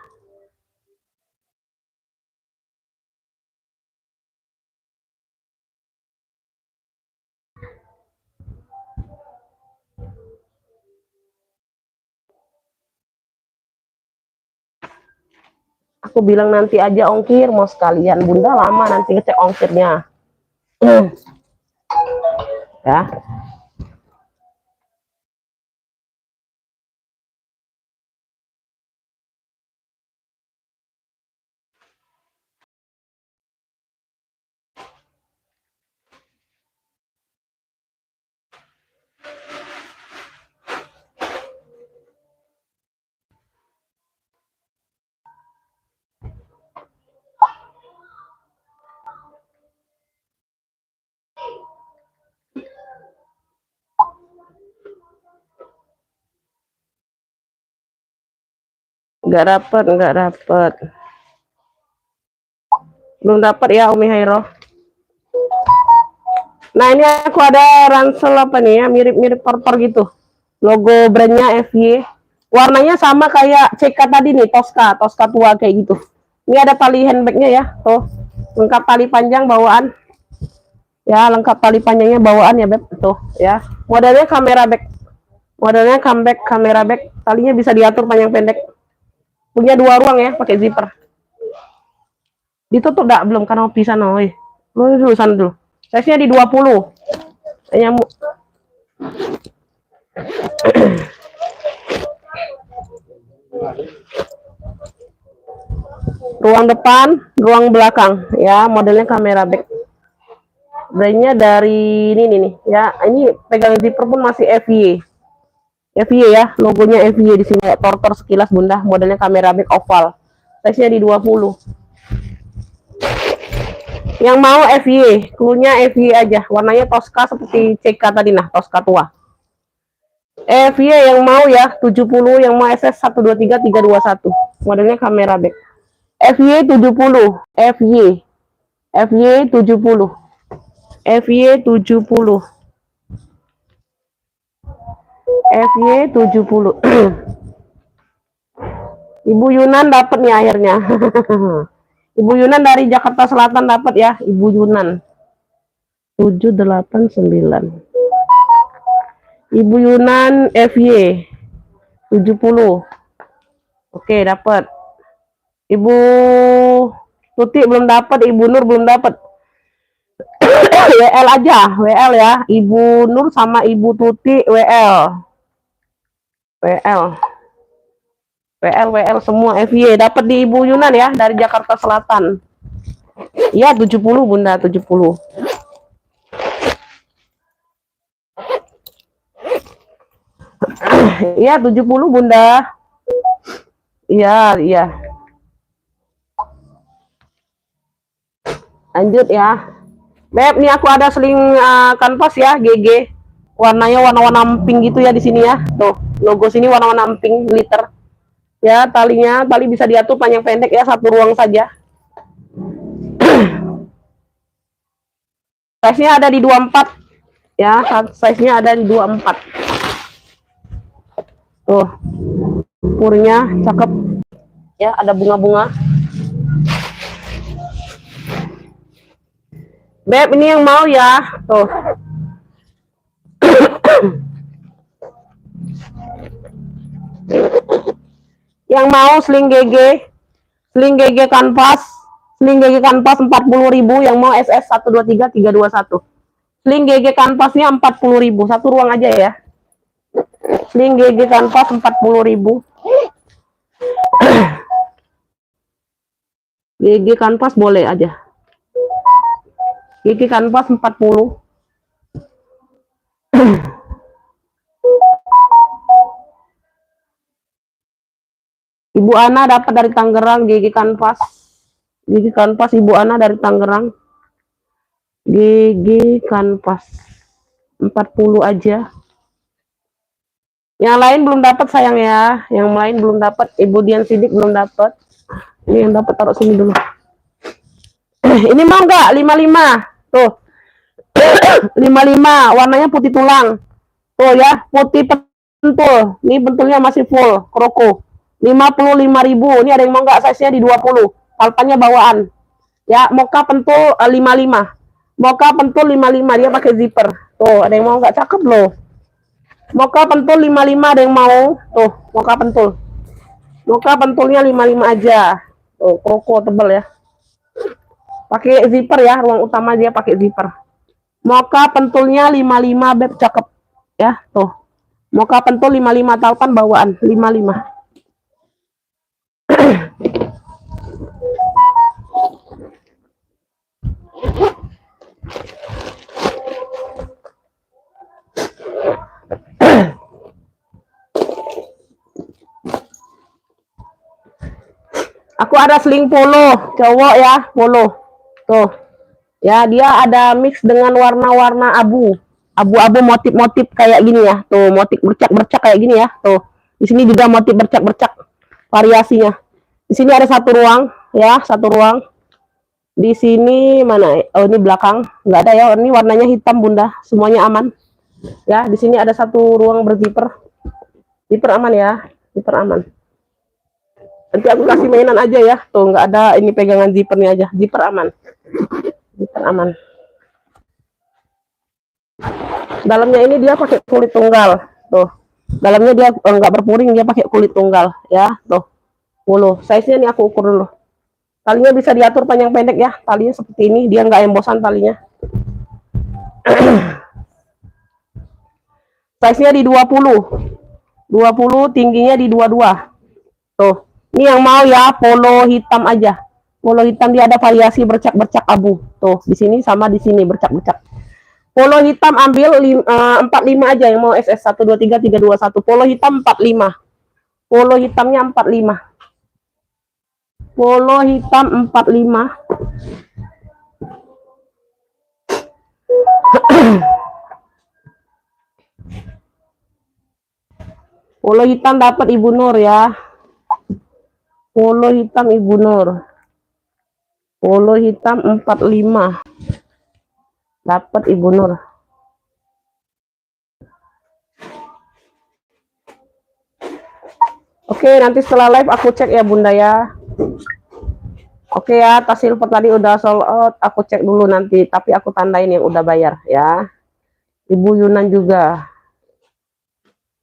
Aku bilang nanti aja ongkir, mau sekalian Bunda lama nanti ngecek ongkirnya. Ya. Nggak dapet. Belum dapat ya Umi Hairo. Nah ini aku ada ransel apa nih ya, mirip-mirip porter gitu. Logo brandnya FY. Warnanya sama kayak CK tadi nih, Tosca tua kayak gitu. Ini ada tali handbagnya ya, tuh. Lengkap tali panjang bawaan. Ya, lengkap tali panjangnya bawaan ya, Beb. Tuh, ya. Modelnya kamera bag. Modelnya comeback kamera bag. Talinya bisa diatur panjang pendek. Punya 2 ruang ya, pakai zipper. Ditutup enggak? Belum karena bisa noy. Lu dulu sana dulu. Size-nya di 20. Nyamuk. Ruang depan, ruang belakang ya, modelnya kamera bag. Brandnya dari ini nih ya. Ini pegang zipper pun masih FY. FY ya, logonya FY di sini kayak tortor sekilas Bunda, modelnya kamera bag oval. Size-nya di 20. Yang mau FY, cluenya FY aja. Warnanya Tosca seperti CK tadi nah, Tosca tua. FY yang mau ya, 70, yang mau SS 123 321. Modelnya kamera bag. FY 70, FY 70. FY 70. FY 70. Ibu Yunan dapat nih akhirnya. Ibu Yunan dari Jakarta Selatan dapat ya, Ibu Yunan. 789. Ibu Yunan FY 70. Oke, dapat. Ibu Tuti belum dapat, Ibu Nur belum dapat. WL aja, WL ya. Ibu Nur sama Ibu Tuti WL. WL semua FY dapat di Ibu Yunan ya, dari Jakarta Selatan. Iya 70 Bunda, 70. Iya 70 Bunda. Iya. Lanjut ya. Beb, nih aku ada seling kanvas ya, GG. Warnanya warna-warna pink gitu ya di sini ya. Tuh, logo sini warna-warna pink glitter. Ya, tali bisa diatur panjang pendek ya, 1 ruang saja. Size-nya ada di 24. Ya, size-nya ada di 24. Tuh. Purnya cakep. Ya, ada bunga-bunga. Beb, ini yang mau ya. Tuh. Yang mau sling GG. Sling GG kanvas. Sling GG kanvas 40.000. Yang mau SS 123321. Sling GG kanvasnya 40.000. Satu ruang aja ya. Sling GG kanvas 40.000. GG kanvas boleh aja. GG kanvas 40. Ibu Ana dapat dari Tangerang, GG kanvas. GG kanvas Ibu Ana dari Tangerang. GG kanvas 40 aja. Yang lain belum dapat sayang ya. Yang lain belum dapat. Ibu Dian Sidik belum dapat. Ini yang dapat taruh sini dulu. Ini mau nggak? 55. Tuh. 55. Warnanya putih tulang. Tuh ya, putih pentul. Ini pentulnya masih full. Kroko. 55.000. Ini ada yang mau nggak? Size-nya di 20. Palpannya bawaan. Ya, moka pentul 55. Moka pentul 55. Dia pakai zipper. Tuh, ada yang mau nggak? Cakep loh. Moka pentul 55, ada yang mau? Tuh, moka pentul. Moka pentulnya 55 aja. Tuh, kroko tebel ya. Pakai zipper ya, ruang utama dia pakai zipper. Moka pentulnya 55, Beb, cakep. Ya, tuh. Moka pentul 55, talpan bawaan 55. Aku ada sling polo, cowok ya, polo. Tuh. Ya, dia ada mix dengan warna-warna abu. Abu-abu motif-motif kayak gini ya. Tuh, motif bercak-bercak kayak gini ya. Tuh. Di sini juga motif bercak-bercak variasinya. Di sini ada satu ruang ya, satu ruang. Di sini mana? Oh, ini belakang. Nggak ada ya. Ini warnanya hitam, Bunda. Semuanya aman. Ya, di sini ada satu ruang berzipper. Zipper aman ya. Zipper aman. Nanti aku kasih mainan aja ya. Tuh, nggak ada ini pegangan zippernya aja. Zipper aman. Zipper aman. Dalamnya ini dia pakai kulit tunggal. Tuh. Dalamnya dia nggak berpuring, dia pakai kulit tunggal ya. Tuh. Polo. Size-nya nih aku ukur dulu. Talinya bisa diatur panjang pendek ya. Talinya seperti ini, dia nggak embosan talinya. Size-nya di 20. 20, tingginya di 22. Tuh. Ini yang mau ya, polo hitam aja. Polo hitam dia ada variasi bercak-bercak abu. Tuh, di sini sama di sini bercak-bercak. Polo hitam ambil 45 aja yang mau SS 123321. Polo hitam 45. Polo hitamnya 45. Polo hitam 45. Polo hitam dapat Ibu Nur ya. Polo hitam Ibu Nur. Polo hitam 45. Dapat Ibu Nur. Oke, nanti setelah live aku cek ya Bunda ya. Oke ya, tas silver tadi udah sold out. Aku cek dulu nanti, tapi aku tandain yang udah bayar ya. Ibu Yunan juga.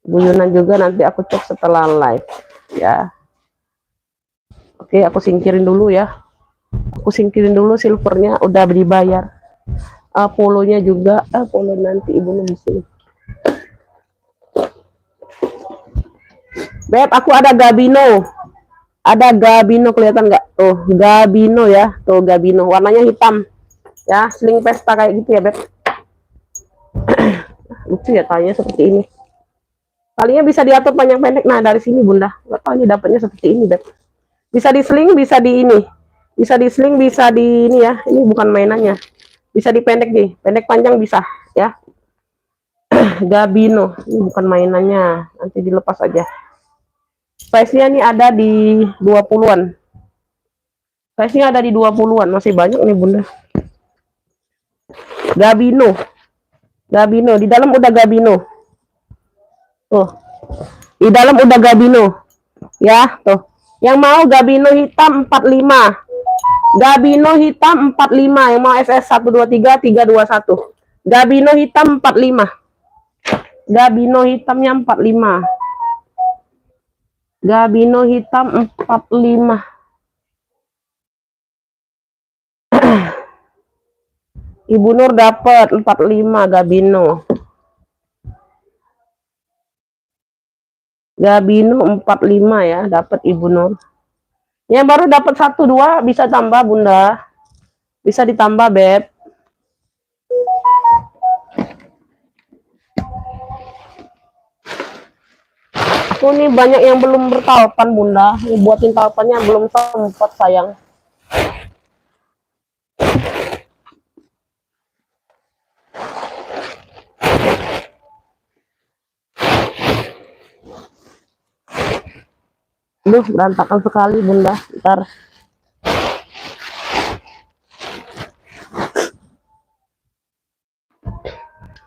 Ibu Yunan juga nanti aku cek setelah live ya. Oke, aku singkirin dulu ya. Aku singkirin dulu silvernya udah dibayar. Polonya juga, polo nanti Ibu Nur di sini. Beb, aku ada Gabino. Ada Gabino, kelihatan nggak? Tuh, Gabino ya. Tuh, Gabino. Warnanya hitam. Ya, sling pesta kayak gitu ya, Beb. Lucu ya talinya seperti ini. Talinya bisa diatur panjang pendek. Nah, dari sini, Bunda. Nggak tahu ini dapatnya seperti ini, Beb. Bisa di sling, bisa di ini. Bisa di sling, bisa di ini ya. Ini bukan mainannya. Bisa dipendek nih. Pendek panjang bisa, ya. Gabino. Ini bukan mainannya. Nanti dilepas aja. Size-nya nih ada di 20-an. Size-nya ada di 20-an. Masih banyak nih, Bunda. Gabino. Gabino. Di dalam udah Gabino. Tuh. Di dalam udah Gabino. Ya, tuh. Yang mau Gabino hitam 45. Gabino hitam 45, yang mau SS 123 321. Gabino hitam 45. Gabino hitamnya 45. Gabino hitam 45. Ibu Nur dapat 45 Gabino. Gabino 45 ya, dapat Ibu Nur. Yang baru dapat 1 2 bisa tambah Bunda. Bisa ditambah, Beb. Aku nih banyak yang belum bertalpan Bunda. Buatin talpannya belum sempat sayang. Duh, berantakan sekali Bunda. Ntar.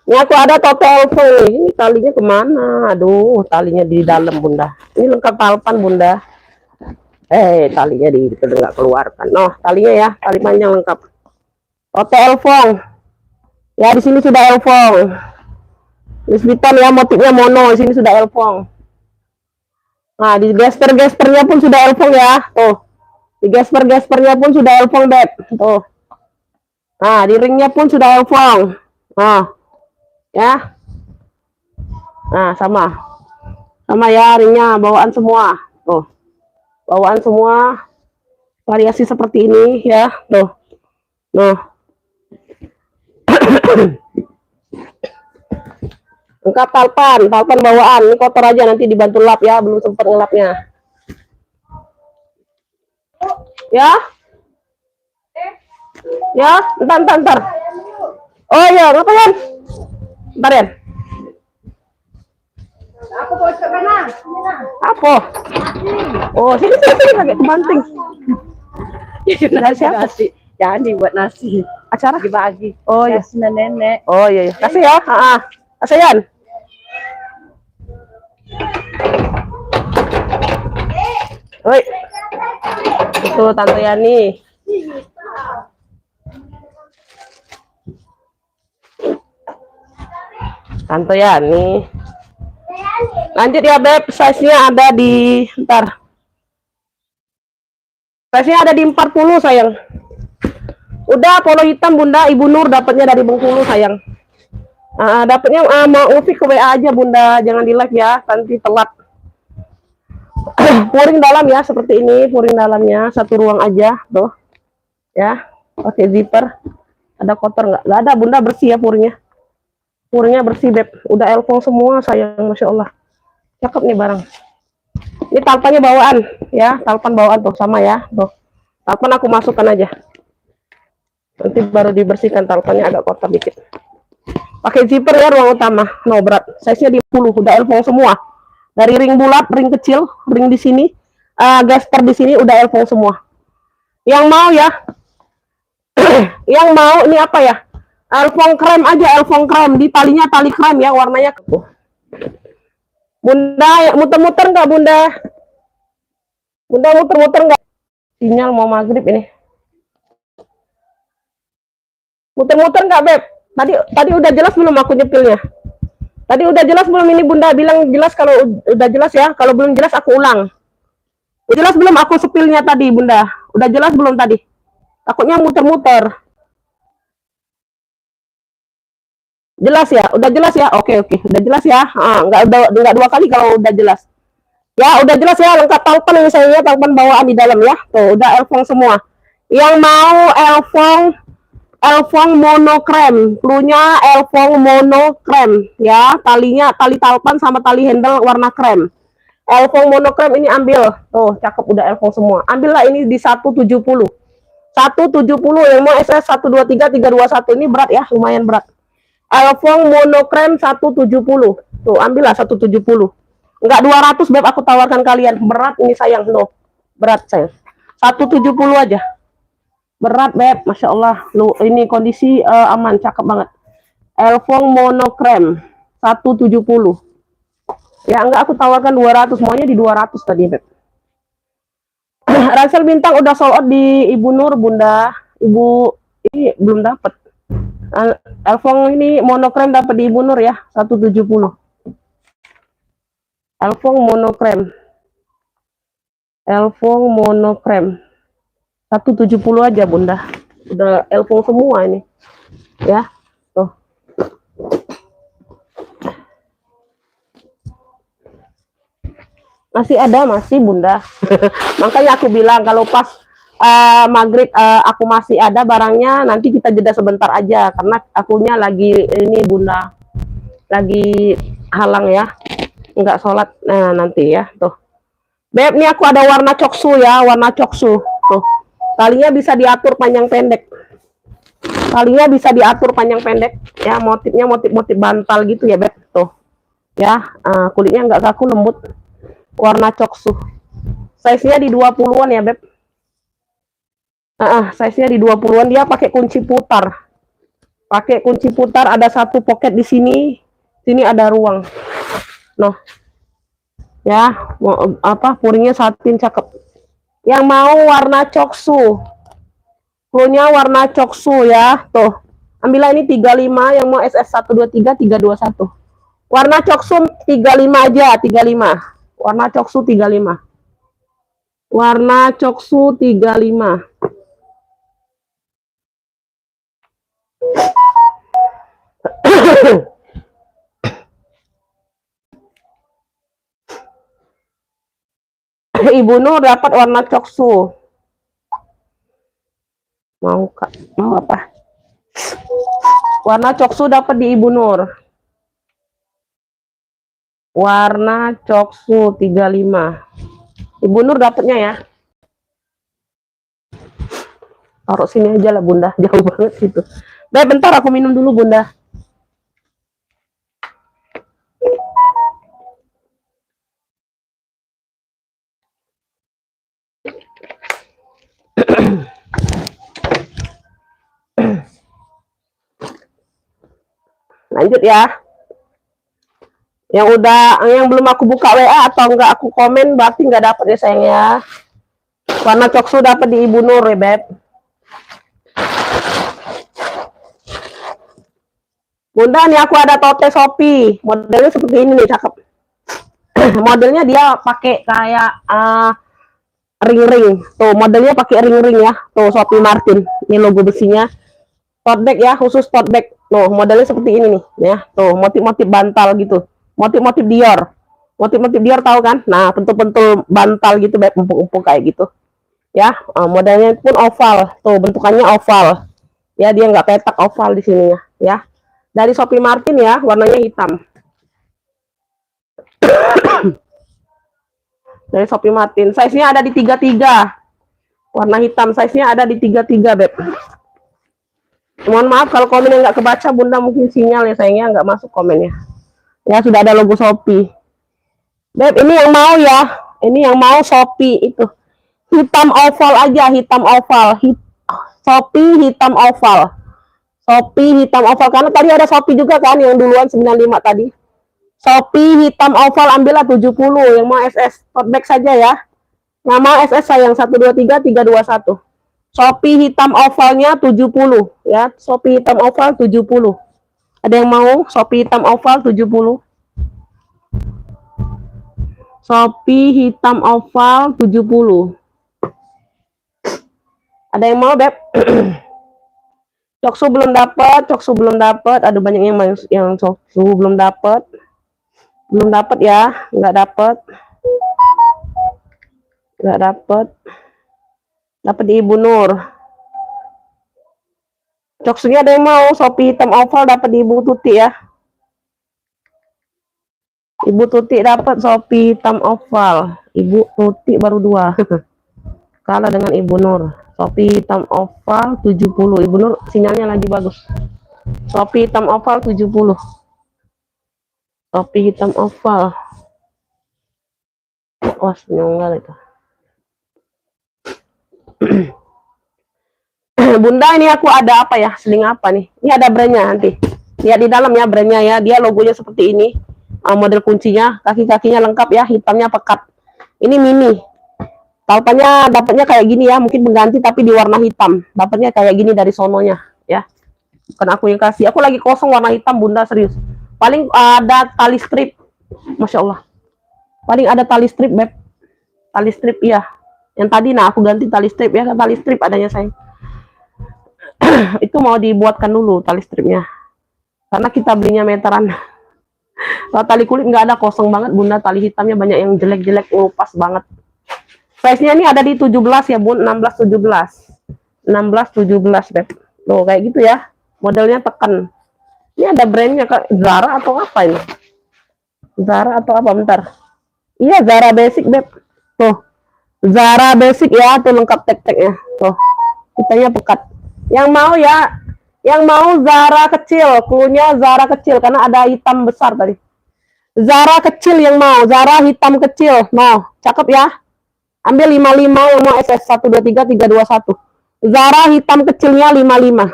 Ini aku ada total full. Ini talinya kemana? Aduh, talinya di dalam Bunda. Ini lengkap talpan Bunda. Talinya nggak keluarkan. Noh, talinya ya, tali panjang lengkap. Total elfong. Ya, di sini sudah elfong. Lisbitan ya, motifnya mono. Di sini sudah elfong. Nah, di gesper-gespernya pun sudah elfong ya. Tuh. Di gesper-gespernya pun sudah elfong, Beb. Tuh. Nah, di ringnya pun sudah elfong. Nah. Ya. Nah, sama. Sama ya, ringnya bawaan semua. Tuh. Bawaan semua. Variasi seperti ini ya. Tuh. Nah. Lengkap talpan bawaan. Ini kotor aja nanti dibantu lap ya, belum sempat ngelapnya. Ya? Ya, entar. Oh iya, ngapain? Bentar ya. Aku mau ke mana? Apa? Oh, sini pakai kebanting. Dari siapa sih? Jangan dibuat nasi. Acara Dibagi. Oh iya. Nasi nenek. Oh iya. Kasih ya. ASEAN. Oi. Itu Tante Yani. Tante Yani. Lanjut ya Beb, size-nya ada di ntar. Size-nya ada di 40 sayang. Udah polo hitam Bunda, Ibu Nur dapatnya dari Bengkulu sayang. Dapatnya mau Ufi ke WA aja Bunda, jangan di live ya, nanti telat. Puring dalam ya, seperti ini, puring dalamnya satu ruang aja, tuh. Ya, pakai zipper. Ada kotor nggak? Nggak ada Bunda, bersih ya puringnya. Puringnya bersih Beb, udah elfong semua sayang, Masya Allah. Cakep nih barang. Ini talpannya bawaan ya, talpan bawaan tuh sama ya, tuh. Talpan aku masukkan aja. Nanti baru dibersihkan, talpannya agak kotor dikit. Pakai zipper ya, ruang utama, no berat. Size-nya di 10, udah elfong semua. Dari ring bulat, ring kecil, ring di sini, gasper di sini udah elfong semua. Yang mau ya, yang mau ini apa ya? Elfong krem aja, elfong krem di talinya tali krem ya, warnanya. Bunda, muter-muter nggak Bunda? Bunda muter-muter nggak? Sinyal mau maghrib ini. Muter-muter nggak Beb? Tadi udah jelas belum aku nyepilnya? Tadi udah jelas belum ini Bunda? Bilang jelas kalau udah jelas ya. Kalau belum jelas aku ulang. Udah jelas belum aku sepilnya tadi Bunda? Udah jelas belum tadi? Takutnya muter-muter. Jelas ya? Udah jelas ya? Oke. Udah jelas ya? Nggak 2 kali kalau udah jelas. Ya, udah jelas ya, lengkap talpan ini saya, talpan bawaan di dalam ya. Tuh, udah elfong semua. Yang mau elfong monokrem, cluenya elfong monokrem ya, talinya tali talpan sama tali handle warna krem. Elfong monokrem ini ambil. Tuh, cakep udah elfong semua. Ambillah ini di 170. 170 yang mau SS 123 321 ini berat ya, lumayan berat. Elfong monokrem 170. Tuh, ambillah 170. Enggak 200 Beb, aku tawarkan kalian. Berat ini sayang, loh. Berat sayang. 170 aja. Berat Beb, Masya Allah. Lu ini kondisi aman, cakep banget. Elfong monokrem 170. Ya enggak aku tawarkan 200, semuanya di 200 tadi Beb. Ransel bintang udah sold out di Ibu Nur, Bunda. Ibu ini belum dapat. Elfong ini monokrem dapat di Ibu Nur ya, 170. Elfong monokrem. Elfong monokrem. 170 aja, Bunda. Udah Elfong semua ini. Ya. Tuh. Masih ada, masih, Bunda. Makanya aku bilang kalau pas maghrib aku masih ada barangnya, nanti kita jeda sebentar aja karena akunya lagi ini, Bunda, lagi halang ya, nggak sholat. Nah nanti ya tuh Beb, nih aku ada warna coksu ya, warna coksu tuh, talinya bisa diatur panjang pendek, talinya bisa diatur panjang pendek ya, motifnya motif bantal gitu ya Beb, tuh ya, kulitnya nggak kaku, lembut, warna coksu, size nya di 20-an ya Beb. Size-nya di 20-an, dia pakai kunci putar. Pakai kunci putar, ada satu pocket di sini. Sini ada ruang. Noh. Ya, puringnya satin cakep. Yang mau warna coksu. Fullnya warna coksu ya. Tuh. Ambillah ini 35, yang mau SS 123 321. Warna coksu 35 aja, 35. Warna coksu 35. Warna coksu 35. Ibu Nur dapat warna coksu. Mau Kak, mau apa? Warna coksu dapat di Ibu Nur. Warna coksu 35. Ibu Nur dapatnya ya. Taruh sini aja lah Bunda, jauh banget gitu. Beb, bentar aku minum dulu Bunda. Lanjut ya. Yang belum aku buka WA atau enggak aku komen berarti enggak dapat ya sayang ya. Warna coksu dapat di Ibu Nur ya Beb. Bunda, nih aku ada tote Shopee. Modelnya seperti ini nih, cakep. Modelnya dia pakai kayak ring-ring. Tuh, modelnya pakai ring-ring ya. Tuh, Shopee Martin. Ini logo besinya. Tote bag ya, khusus tote bag. Tuh, modelnya seperti ini nih, ya. Tuh, motif-motif bantal gitu. Motif-motif Dior. Motif-motif Dior tahu kan? Nah, bentuk-bentuk bantal gitu, Beb, empuk-empuk kayak gitu. Ya, modelnya pun oval. Tuh, bentukannya oval. Ya, dia nggak petak, oval di sininya, ya. Dari Shopee Martin ya, warnanya hitam. Dari Shopee Martin, size-nya ada di 33. Warna hitam, size-nya ada di 33, Beb. Mohon maaf kalau komennya nggak kebaca, Bunda, mungkin sinyal ya sayangnya nggak masuk komennya. Ya, sudah ada logo Shopee. Beb, ini yang mau ya. Ini yang mau Shopee itu. Hitam oval aja, hitam oval. Shopee hitam oval. Shopee hitam oval, karena tadi ada Shopee juga kan yang duluan 95 tadi. Shopee hitam oval ambillah 70, yang mau SS tote bag saja ya. Yang mau SS sayang 123 321. Shopee hitam ovalnya 70 ya. Shopee hitam oval 70. Ada yang mau Shopee hitam oval 70? Shopee hitam oval 70. Ada yang mau, Beb? Coksu belum dapat, coksu belum dapat. Ada banyak yang coksu belum dapat. Belum dapat ya, nggak dapat. Nggak dapat. Dapat di Ibu Nur. Coksunya ada yang mau, Shopee hitam oval dapat di Ibu Tuti ya. Ibu Tuti dapat Shopee hitam oval. Ibu Tuti baru 2. Kalah dengan Ibu Nur. Shopee hitam oval 70. Ibu Nur sinyalnya lagi bagus. Shopee hitam oval 70. Shopee hitam oval. Wah, nyonggal itu. Bunda, ini aku ada apa ya? Seling apa nih? Ini ada brandnya nanti. Lihat di dalam ya brandnya ya. Dia logonya seperti ini. Model kuncinya, kaki-kakinya lengkap ya. Hitamnya pekat. Ini mini. Dapatnya kayak gini ya, mungkin pengganti tapi di warna hitam. Dapatnya kayak gini dari sononya ya. Bukan aku yang kasih. Aku lagi kosong warna hitam, Bunda, serius. Paling ada tali strip. Masya Allah. Paling ada tali strip, Beb. Tali strip, iya. Yang tadi, nah aku ganti tali strip ya. Tali strip adanya, sayang. Itu mau dibuatkan dulu tali stripnya. Karena kita belinya meteran. Kalau tali kulit nggak ada, kosong banget, Bunda. Tali hitamnya banyak yang jelek-jelek, pas banget. Size-nya ini ada di 17 ya, Bun. 16, 17. 16, 17, Beb. Tuh, kayak gitu ya. Modelnya tekan. Ini ada brandnya, Kak. Zara atau apa ini? Zara atau apa, bentar. Iya, Zara Basic, Beb. Tuh. Zara Basic ya, tuh lengkap tek-teknya. Tuh. Kitanya pekat. Yang mau ya, yang mau Zara kecil, punya Zara kecil karena ada hitam besar tadi. Zara kecil yang mau, Zara hitam kecil. Mau, cakep ya. Ambil 55 yang mau SS 123 321. Zara hitam kecilnya 55.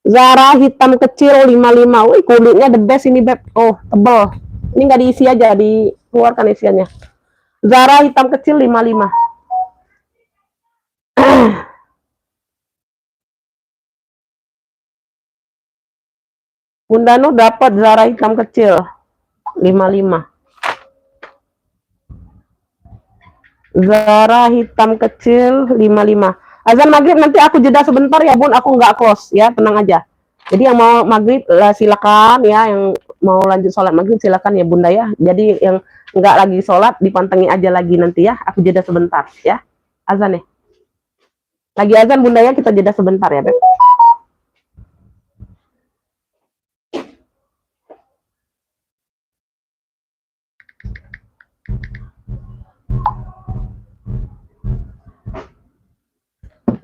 Zara hitam kecil 55. Wih, kulitnya the best ini, Beb. Oh, tebel. Ini nggak diisi aja, dikeluarkan isiannya. Zara hitam kecil 55. Bunda Nur dapat Zara hitam kecil 55. Zara hitam kecil 55. Azan maghrib nanti aku jeda sebentar ya, Bun. Aku nggak close ya, tenang aja. Jadi yang mau maghrib silakan ya, yang mau lanjut sholat maghrib silakan ya, Bunda ya. Jadi yang nggak lagi sholat dipantengin aja lagi nanti ya. Aku jeda sebentar ya. Azan ya. Lagi azan, Bunda ya, kita jeda sebentar ya, Beb.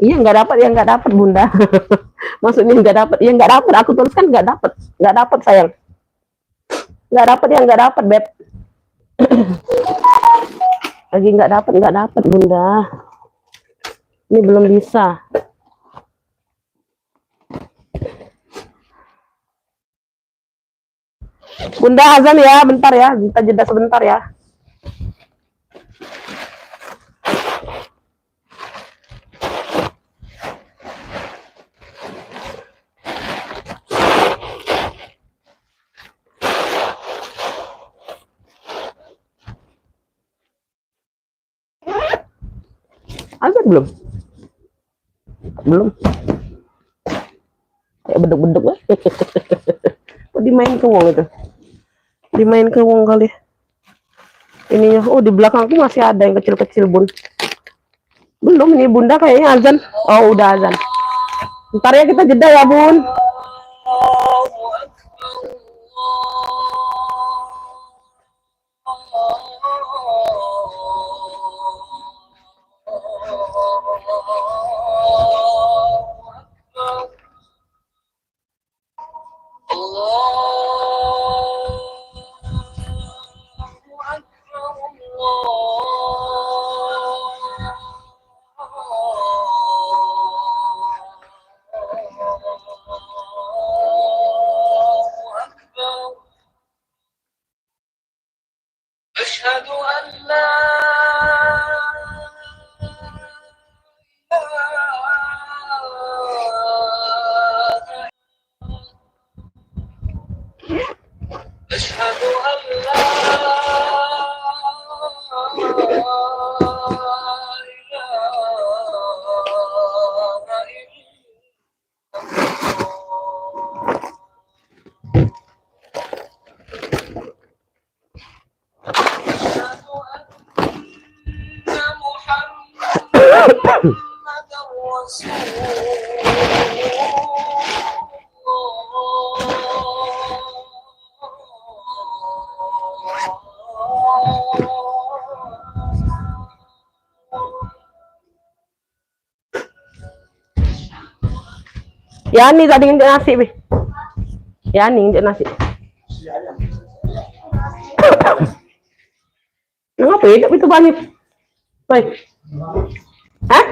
Iya, nggak dapat Bunda. Maksudnya nggak dapat, ya nggak dapat. Aku tuliskan nggak dapat sayang. Nggak dapat Beb. Lagi nggak dapat Bunda. Ini belum bisa. Bunda azan ya, bentar ya, kita jeda sebentar ya. Azan belum? Belum. Kayak beduk-beduk ya. Kok dimain ke wong itu? Dimain ke wong kali. Ininya, oh di belakangku masih ada yang kecil-kecil, Bun. Belum, ini Bunda kayaknya azan. Oh, udah azan. Ntar ya kita jeda ya, Bun. Ya nih tadi ngintik nasi, Bi. Ya nih ngintik nasi. Ngapa hidup itu banyak? Baik. Hah?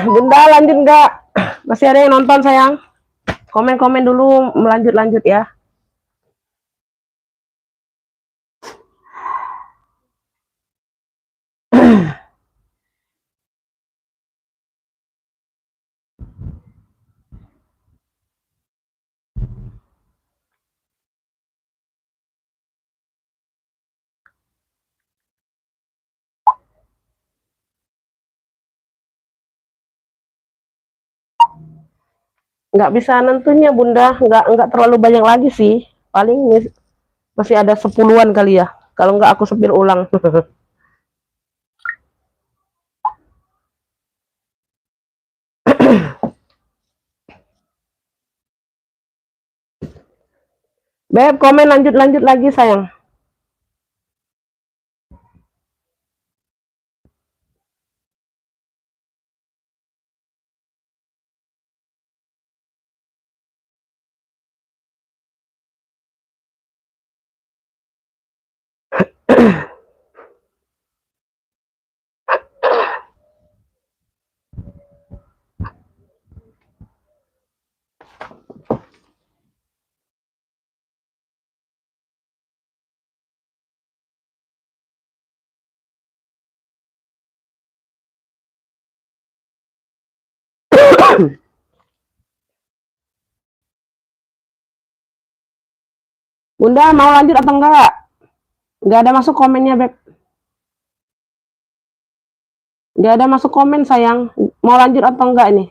Bunda lanjut nggak? Masih ada yang nonton sayang? Komen-komen dulu, lanjut ya. Nggak bisa nentunya Bunda, nggak terlalu banyak lagi sih. Paling masih ada 10-an kali ya. Kalau nggak aku sepil ulang. Beb, komen lanjut lagi sayang. Bunda mau lanjut atau enggak? Nggak ada masuk komennya, Beb. Nggak ada masuk komen, sayang. Mau lanjut atau enggak ini?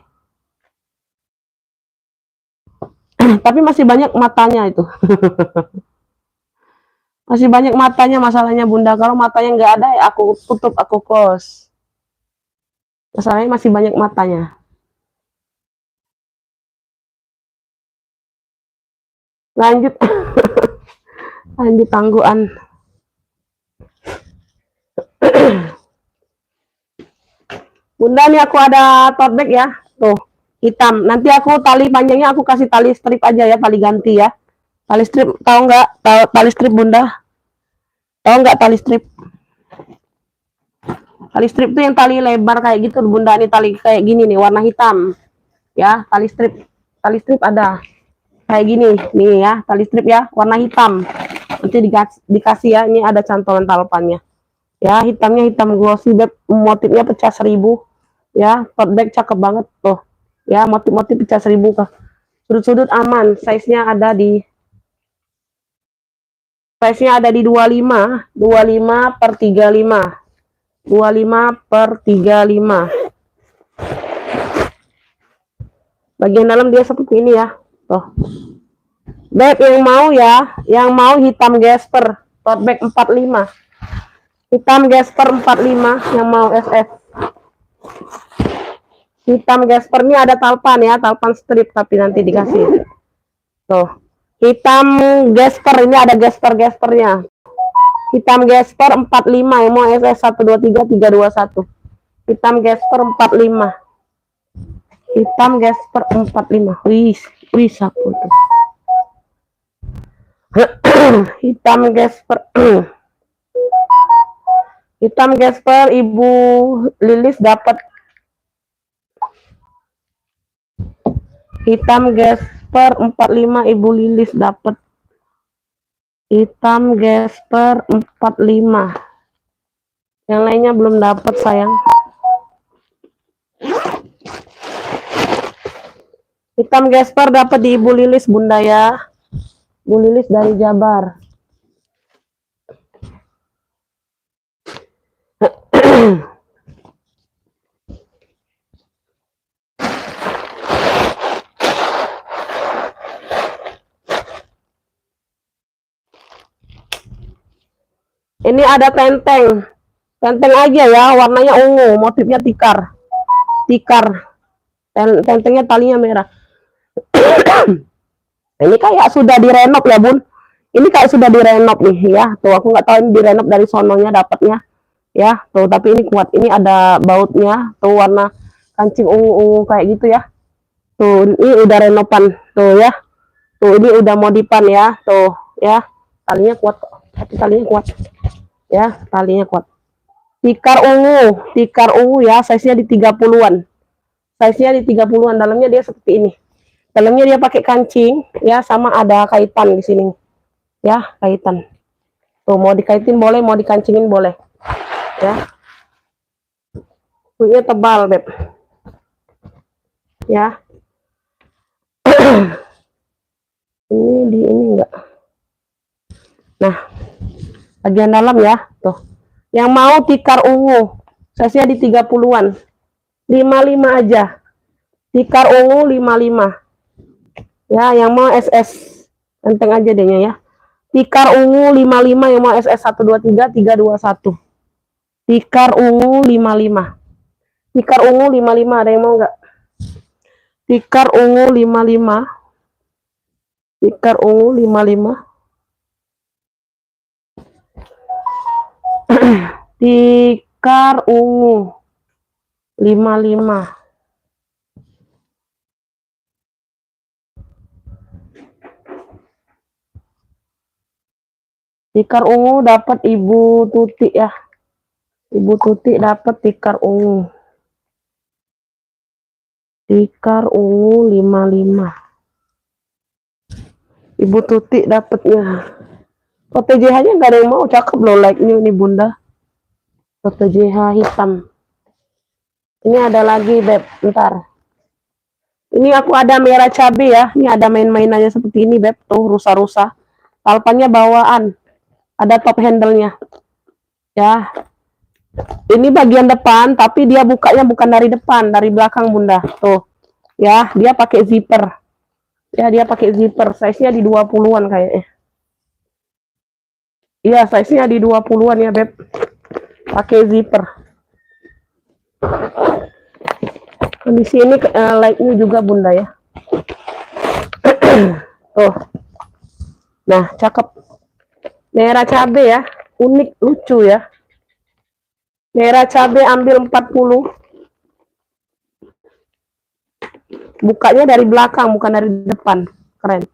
Tapi masih banyak matanya itu. Masih banyak matanya masalahnya, Bunda. Kalau matanya nggak ada, ya aku tutup, aku close. Masalahnya masih banyak matanya. Lanjut. Lanjut tangguhan. Bunda, nih aku ada tote bag ya. Tuh. hitam. Nanti aku tali panjangnya aku kasih tali strip aja ya, tali ganti ya. Tali strip, tahu nggak? Tahu tali strip Bunda? Tahu nggak tali strip? Tali strip tuh yang tali lebar kayak gitu Bunda, ini tali kayak gini nih, warna hitam. Ya, tali strip. Tali strip ada kayak gini nih ya, tali strip ya, warna hitam. Nanti dikasih ya, ini ada cantolan talpannya. Ya, hitamnya hitam glossy, beb. Motifnya pecah 1000. Ya, tote bag cakep banget tuh. Ya, motif-motif pecah 1000 kah. Sudut-sudut aman, size-nya ada di 25 per 35. 25 per 35. Bagian dalam dia seperti ini ya. Tuh. Beb yang mau ya, yang mau hitam Gasper, tote bag 45. Hitam Gasper 45 yang mau SS. Hitam Gasper ini ada talpan ya, talpan strip tapi nanti dikasih. Tuh. Hitam Gasper ini ada Gaspernya. Hitam Gasper 45 yang mau SS 123 321. Hitam Gasper 45. Hitam Gasper 45. Wih, sapu tuh. Hitam Gasper. Hitam Gasper Ibu Lilis dapat. Hitam Gasper 45 Ibu Lilis dapat. Hitam Gasper 45. Yang lainnya belum dapat sayang. Hitam Gasper dapat di Ibu Lilis Bunda ya. Ibu Lilis dari Jabar. Ini ada tenteng. Tenteng aja ya, warnanya ungu, motifnya tikar. Tentengnya talinya merah. Ini kayak sudah direnov ya Bun. Ini kayak sudah direnov nih ya. Tuh aku nggak tahu ini direnov dari sononya dapatnya. Ya, tuh tapi ini kuat. Ini ada bautnya. Tuh warna kancing ungu-ungu kayak gitu ya. Tuh ini udah renovan. Tuh ya. Tuh ini udah modifan ya. Tuh ya. Talinya kuat. Talinya kuat. Ya, talinya kuat. Tikar ungu ya, size-nya di 30-an. Size-nya di 30-an, dalamnya dia seperti ini. Dalamnya dia pakai kancing ya, sama ada kaitan di sini. Ya, kaitan. Tuh mau dikaitin boleh, mau dikancingin boleh. Ya. Kulitnya tebal, Beb. Ya. Ini enggak. Nah, bagian dalam ya, tuh. Yang mau tikar ungu, size-nya di 30-an. 55 aja. Tikar ungu 55. Ya, yang mau SS. Tenteng aja dehnya ya. Tikar ungu 55 yang mau SS 123 321. Tikar ungu 55. Tikar ungu 55 ada yang mau enggak? Tikar ungu 55. Tikar ungu 55. Tikar ungu 55. Tikar ungu dapat Ibu Tuti ya. Ibu Tuti dapat tikar ungu. Tikar ungu 55. Ibu Tuti dapatnya. Foto JH-nya nggak ada yang mau, cakep loh like-nya ini Bunda. Foto JH hitam. Ini ada lagi Beb, bentar. Ini aku ada merah cabai ya. Ini ada main-mainannya seperti ini Beb, tuh rusa-rusa. Talpannya bawaan. Ada top handle-nya. Ya. Ini bagian depan, tapi dia bukanya bukan dari depan, dari belakang Bunda. Tuh. Ya, dia pakai zipper. Ya, dia pakai zipper. Size-nya di 20-an kayaknya. Iya, size-nya di 20-an ya, Beb. Pakai zipper. Di sini light-nya juga Bunda ya. Tuh. Nah, cakep. Merah cabai ya. Unik, lucu ya. Merah cabai ambil 40. Bukanya dari belakang, bukan dari depan. Keren.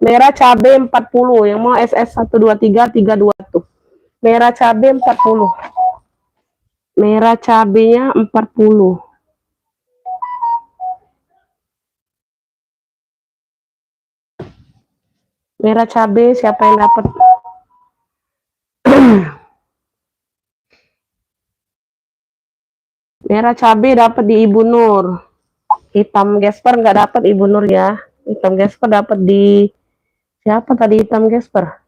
Merah cabai 40. Yang mau SS 123 321. Merah cabai 40. Merah cabenya 40. Merah cabai siapa yang dapat? Merah cabai dapat di Ibu Nur. Hitam Gesper nggak dapat Ibu Nur ya. Hitam Gesper dapat di siapa tadi hitam Gesper?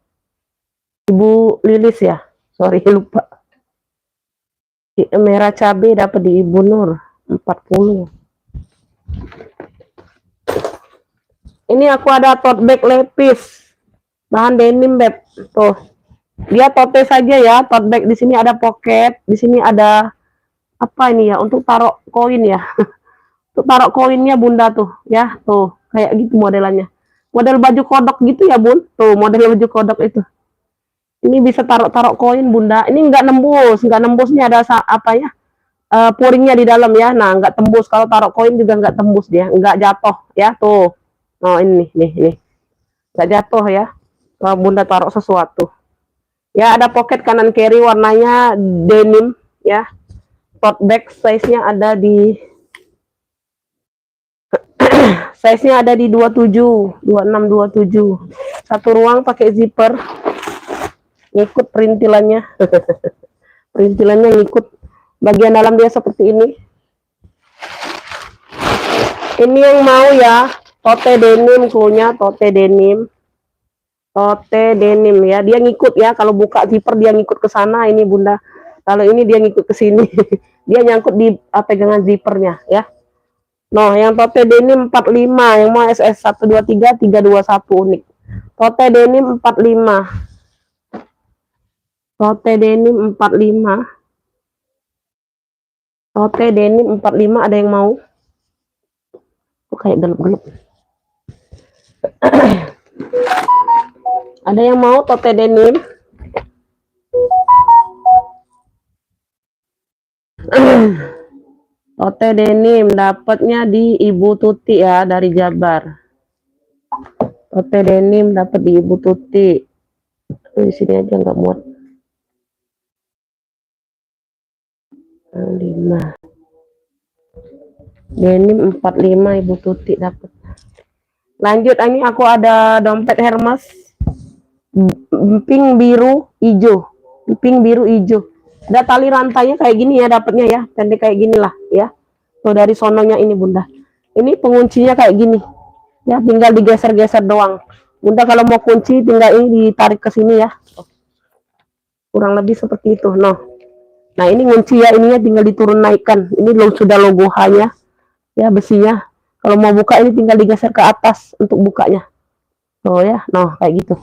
Ibu Lilis ya. Sorry lupa. Merah cabai dapat di Ibu Nur 40. Ini aku ada tote bag lepis. Bahan denim, Beb. Tuh. Dia tote saja ya, tote bag. Di sini ada pocket, di sini ada apa ini ya? Untuk taruh koin ya. Untuk taruh koinnya Bunda tuh, ya. Tuh, kayak gitu modelannya. Model baju kodok gitu ya, Bun. Tuh, model baju kodok itu. Ini bisa taruh-taruh koin, Bunda. Ini enggak nembus nih ada apa ya? Puringnya di dalam ya. Nah, enggak tembus. Kalau taruh koin juga enggak tembus dia, enggak jatuh ya. Tuh. Oh, ini nih. Enggak jatuh ya. Kalau Bunda taruh sesuatu. Ya, ada pocket kanan kiri warnanya denim ya. Tote bag size-nya ada di size-nya ada di 27, 26, 27. Satu ruang pakai zipper. Ngikut perintilannya. Perintilannya ngikut. Bagian dalam dia seperti ini. Ini yang mau ya, tote denim cluenya, tote denim. Tote denim ya, dia ngikut ya, kalau buka zipper dia ngikut ke sana ini Bunda. Kalau ini dia ngikut ke sini. Dia nyangkut di pegangan zippernya ya. Nah, yang tote denim 45, yang mau SS 123 321 unik. Tote denim 45. Tote denim 45. Tote denim 45 ada yang mau? Kok kayak gelap-gelap. Ada yang mau tote denim? Tote denim dapatnya di Ibu Tuti ya, dari Jabar. Tote denim dapat di Ibu Tuti. Di sini aja nggak muat. 5. Denim 45 Ibu Tuti dapat. Lanjut, ini aku ada dompet Hermes pink biru hijau. Pink biru hijau. Ada tali rantainya kayak gini ya dapatnya ya, pendek kayak gini lah ya. Tuh dari sononya ini Bunda. Ini penguncinya kayak gini. Ya, tinggal digeser-geser doang. Bunda kalau mau kunci tinggal ini ditarik ke sini ya. Kurang lebih seperti itu. Nah, ini kunci ya, ininya tinggal diturun naikkan. Ini sudah logo H-nya. Ya, besinya. Kalau mau buka ini tinggal digeser ke atas untuk bukanya. Tuh ya. Nah, kayak gitu.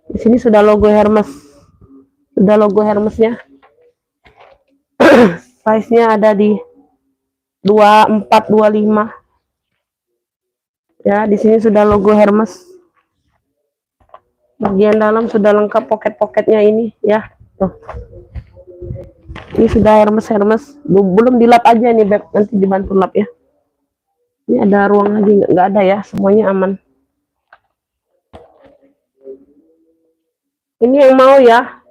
Di sini sudah logo Hermes. Sudah logo Hermesnya. Size-nya ada di 24, 25. Ya, di sini sudah logo Hermes. Bagian dalam sudah lengkap pocket-pocketnya ini ya. Tuh. Ini sudah Hermes. Belum dilap aja nih, Beb. Nanti dibantu lap ya. Ini ada ruang lagi nggak ada ya, semuanya aman. Ini yang mau ya.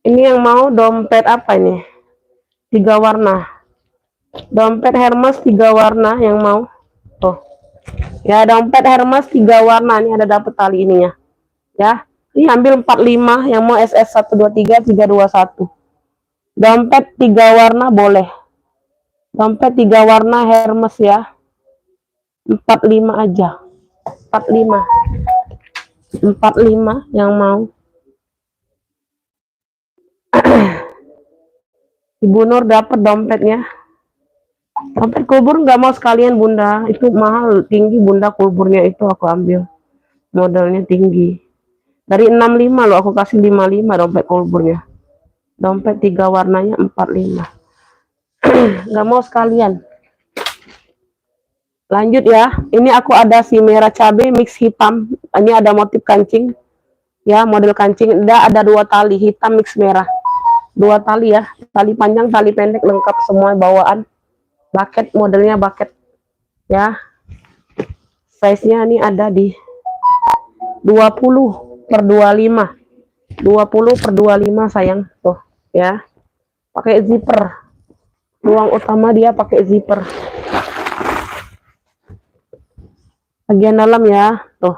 Ini yang mau dompet apa ini? 3 warna. Dompet Hermes 3 warna yang mau. Tuh. Ya, dompet Hermes 3 warna. Ini ada dapat tali ininya. Ya. Ini ambil 45 yang mau SS 123 321. Dompet 3 warna boleh. Dompet 3 warna Hermes ya. 45 aja. 45. 45 yang mau. Ibu Nur dapat dompetnya. Dompet kubur nggak mau sekalian Bunda. Itu mahal, tinggi Bunda kuburnya itu aku ambil. Modelnya tinggi. Dari 65 loh, aku kasih 55 dompet kuburnya. Dompet 3 warnanya 45. Nggak mau sekalian. Lanjut ya. Ini aku ada si merah cabai mix hitam. Ini ada motif kancing. Ya, model kancing. Ada 2 tali hitam mix merah. 2 tali ya. Tali panjang, tali pendek lengkap semua bawaan. Bucket, modelnya bucket ya. Size-nya ini ada di 20/25. 20/25 sayang, tuh ya. Pakai zipper. Ruang utama dia pakai zipper. Bagian dalam ya, tuh.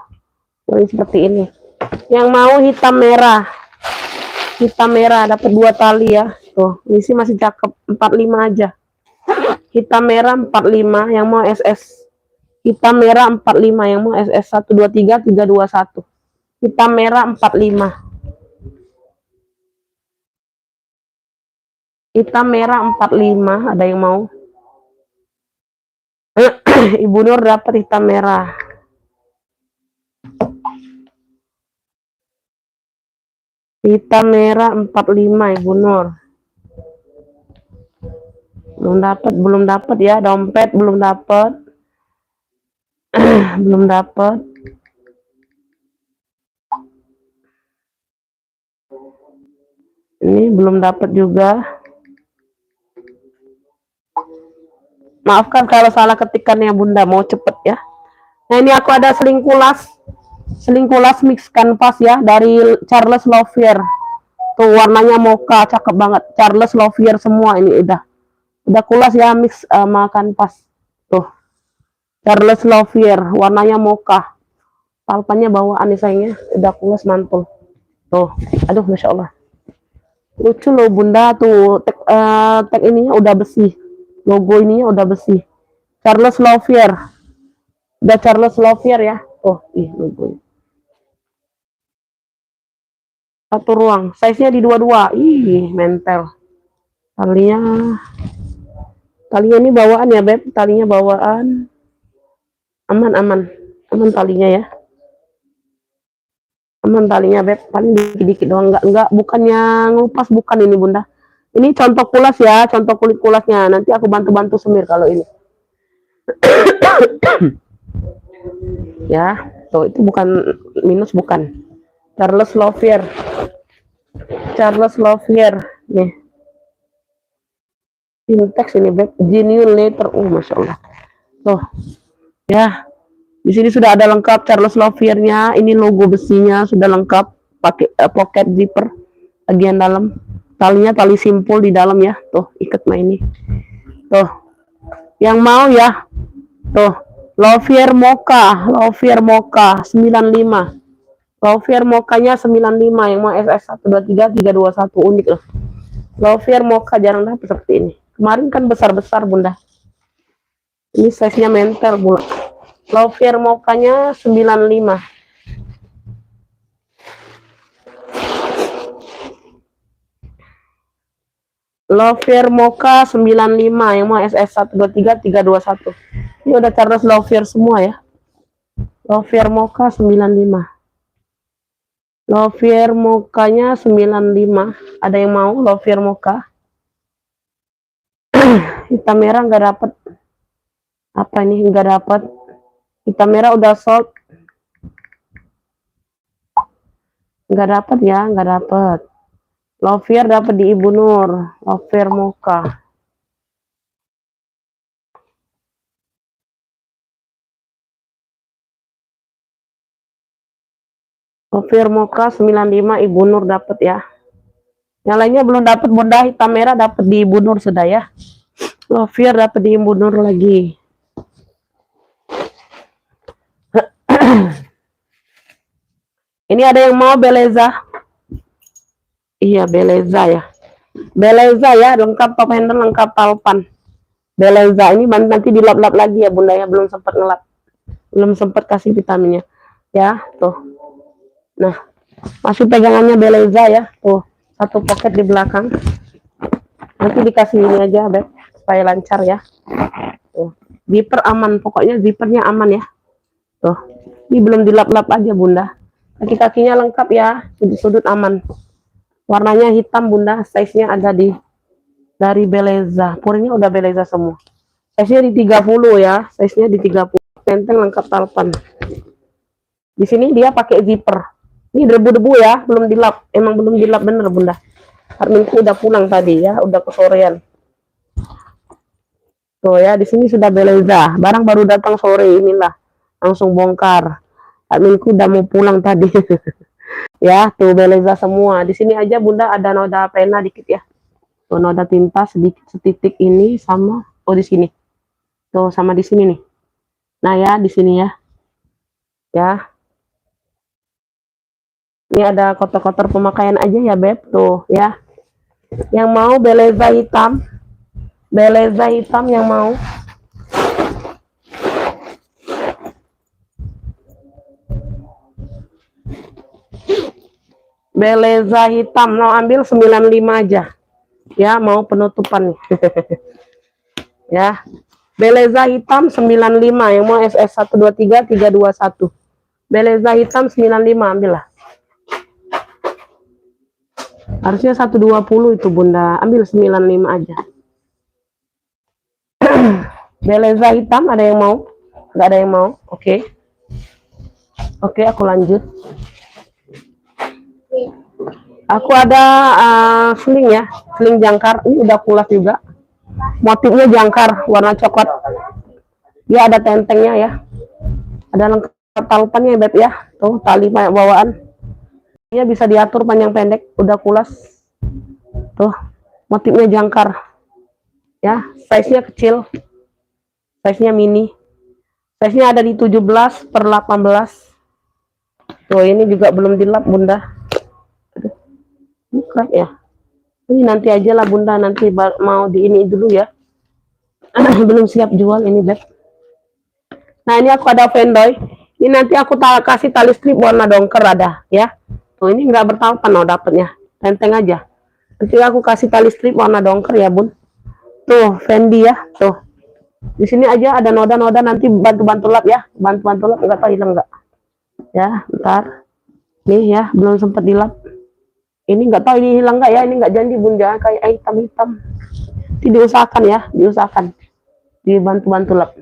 Ini seperti ini. Yang mau hitam merah. Hitam merah dapat 2 tali ya. Tuh, ini sih masih cakep, 45 aja. Hitam merah 45 yang mau SS. Hitam merah 45 yang mau SS 123 321. Hitam merah 45. Hitam merah 45, ada yang mau? Ibu Nur dapat hitam merah. Hitam merah 45 Ibu Nur. Belum dapat ya, dompet belum dapat. Belum dapat. Ini belum dapat juga. Maafkan kalau salah ketikannya Bunda, mau cepet ya. Nah, ini aku ada seling kulas. Seling kulas mix kanvas ya dari Charles Lovier. Tuh warnanya mocha, cakep banget. Charles Lovier semua ini udah. Udah kulas ya mix sama kanvas. Tuh. Charles Lovier, warnanya mocha. Palpannya bawaan nih sayangnya, udah kulas mantul. Tuh. Aduh, Masya Allah. Lucu loh Bunda, tuh tag ininya udah besi. Logo ininya udah besi. Charles Lovier. Udah Charles Lovier ya. Oh, logo. Satu ruang. Size-nya di 22. Mentel. Talinya ini bawaan ya, Beb. Talinya bawaan. Aman talinya ya. Aman talinya, Beb. Paling dikit-dikit doang. Enggak, bukannya ngelupas, bukan ini, Bunda. Ini contoh kulas ya, contoh kulit kulasnya. Nanti aku bantu-bantu semir kalau ini. Ya, tuh itu bukan minus, bukan. Charles Lovier. Charles Lovier. Nih. Syntax ini, Beb. Genuine letter. Masya Allah. Tuh. Ya. Di sini sudah ada lengkap Charles Lovier-nya. Ini logo besinya sudah lengkap. Pakai pocket zipper. Bagian dalam. Talinya tali simpul di dalam ya. Tuh, ikat mah ini. Tuh. Yang mau ya. Tuh. Lovier Mocha 95. Lovier Mocha-nya 95. Yang mau SS 123 321 unik loh. Lovier Mocha jarang dapat seperti ini. Kemarin kan besar-besar Bunda. Ini size-nya mentel pula. Lovier Mocha-nya 95. Lovier Mocha 95 yang mau SS 123 321. Ini udah Charles Lovier semua ya. Lovier Mocha 95. Lovier Mocha-nya 95. Ada yang mau Lovier Mocha? Hitam merah nggak dapet. Apa ini nggak dapet? Hitam merah udah sold. Nggak dapet ya, nggak dapet. Lovier dapat di Ibu Nur. Lovier Mocha. Lovier Mocha 95 Ibu Nur dapat ya. Yang lainnya belum dapat Bunda. Hitam merah dapat di Ibu Nur sudah ya. Lovier dapat di Ibu Nur lagi. Ini ada yang mau Beleza. Iya, Beleza ya. Beleza ya, lengkap top handle, lengkap palpan. Beleza ini nanti dilap-lap lagi ya Bunda ya, belum sempat ngelap. Belum sempat kasih vitaminnya. Ya, tuh. Nah, masih pegangannya Beleza ya. Tuh, satu pocket di belakang. Nanti dikasih ini aja, Beb, supaya lancar ya. Tuh. Zipper aman, pokoknya zippernya aman ya. Tuh. Ini belum dilap-lap aja Bunda. Kaki-kakinya lengkap ya, sudut-sudut aman. Warnanya hitam Bunda, size-nya ada dari Beleza. Purnya udah Beleza semua. Size-nya di 30 ya, size-nya di 30. Penteng lengkap talpan. Di sini dia pakai zipper. Ini debu-debu ya, belum dilap. Emang belum dilap bener Bunda. Adminku udah pulang tadi ya, udah kesorean. Tuh ya, di sini sudah Beleza. Barang baru datang sore inilah. Langsung bongkar. Adminku udah mau pulang tadi. Ya, tuh Beleza semua. Di sini aja Bunda ada noda pena dikit ya. Tuh noda tinta sedikit setitik ini sama di sini. Tuh sama di sini nih. Nah ya, di sini ya. Ya. Ini ada kotor-kotor pemakaian aja ya, Beb. Tuh ya. Yang mau Beleza hitam. Beleza hitam yang mau. Beleza hitam mau ambil 95 aja. Ya, mau penutupan nih. Ya. Beleza hitam 95 yang mau SS 123 321. Beleza hitam 95 ambil lah. Harusnya 120 itu Bunda, ambil 95 aja. Beleza hitam ada yang mau? Enggak ada yang mau? Oke. Oke, aku lanjut. Aku ada sling ya, sling jangkar. Ini udah pulas juga. Motifnya jangkar, warna coklat. Dia ada tentengnya ya. Ada lengkap talipannya Beb ya. Tuh, tali bawaan. Dia bisa diatur panjang pendek, udah pulas. Tuh, motifnya jangkar. Ya, size-nya kecil. Size-nya mini. Size-nya ada di 17 per 18. Tuh, ini juga belum dilap Bunda. Ini crack ya. Ini nanti aja lah Bunda, nanti mau di ini dulu ya. Belum siap jual ini Beb. Nah ini aku ada Vendoy. Ini nanti aku kasih tali strip warna dongker ada ya. Tuh ini nggak bertaupan loh dapetnya. Tenteng aja. Nanti aku kasih tali strip warna dongker ya Bun. Tuh Fendi ya. Tuh. Di sini aja ada noda-noda nanti bantu-bantu lap ya. Bantu-bantu lap nggak tahu hilang nggak. Ya ntar. Nih ya belum sempat dilap. Ini nggak tahu ini hilang nggak ya. Ini nggak janji Bun jangan kayak hitam-hitam. Nanti diusahakan ya. Diusahakan. Dibantu-bantu lap.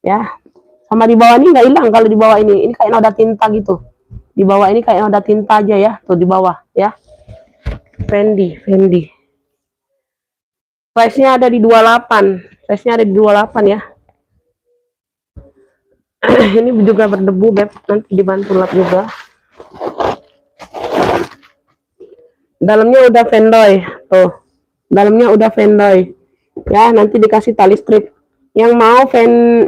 Ya. Sama di bawah ini nggak hilang kalau di bawah ini kayak noda tinta gitu. Di bawah ini kayak noda tinta aja ya, tuh di bawah ya. Fendi. Size-nya ada di 28. Size-nya ada di 28 ya. Ini juga berdebu, Beb. Nanti dibantu lap juga. Dalamnya udah Vendoy, tuh. Dalamnya udah Vendoy. Ya, nanti dikasih tali strip. Yang mau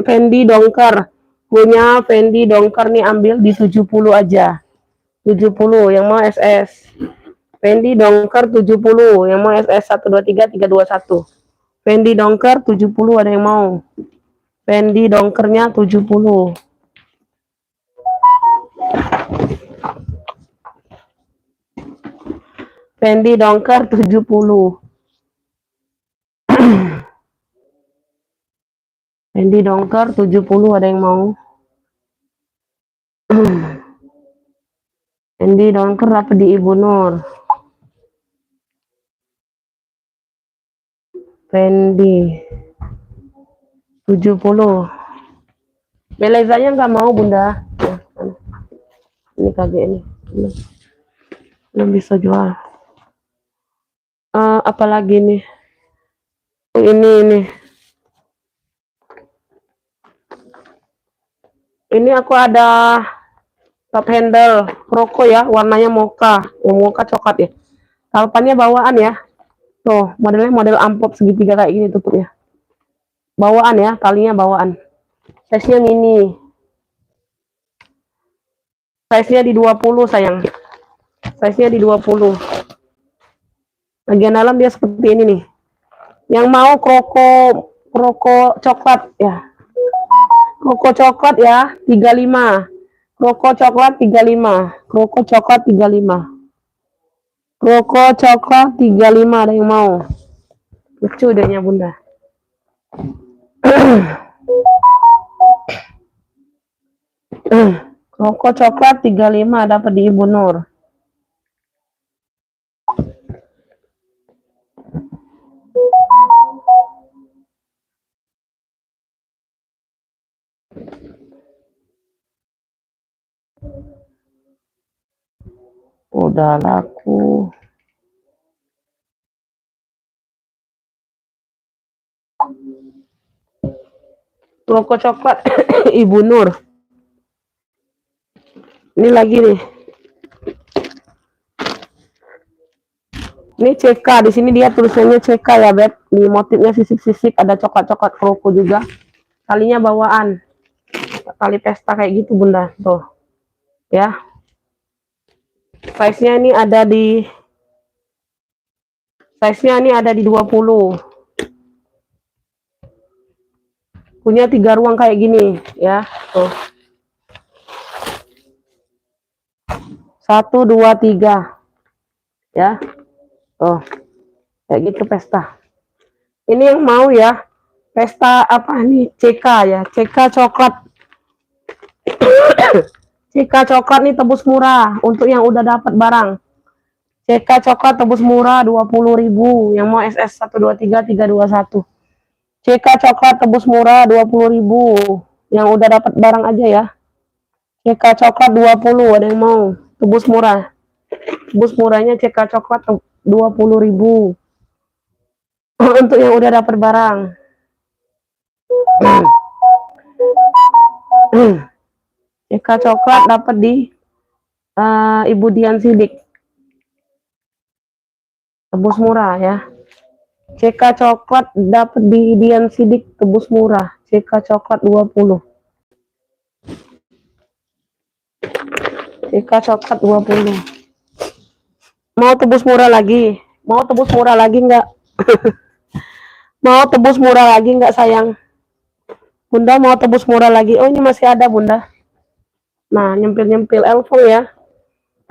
Fendi dongker. Punya Fendi dongker nih ambil di 70 aja. 70 yang mau SS. Fendi dongker 70 yang mau SS 123 321. Fendi dongker 70 ada yang mau. Fendi dongkernya 70. Fendi dongker 70. Fendi dongker 70 ada yang mau. Fendi dongker apa di Ibu Nur? Fendi 70. Belezanya nggak mau Bunda. Ini kagak ini. Belum bisa jual. Apalagi nih? Ini. Ini aku ada top handle Roko ya, warnanya mocha, mocha coklat ya. Talipannya bawaan ya. Tuh, modelnya model amplop segitiga kayak gini tutupnya. Bawaan ya, talinya bawaan. Size-nya mini. Size-nya di 20 sayang. Size-nya di 20. Bagian dalam dia seperti ini nih. Yang mau kroko coklat ya. Kroko coklat ya, 35. Kroko coklat 35. Kroko coklat 35. Kroko coklat 35 ada yang mau. Lucu dehnya Bunda. Kroko coklat 35 dapat di Ibu Nur. Udah laku. Loko coklat Ibu Nur. Ini lagi nih. Ini CK, di sini dia tulisannya CK ya, Beb. Di motifnya sisik-sisik, ada coklat-coklat kroko juga. Talinya bawaan. Tali pesta kayak gitu, Bunda. Tuh. Ya. Size-nya ini ada di 20. Punya 3 ruang kayak gini, ya. Tuh. 1, 2, 3. Ya. Tuh. Kayak gitu pesta. Ini yang mau ya. Pesta apa nih? CK ya. CK coklat. CK coklat nih tebus murah untuk yang udah dapat barang. CK coklat tebus murah 20.000. Yang mau SS 123 321. CK coklat tebus murah 20.000. Yang udah dapat barang aja ya. CK coklat 20, ada yang mau tebus murah. Tebus murahnya CK coklat 20.000. Untuk yang udah dapat barang. CK coklat dapat di Ibu Dian Sidik. Tebus murah ya. CK coklat dapat di Dian Sidik, tebus murah. CK coklat 20. CK coklat 20. Mau tebus murah lagi? Mau tebus murah lagi enggak? Mau tebus murah lagi enggak, sayang? Bunda mau tebus murah lagi? Oh, ini masih ada, Bunda. Nah, nyempil-nyempil elfong ya.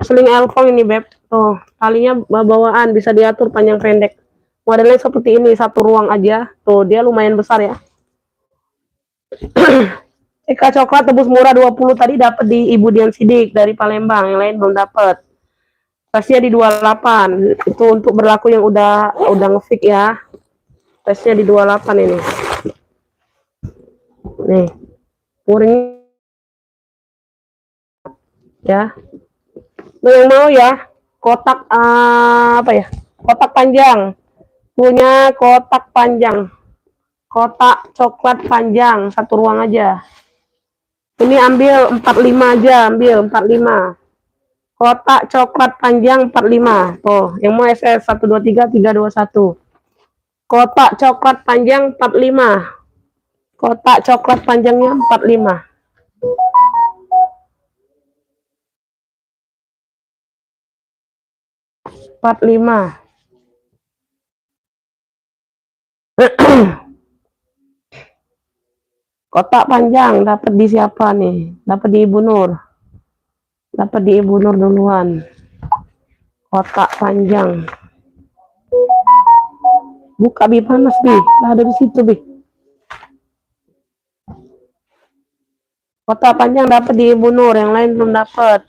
Seling elfong ini, Beb. Tuh, talinya bawaan, bisa diatur panjang pendek. Modelnya seperti ini, satu ruang aja. Tuh, dia lumayan besar ya. CK coklat tebus murah 20 tadi dapat di Ibu Dian Sidik dari Palembang, yang lain belum dapat. Tesnya di 28. Itu untuk berlaku yang udah ngefix ya. Tesnya di 28 ini. Nih. Puring ya. Yang mau ya, kotak apa ya? Kotak panjang. Punya kotak panjang. Kotak coklat panjang, satu ruang aja. Ini ambil 45 aja, ambil 45. Kotak coklat panjang 45. Tuh, yang mau SS 123 321. Kotak coklat panjang 45. Kotak coklat panjangnya 45. 45. Kotak panjang dapat di siapa nih? Dapat di Ibu Nur. Dapat di Ibu Nur duluan. Kotak panjang. Buka Bi, panas Bi. Nah, ada di situ Bi. Kotak panjang dapat di Ibu Nur, yang lain belum dapat.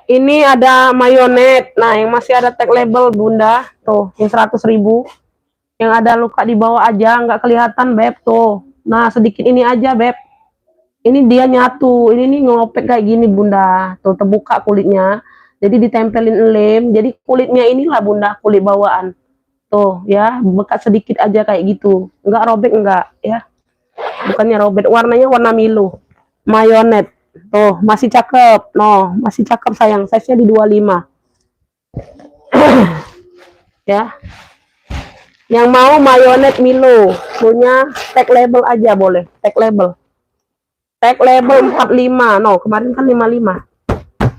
Ini ada mayonet. Nah, yang masih ada tag label Bunda, tuh, yang 100.000. Yang ada luka di bawah aja, nggak kelihatan, Beb, tuh. Nah, sedikit ini aja, Beb. Ini dia nyatu. Ini nih ngopek kayak gini, Bunda. Tuh, terbuka kulitnya. Jadi ditempelin lem. Jadi kulitnya inilah, Bunda, kulit bawaan. Tuh, ya, bekas sedikit aja kayak gitu. Nggak robek, nggak, ya. Bukannya robek. Warnanya warna Milo. Mayonet. Tuh, masih cakep. No, masih cakep sayang. Size-nya di 25. Ya. Yang mau mayonet Milo, punya tag label aja boleh. Tag label. Tag label 45. No, kemarin kan 55.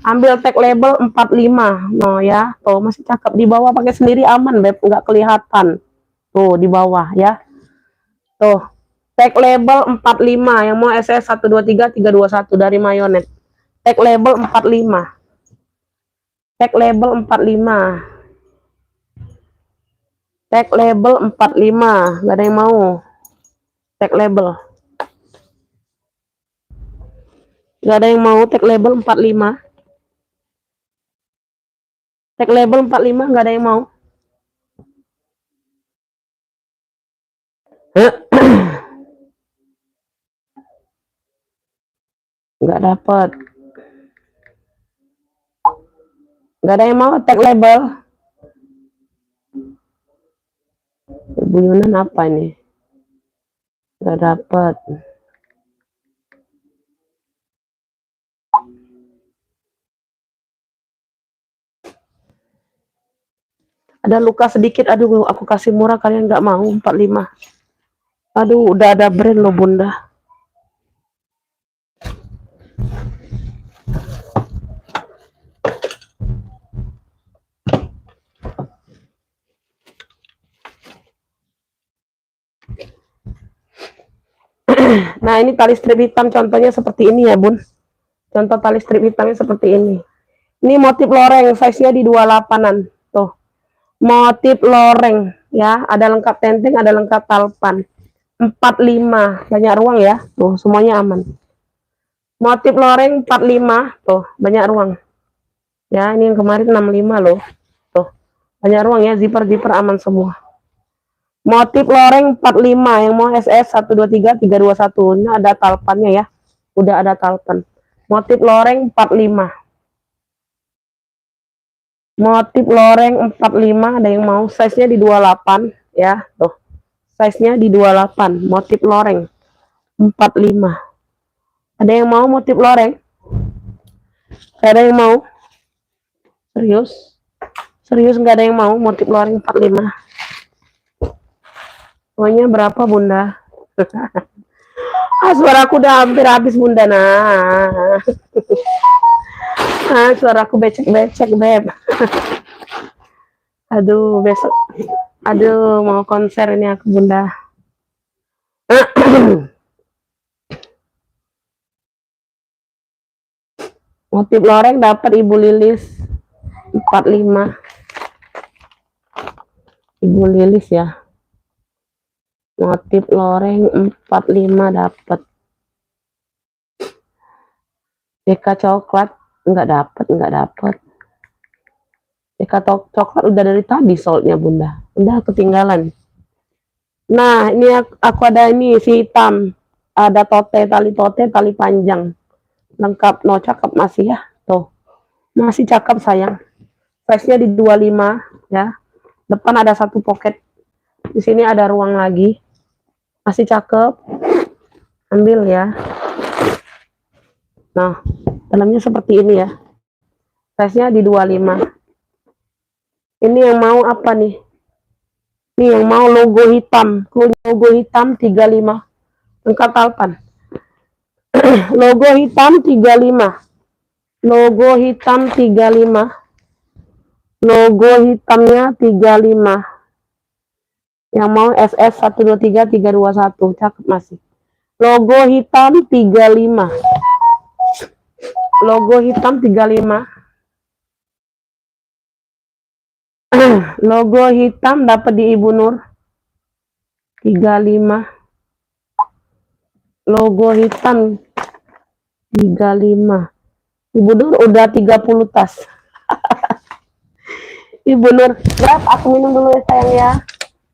Ambil tag label 45. No ya. Tuh, masih cakep. Di bawah pakai sendiri aman, Beb. Nggak kelihatan. Tuh, di bawah ya. Tuh. Tag label 45. Yang mau SS 123 321 dari mayonet. Tag label 45. Tag label 45. Tag label 45. Gak ada yang mau. Tag label. Gak ada yang mau tag label 45. Tag label 45 gak ada yang mau. Gak dapat. Nggak ada yang mau tag label. Ibu Yunan apa nih? Nggak dapat. Ada luka sedikit, aduh aku kasih murah kalian nggak mau 45. Aduh udah ada brand loh bunda. Nah ini tali strip hitam contohnya seperti ini ya bun. Contoh tali strip hitamnya seperti ini. Ini motif loreng, size-nya di 28-an. Tuh. Motif loreng ya, ada lengkap tenteng, ada lengkap talpan. 45, banyak ruang ya. Tuh, semuanya aman. Motif loreng 45, tuh, banyak ruang. Ya, ini yang kemarin 65 loh. Tuh, banyak ruang ya, zipper-zipper aman semua. Motif loreng 45, yang mau SS 123 321. Ini ada talpannya ya. Udah ada talpan. Motif loreng 45. Motif loreng 45, ada yang mau, size-nya di 28 ya, tuh. Size-nya di 28, motif loreng 45. Ada yang mau motif loreng? Ada yang mau? Serius? Serius nggak ada yang mau motif loreng 45? Pokoknya berapa bunda? Suaraku udah hampir habis bunda nah. Suaraku becek-becek beb. Aduh besok, aduh mau konser ini aku bunda. Motif loreng dapat Ibu Lilis 45. Ibu Lilis ya. Motif loreng 45 dapat. DK coklat nggak dapat. DK coklat udah dari tadi soldnya bunda. Udah ketinggalan. Nah, ini aku ada ini si hitam. Ada tali tote, tali panjang. Lengkap, no cakep masih ya. Tuh. Masih cakep sayang. Size-nya di 25 ya. Depan ada satu pocket. Di sini ada ruang lagi. Masih cakep. Ambil ya. Nah, dalamnya seperti ini ya. Size-nya di 25. Ini yang mau apa nih? Ini yang mau logo hitam. Logo hitam 35. Lengkap talpan. Logo hitam 35. Logo hitam 35. Logo hitamnya 35. Yang mau SS 123 321. Cakep masih. Logo hitam 35. Logo hitam 35. Logo hitam dapat di Ibu Nur 35. Logo hitam 35. Ibu Nur udah 30 tas. Ibu Nur, Beb, aku minum dulu ya sayang ya.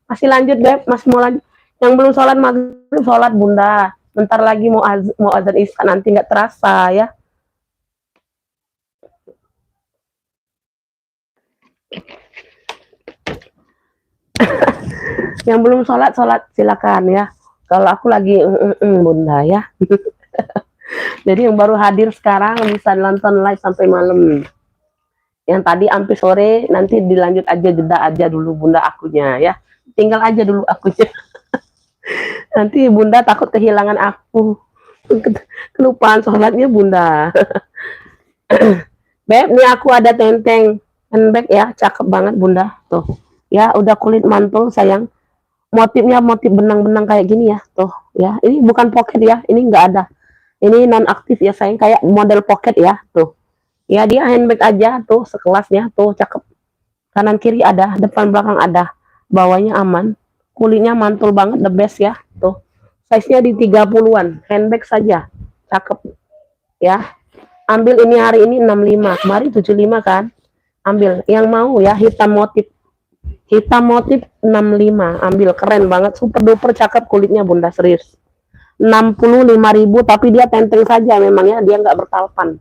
Masih lanjut Beb, masih mau lanjut. Yang belum sholat maghrib sholat bunda. Bentar lagi mau azan isya, nanti nggak terasa ya. Yang belum sholat silakan ya. Kalau aku lagi bunda ya. Jadi yang baru hadir sekarang bisa nonton live sampai malam. Yang tadi sampai sore nanti dilanjut aja, jeda aja dulu bunda akunya ya. Tinggal aja dulu akunya. Nanti bunda takut kehilangan aku. Kelupaan sholatnya bunda. Beb, nih aku ada tenteng handbag ya, cakep banget bunda. Tuh. Ya, udah kulit mantul sayang. Motifnya motif benang-benang kayak gini ya, tuh ya. Ini bukan pocket ya, ini enggak ada. Ini non aktif ya sayang, kayak model pocket ya, tuh. Ya dia handbag aja tuh sekelasnya tuh cakep. Kanan kiri ada, depan belakang ada. Bawahnya aman. Kulitnya mantul banget, the best ya, tuh. Size-nya di 30-an, handbag saja. Cakep. Ya. Ambil ini hari ini 65, kemarin 75 kan. Ambil yang mau ya, hitam motif. Hitam motif 65, ambil keren banget, super duper cakep kulitnya bunda, serius. 65.000 tapi dia tenteng saja memang ya, dia nggak bertalpan.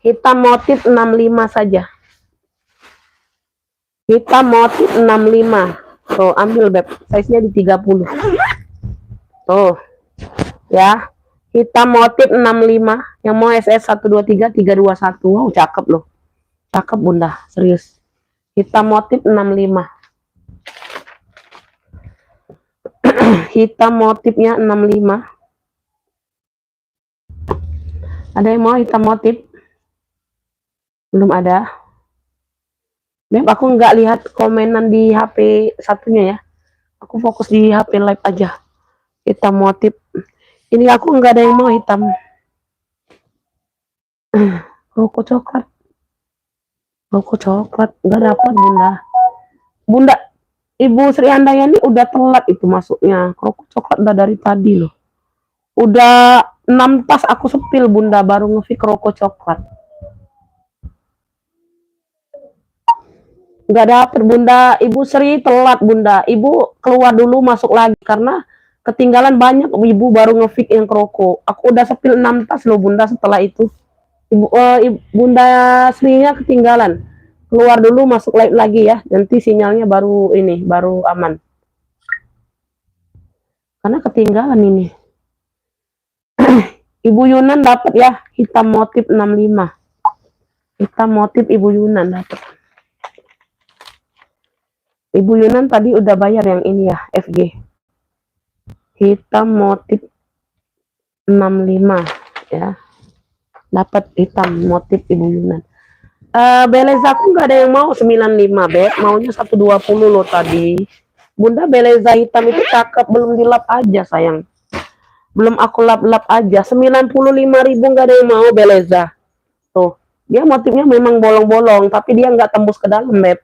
Hitam motif 65 saja. Hitam motif 65. Tuh, ambil beb. Size-nya di 30. Tuh, ya. Hitam motif 65. Yang mau SS 123 321. Wow, cakep loh. Cakep bunda, serius. Hitam motif 65. Hitam motifnya 65. Ada yang mau hitam motif? Belum ada. Beb, aku nggak lihat komenan di HP satunya ya. Aku fokus di HP live aja. Hitam motif. Ini aku nggak ada yang mau hitam. Rokok coklat. Rokok coklat. Nggak dapat bunda. Bunda, Ibu Sri Handayani udah telat itu masuknya. Rokok coklat udah dari tadi loh. Udah 6 tas aku sepil bunda baru ngefik rokok coklat. Nggak dapet bunda. Ibu Sri telat bunda. Ibu keluar dulu masuk lagi karena ketinggalan banyak. Ibu baru ngefik yang rokok. Aku udah sepil 6 tas loh bunda setelah itu. Bunda Sri-nya ketinggalan. Keluar dulu masuk lagi ya. Nanti sinyalnya baru ini baru aman. Karena ketinggalan ini. Ibu Yunan dapat ya hitam motif 65. Hitam motif Ibu Yunan dapat. Ibu Yunan tadi udah bayar yang ini ya, FG. Hitam motif 65 ya. Dapat hitam motif Ibu Yunan. Beleza aku nggak ada yang mau 95 beb, maunya 120 loh tadi. Bunda beleza hitam itu cakep, belum dilap aja sayang. Belum aku lap-lap aja. 95.000 nggak ada yang mau beleza. Tuh, dia motifnya memang bolong-bolong, tapi dia nggak tembus ke dalam beb.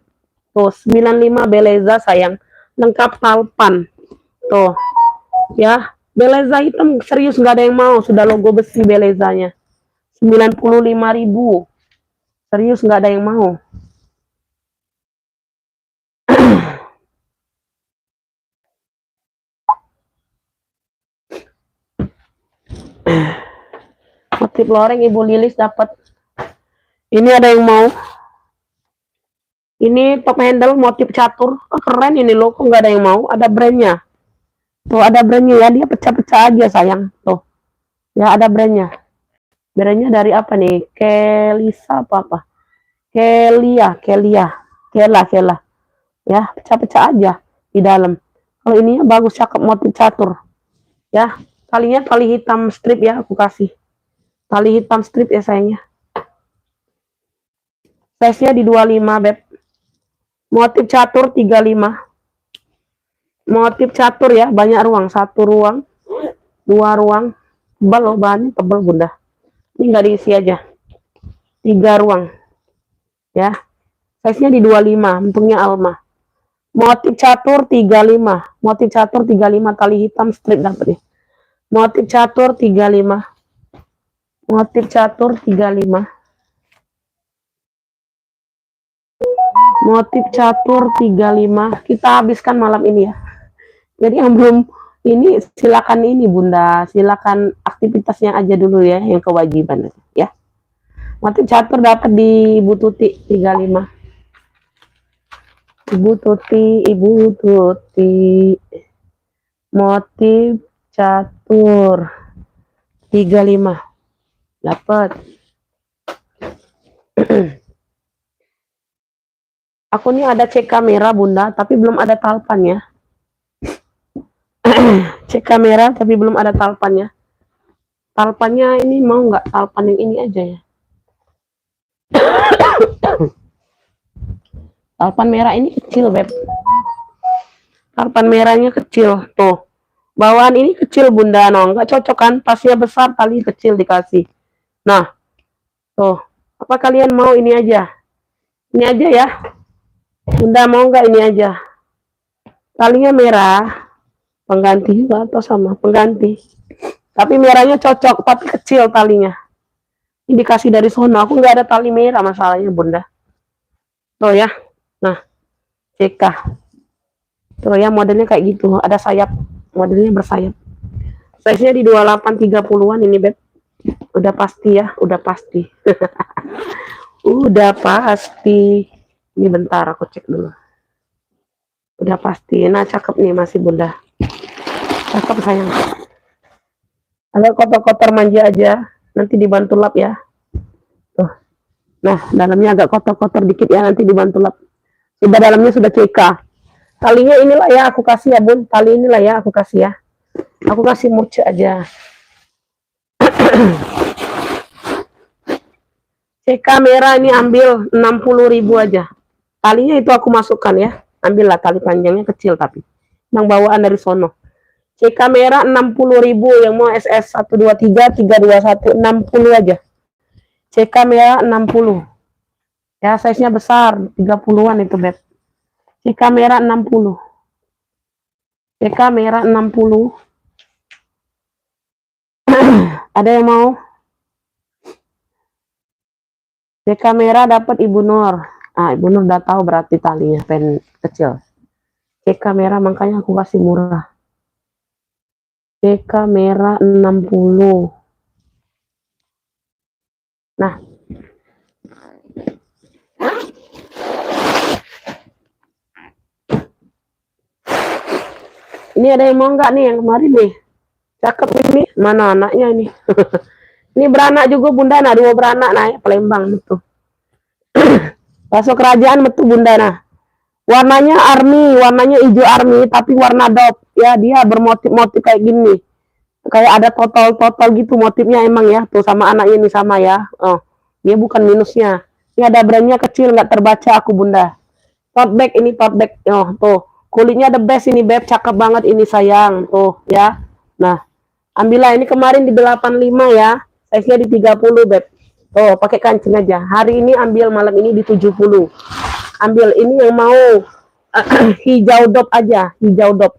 Tuh, 95 beleza sayang. Lengkap talpan. Tuh, ya. Beleza hitam serius nggak ada yang mau. Sudah logo besi belezanya. 95.000. Serius nggak ada yang mau. Motif loreng Ibu Lilis dapat. Ini ada yang mau. Ini top handle motif catur. Oh, keren ini loh. Kok nggak ada yang mau? Ada brandnya. Tuh ada brandnya ya. Dia pecah-pecah aja sayang. Tuh. Ya ada brandnya. Brandnya dari apa nih? Kelisa apa? Kelia. Kela. Ya pecah-pecah aja di dalam. Kalau ininya bagus cakep motif catur. Ya. Talinya tali hitam strip ya aku kasih. Tali hitam strip ya sayangnya. Size-nya di 25 beb. Motif catur 35. Motif catur ya, banyak ruang. 1 ruang, 2 ruang. Tebal loh, bahannya tebal bunda. Ini nggak diisi aja. 3 ruang. Ya. Size-nya di 25, untungnya Alma. Motif catur 35. Motif catur 35 tali hitam strip dapat ya. Motif catur 35. Motif catur 35. Motif catur 35. Kita habiskan malam ini ya. Jadi yang belum ini silakan ini bunda, silakan aktivitasnya aja dulu ya, yang kewajiban ya. Motif catur dapat di Ibu Tuti 35. Ibu Tuti. Motif catur 35. Dapat. Aku nih ada cek kamera bunda, tapi belum ada talpannya. Cek kamera, tapi belum ada talpannya. Talpannya ini mau nggak talpan yang ini aja ya? Talpan merah ini kecil beb. Talpan merahnya kecil tuh. Bawaan ini kecil bunda, no nggak cocok kan? Tasnya besar, tali kecil dikasih. Nah, tuh. Apa kalian mau ini aja? Ini aja ya. Bunda mau nggak ini aja? Talinya merah, pengganti juga atau sama pengganti. Tapi merahnya cocok, tapi kecil talinya. Ini dikasih dari sono. Aku nggak ada tali merah masalahnya bunda. Tuh ya. Nah, CK. Tuh ya modelnya kayak gitu. Ada sayap. Modelnya bersayap. Size-nya di 28 30-an ini beb. Udah pasti ya, udah pasti. Udah pasti. Ini bentar aku cek dulu. Udah pasti. Nah, cakep nih masih Bunda. Cakep sayang. Agak kotor-kotor manja aja. Nanti dibantu lap ya. Tuh. Nah, dalamnya agak kotor-kotor dikit ya. Nanti dibantu lap. Sudah dalamnya sudah CK. Talinya inilah ya aku kasih ya Bun. Tali inilah ya aku kasih ya. Aku kasih murce aja. CK merah ini ambil 60.000 aja. Talinya itu aku masukkan ya. Ambillah tali panjangnya kecil tapi. Yang bawaan dari sono. CK merah 60.000 yang mau SS 123 321 60 aja. CK merah 60. Ya, size-nya besar, 30-an itu, Beb. CK merah 60. CK merah 60. Ada yang mau? CK merah dapat Ibu Nur. Ah, Ibu Nur udah tahu berarti talinya pen kecil. CK merah makanya aku kasih murah. CK merah 60. Nah. Ini ada yang mau nggak nih yang kemarin nih? Cakep ini. Mana anaknya ini? Ini beranak juga Bunda, nah 2 beranak nah ya, Palembang betul. Bakso kerajaan betul Bunda nah. Warnanya army, warnanya hijau army tapi warna dop. Ya, dia bermotif-motif kayak gini. Kayak ada totol-totol gitu motifnya emang ya. Tuh sama anaknya ini sama ya. Oh, dia bukan minusnya. Ini ada brandnya kecil nggak terbaca aku Bunda. Tote bag ini tote bag. Oh, tuh. Kulitnya the best ini Beb, cakep banget ini sayang. Tuh ya. Nah, ambillah ini kemarin di 85 ya. Size-nya di 30 Beb. Tuh, pakai kancing aja. Hari ini ambil malam ini di 70. Ambil ini yang mau hijau dop aja, hijau dop.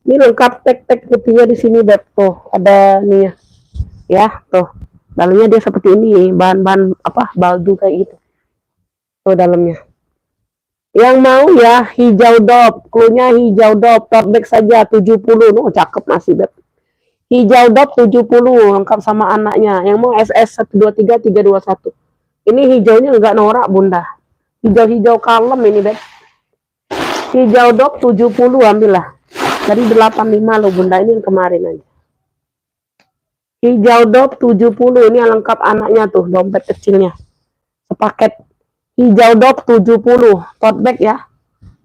Ini lengkap tek-tek putihnya di sini Beb. Tuh, ada nih ya, tuh. Dalamnya dia seperti ini, bahan-bahan apa? Baldu kayak gitu. Tuh dalamnya. Yang mau ya hijau dop, cluenya hijau dop, tote bag saja 70. Oh, cakep masih Beb. Hijau dop 70 lengkap sama anaknya. Yang mau SS 123 321. Ini hijaunya enggak norak Bunda. Hijau-hijau kalem ini Beb. Hijau dop 70 ambillah. Dari 85 loh Bunda, ini yang kemarin aja. Hijau dop 70 ini yang lengkap anaknya tuh, dompet kecilnya. Sepaket. Hijau dop 70, tote bag ya.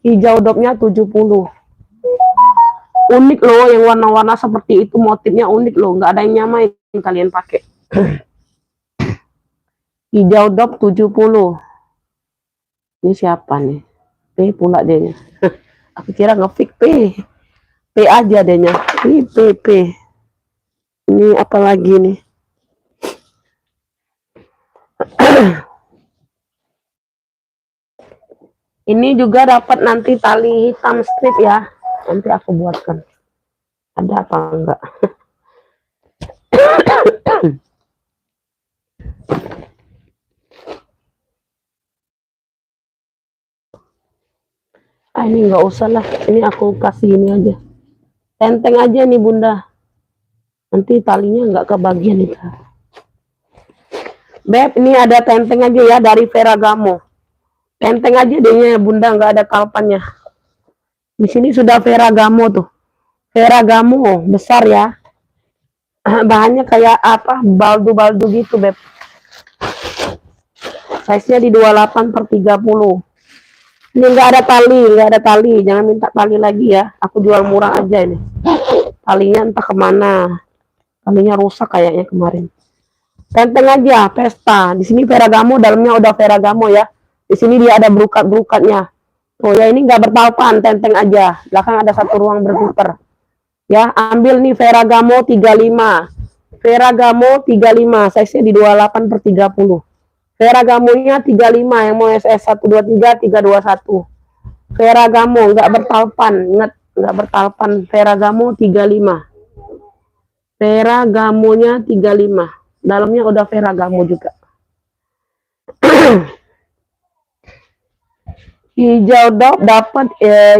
Hijau dopnya 70. Unik loh yang warna-warna seperti itu, motifnya unik loh, nggak ada yang nyamain yang kalian pakai. Hijau dop 70. Ini siapa nih? P pula dehnya. Aku kira ngefik P. P aja dehnya. P. Ini apa lagi nih? Ini juga dapat nanti tali hitam strip ya. Nanti aku buatkan. Ada apa enggak? Ah, ini enggak usah lah. Ini aku kasih ini aja. Tenteng aja nih Bunda. Nanti talinya enggak kebagian itu. Beb, ini ada tenteng aja ya dari Ferragamo. Tenteng aja dehnya Bunda, enggak ada kalpannya. Di sini sudah Ferragamo tuh. Ferragamo besar ya. Bahannya kayak apa? Baldu-baldu gitu, Beb. Size-nya di 28 per 30. Ini enggak ada tali. Jangan minta tali lagi ya. Aku jual murah aja ini. Talinya entah kemana. Talinya rusak kayaknya kemarin. Tenteng aja, pesta. Di sini Ferragamo, dalamnya udah Ferragamo ya. Di sini dia ada berukat-berukatnya. Oh ya, ini nggak bertalpan, tenteng aja. Belakang ada satu ruang berputar. Ya, ambil nih Ferragamo 35. Ferragamo 35, size-nya di 28 per 30. Ferragamo-nya 35, yang mau SS 123 321. Ferragamo nggak bertalpan, ingat nggak bertalpan. Ferragamo 35. Ferragamo-nya 35. Dalamnya udah Ferragamo juga. Hijau dop dapat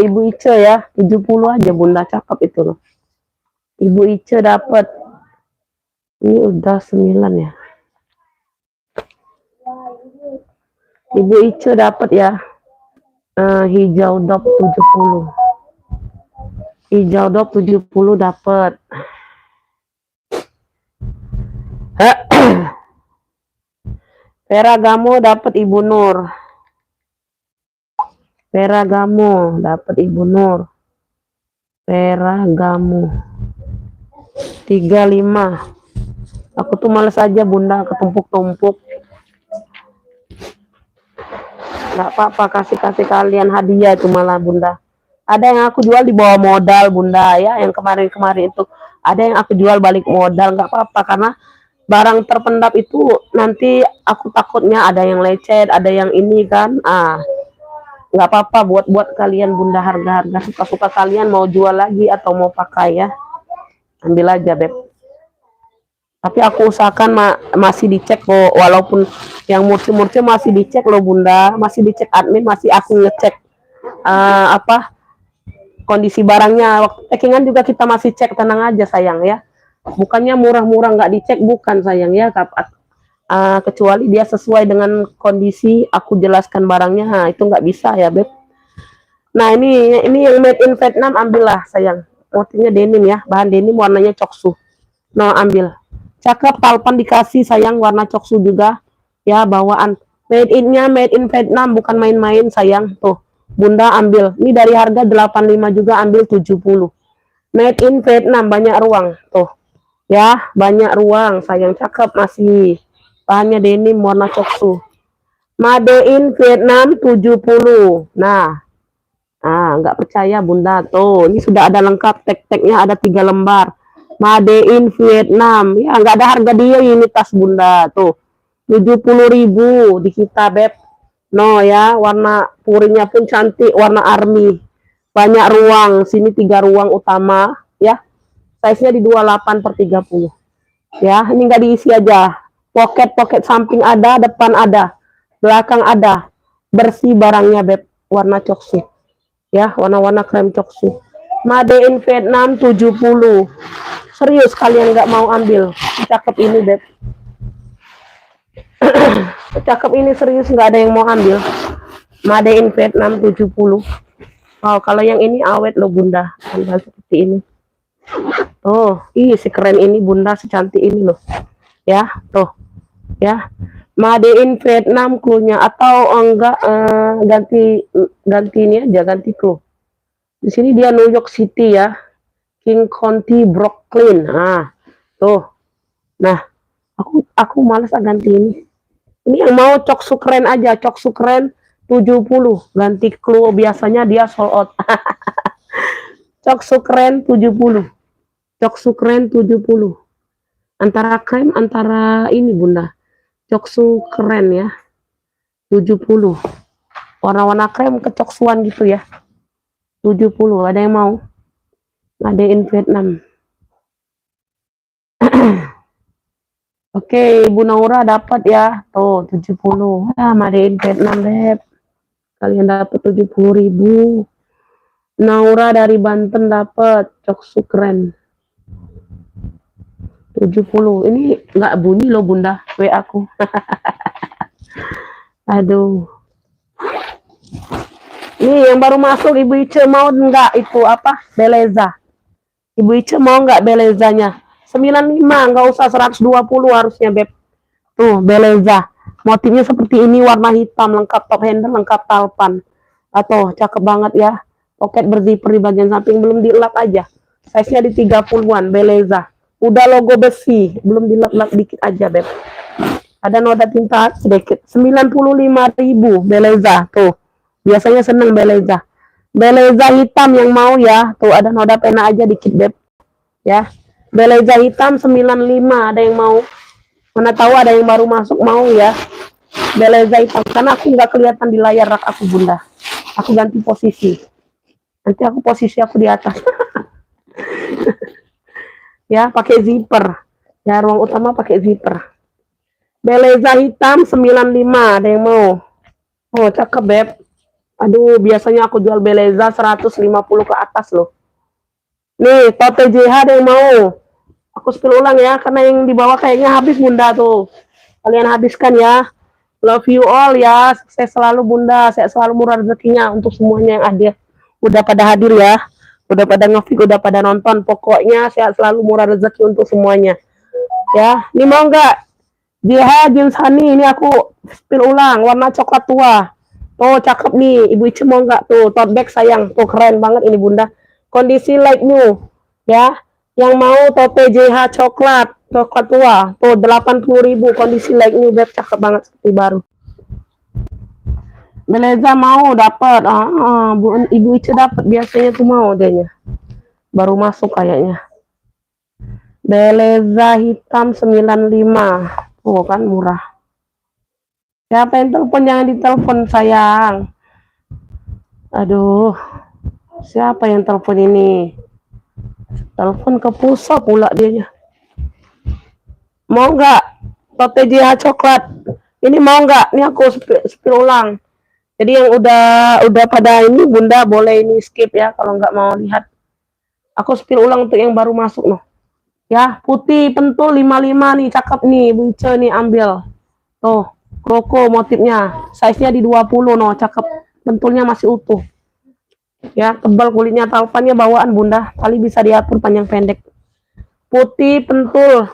Ibu Ice ya, 70 aja Bunda, cakep itu loh. Ibu Ice dapat. Ini udah 9 ya. Ibu Ice dapat ya. Hijau dop 70. Hijau dop 70 dapat. Ferragamo dapat Ibu Nur. Ferragamo dapat Ibu Nur. Ferragamo 35. Aku tuh males aja Bunda ketumpuk-tumpuk. Nggak apa-apa, kasih kalian hadiah itu malah Bunda. Ada yang aku jual di bawah modal Bunda ya, yang kemarin-kemarin itu. Ada yang aku jual balik modal, nggak apa-apa karena barang terpendap itu nanti aku takutnya ada yang lecet, ada yang ini kan. Nggak apa-apa buat kalian Bunda, harga-harga suka-suka kalian mau jual lagi atau mau pakai ya. Ambil aja Beb. Tapi aku usahakan masih dicek kok, walaupun yang murci-murci masih dicek loh Bunda, masih dicek admin, masih aku ngecek kondisi barangnya. Waktu packingan juga kita masih cek, tenang aja sayang ya. Bukannya murah-murah nggak dicek, bukan sayang ya. Kecuali dia sesuai dengan kondisi aku jelaskan barangnya, itu nggak bisa ya Beb. Nah ini yang made in Vietnam, ambillah sayang. Motifnya denim ya, bahan denim, warnanya coksu. Nah ambil. Cakep, palpan dikasih sayang, warna coksu juga ya, bawaan made in Vietnam, bukan main-main sayang. Tuh Bunda ambil, ini dari harga 85 juga ambil 70. Made in Vietnam, banyak ruang tuh ya, banyak ruang sayang, cakep, masih bahannya denim warna coksu, made in Vietnam 70. Nah nggak percaya Bunda, tuh ini sudah ada lengkap, tag-tagnya ada 3 lembar. Made in Vietnam ya, nggak ada harga dia ini tas Bunda, tuh 70.000 di kita Beb. No ya, warna purinya pun cantik, warna army, banyak ruang, sini 3 ruang utama ya, size nya di 28/30 ya. Ini nggak diisi aja, pocket samping ada, depan ada, belakang ada, bersih barangnya Beb, warna coksu ya, warna-warna krem coksu, made in Vietnam 70. Serius kalian nggak mau ambil? Cakep ini Beb. Cakep ini, serius nggak ada yang mau ambil. Made in Vietnam 70. Oh, kalau yang ini awet loh Bunda, sandal seperti ini. Oh, si keren ini Bunda, secantik ini loh. Ya, tuh. Ya. Made in Vietnam clue-nya, atau enggak ganti ini aja, ganti clue. Di sini dia New York City ya. King County Brooklyn. Nah, tuh. Nah, aku malas ganti ini. Ini yang mau coksu keren aja, coksu keren 70, ganti clue, biasanya dia sold out. Coksu keren 70. Coksu keren 70. Antara krem, antara ini Bunda. Coksu keren ya. 70. Warna-warna krem kecoksuan gitu ya. 70, ada yang mau? Ada in Vietnam. Oke, Ibu Naura dapat ya. Tuh 70. Made in Vietnam Beb. Kalian dapat 70.000. Naura dari Banten dapat coksu keren 70. Ini nggak bunyi loh Bunda, WA aku. Aduh. Ini yang baru masuk, Ibu Ice mau nggak itu apa? Beleza. Ibu Ice mau nggak belezanya? 95, nggak usah 120 harusnya Beb. Tuh, beleza. Motifnya seperti ini, warna hitam, lengkap top handle, lengkap talpan. Atau cakep banget ya. Pocket berzipper di bagian samping, belum dilap aja. Size-nya di 30-an, beleza. Udah logo besi, belum dilap-lap dikit aja Beb. Ada noda tinta sedikit. 95.000, beleza. Tuh, biasanya seneng beleza. Beleza hitam yang mau ya. Tuh ada noda pena aja dikit Beb. Ya. Beleza hitam 95, ada yang mau? Mana tahu ada yang baru masuk mau ya. Beleza hitam, karena aku nggak kelihatan di layar rak aku Bunda. Aku ganti posisi. Nanti posisi aku di atas. Ya, pakai zipper. Ya, ruang utama pakai zipper. Beleza hitam 95, ada yang mau? Oh, cakep Beb. Aduh, biasanya aku jual Beleza 150 ke atas loh. Nih, tote JH ada yang mau? Aku spill ulang ya, karena yang di bawah kayaknya habis Bunda tuh. Kalian habiskan ya. Love you all ya. Sukses selalu Bunda. Sehat selalu, murah rezekinya untuk semuanya yang ada. Udah pada hadir ya. Udah pada nge-view, udah pada nonton. Pokoknya sehat selalu, murah rezeki untuk semuanya. Ya, ini mau nggak? Dia jeans honey, ini aku spill ulang, warna coklat tua. Tuh cakep nih, Ibu Ice mau nggak tuh? Tote bag sayang, tuh keren banget ini Bunda. Kondisi like new, ya. Yang mau tote JH coklat tua, tuh 80.000 kondisi like new, beb, cakep banget seperti baru. Beleza mau dapat, Ibu Ice dapat biasanya tuh mau dehnya. Baru masuk kayaknya. Beleza hitam 95. Oh kan murah. Siapa yang telepon? Jangan ditelepon sayang. Aduh, siapa yang telepon ini? Telepon ke pusat pula dianya. Mau nggak? Tote JH coklat. Ini mau nggak? Ini aku spill ulang. Jadi yang udah pada ini Bunda boleh ini skip ya kalau nggak mau lihat. Aku spill ulang untuk yang baru masuk loh. Ya, putih pentul 55 nih, cakep nih, Bu Ice nih ambil. Tuh, kroko motifnya. Size-nya di 20 no, cakep. Pentulnya masih utuh. Ya, tebal kulitnya, talpannya bawaan Bunda. Tali bisa diatur panjang pendek. Putih pentul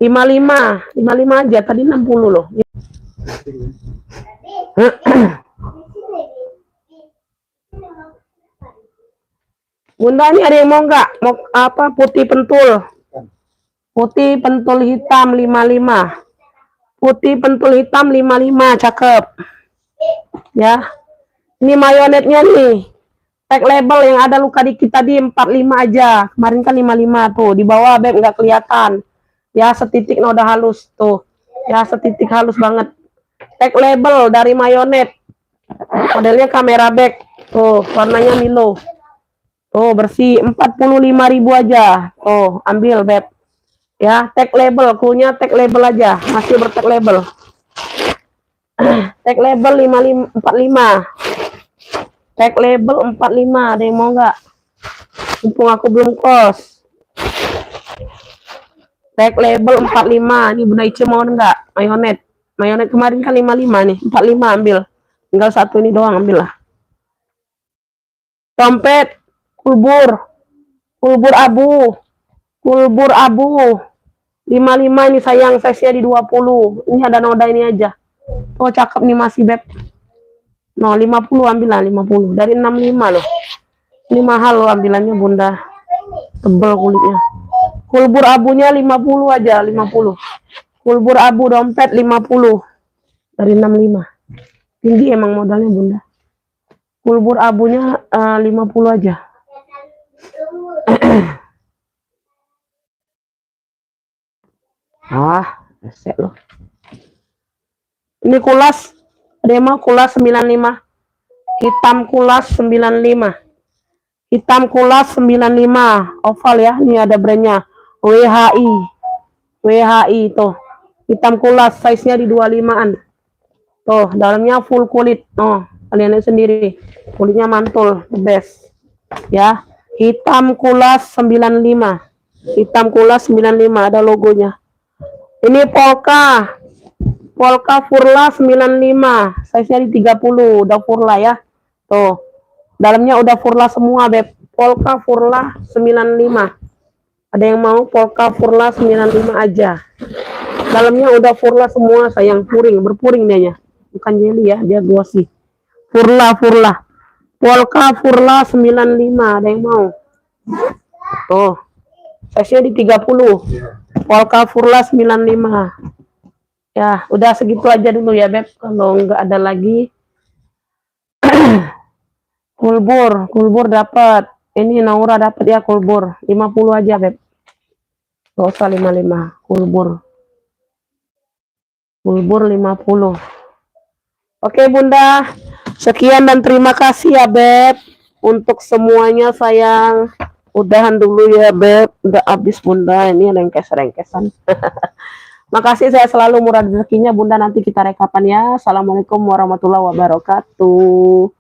55 aja, tadi 60 loh. Bunda ini ada yang mau nggak? Mau apa? Putih pentul. Putih pentul hitam 55. Putih pentul hitam 55, cakep. Ya. Ini mayonetnya nih. Tag label yang ada luka dikit tadi 45 aja. Kemarin kan 55 tuh. Di bawah beb nggak kelihatan. Ya, setitik no, udah halus tuh. Ya, setitik halus banget. Tag label dari mayonet. Modelnya kamera back. Tuh, warnanya Milo. Tuh, bersih 45.000 aja. Tuh, ambil beb. Ya, tag label, kunya tag label aja, masih bertag label. Tag label 45. Tag label 45, ada yang mau nggak? Mumpung aku belum kos. Tag label 45, ini Bunda Ice mau nggak? Mayonet. Mayonet kemarin kan 55 nih, 45 ambil. Tinggal satu ini doang, ambil lah. Dompet, kulbur abu. Kulbur abu. 55 ini sayang, size-nya di 20. Ini ada noda ini aja. Oh, cakep nih masih beb. No, 50 ambil lah, 50. Dari 65 loh. Ini mahal loh ambilannya Bunda. Tebel kulitnya. Kulbur abunya 50 aja, 50. Kulbur abu dompet 50. Dari 65. Tinggi emang modalnya Bunda. Kulbur abunya 50 aja. Resek loh. Ini kulas, ada yang mau kulas 95. Hitam kulas 95. Hitam kulas 95. Oval ya, ini ada brandnya. WHI. WHI tuh. Hitam kulas, size-nya di 25-an. Tuh, dalamnya full kulit. Oh, kalian lihat sendiri. Kulitnya mantul, the best. Ya, hitam kulas 95. Hitam kulas 95, ada logonya. Ini polka Furla 95, size-nya di 30, udah Furla ya. Tuh, dalamnya udah Furla semua, beb. Polka Furla 95. Ada yang mau polka Furla 95 aja. Dalamnya udah Furla semua, sayang, berpuring dia. Bukan jelly ya, dia glossy. Furla. Polka Furla 95, ada yang mau? Tuh, size-nya di 30. Polka Furla 95. Ya, udah segitu aja dulu ya, beb. Kalau nggak ada lagi. Kulbur dapat. Ini Naura dapat ya kulbur. 50 aja, beb. Gak usah 55. Kulbur 50. Oke, Bunda. Sekian dan terima kasih ya, beb. Untuk semuanya, sayang. Udahan dulu ya, beb. Udah habis, Bunda. Ini rengkesan. Makasih, saya selalu murah rezekinya Bunda. Nanti kita rekapan ya. Assalamualaikum warahmatullahi wabarakatuh.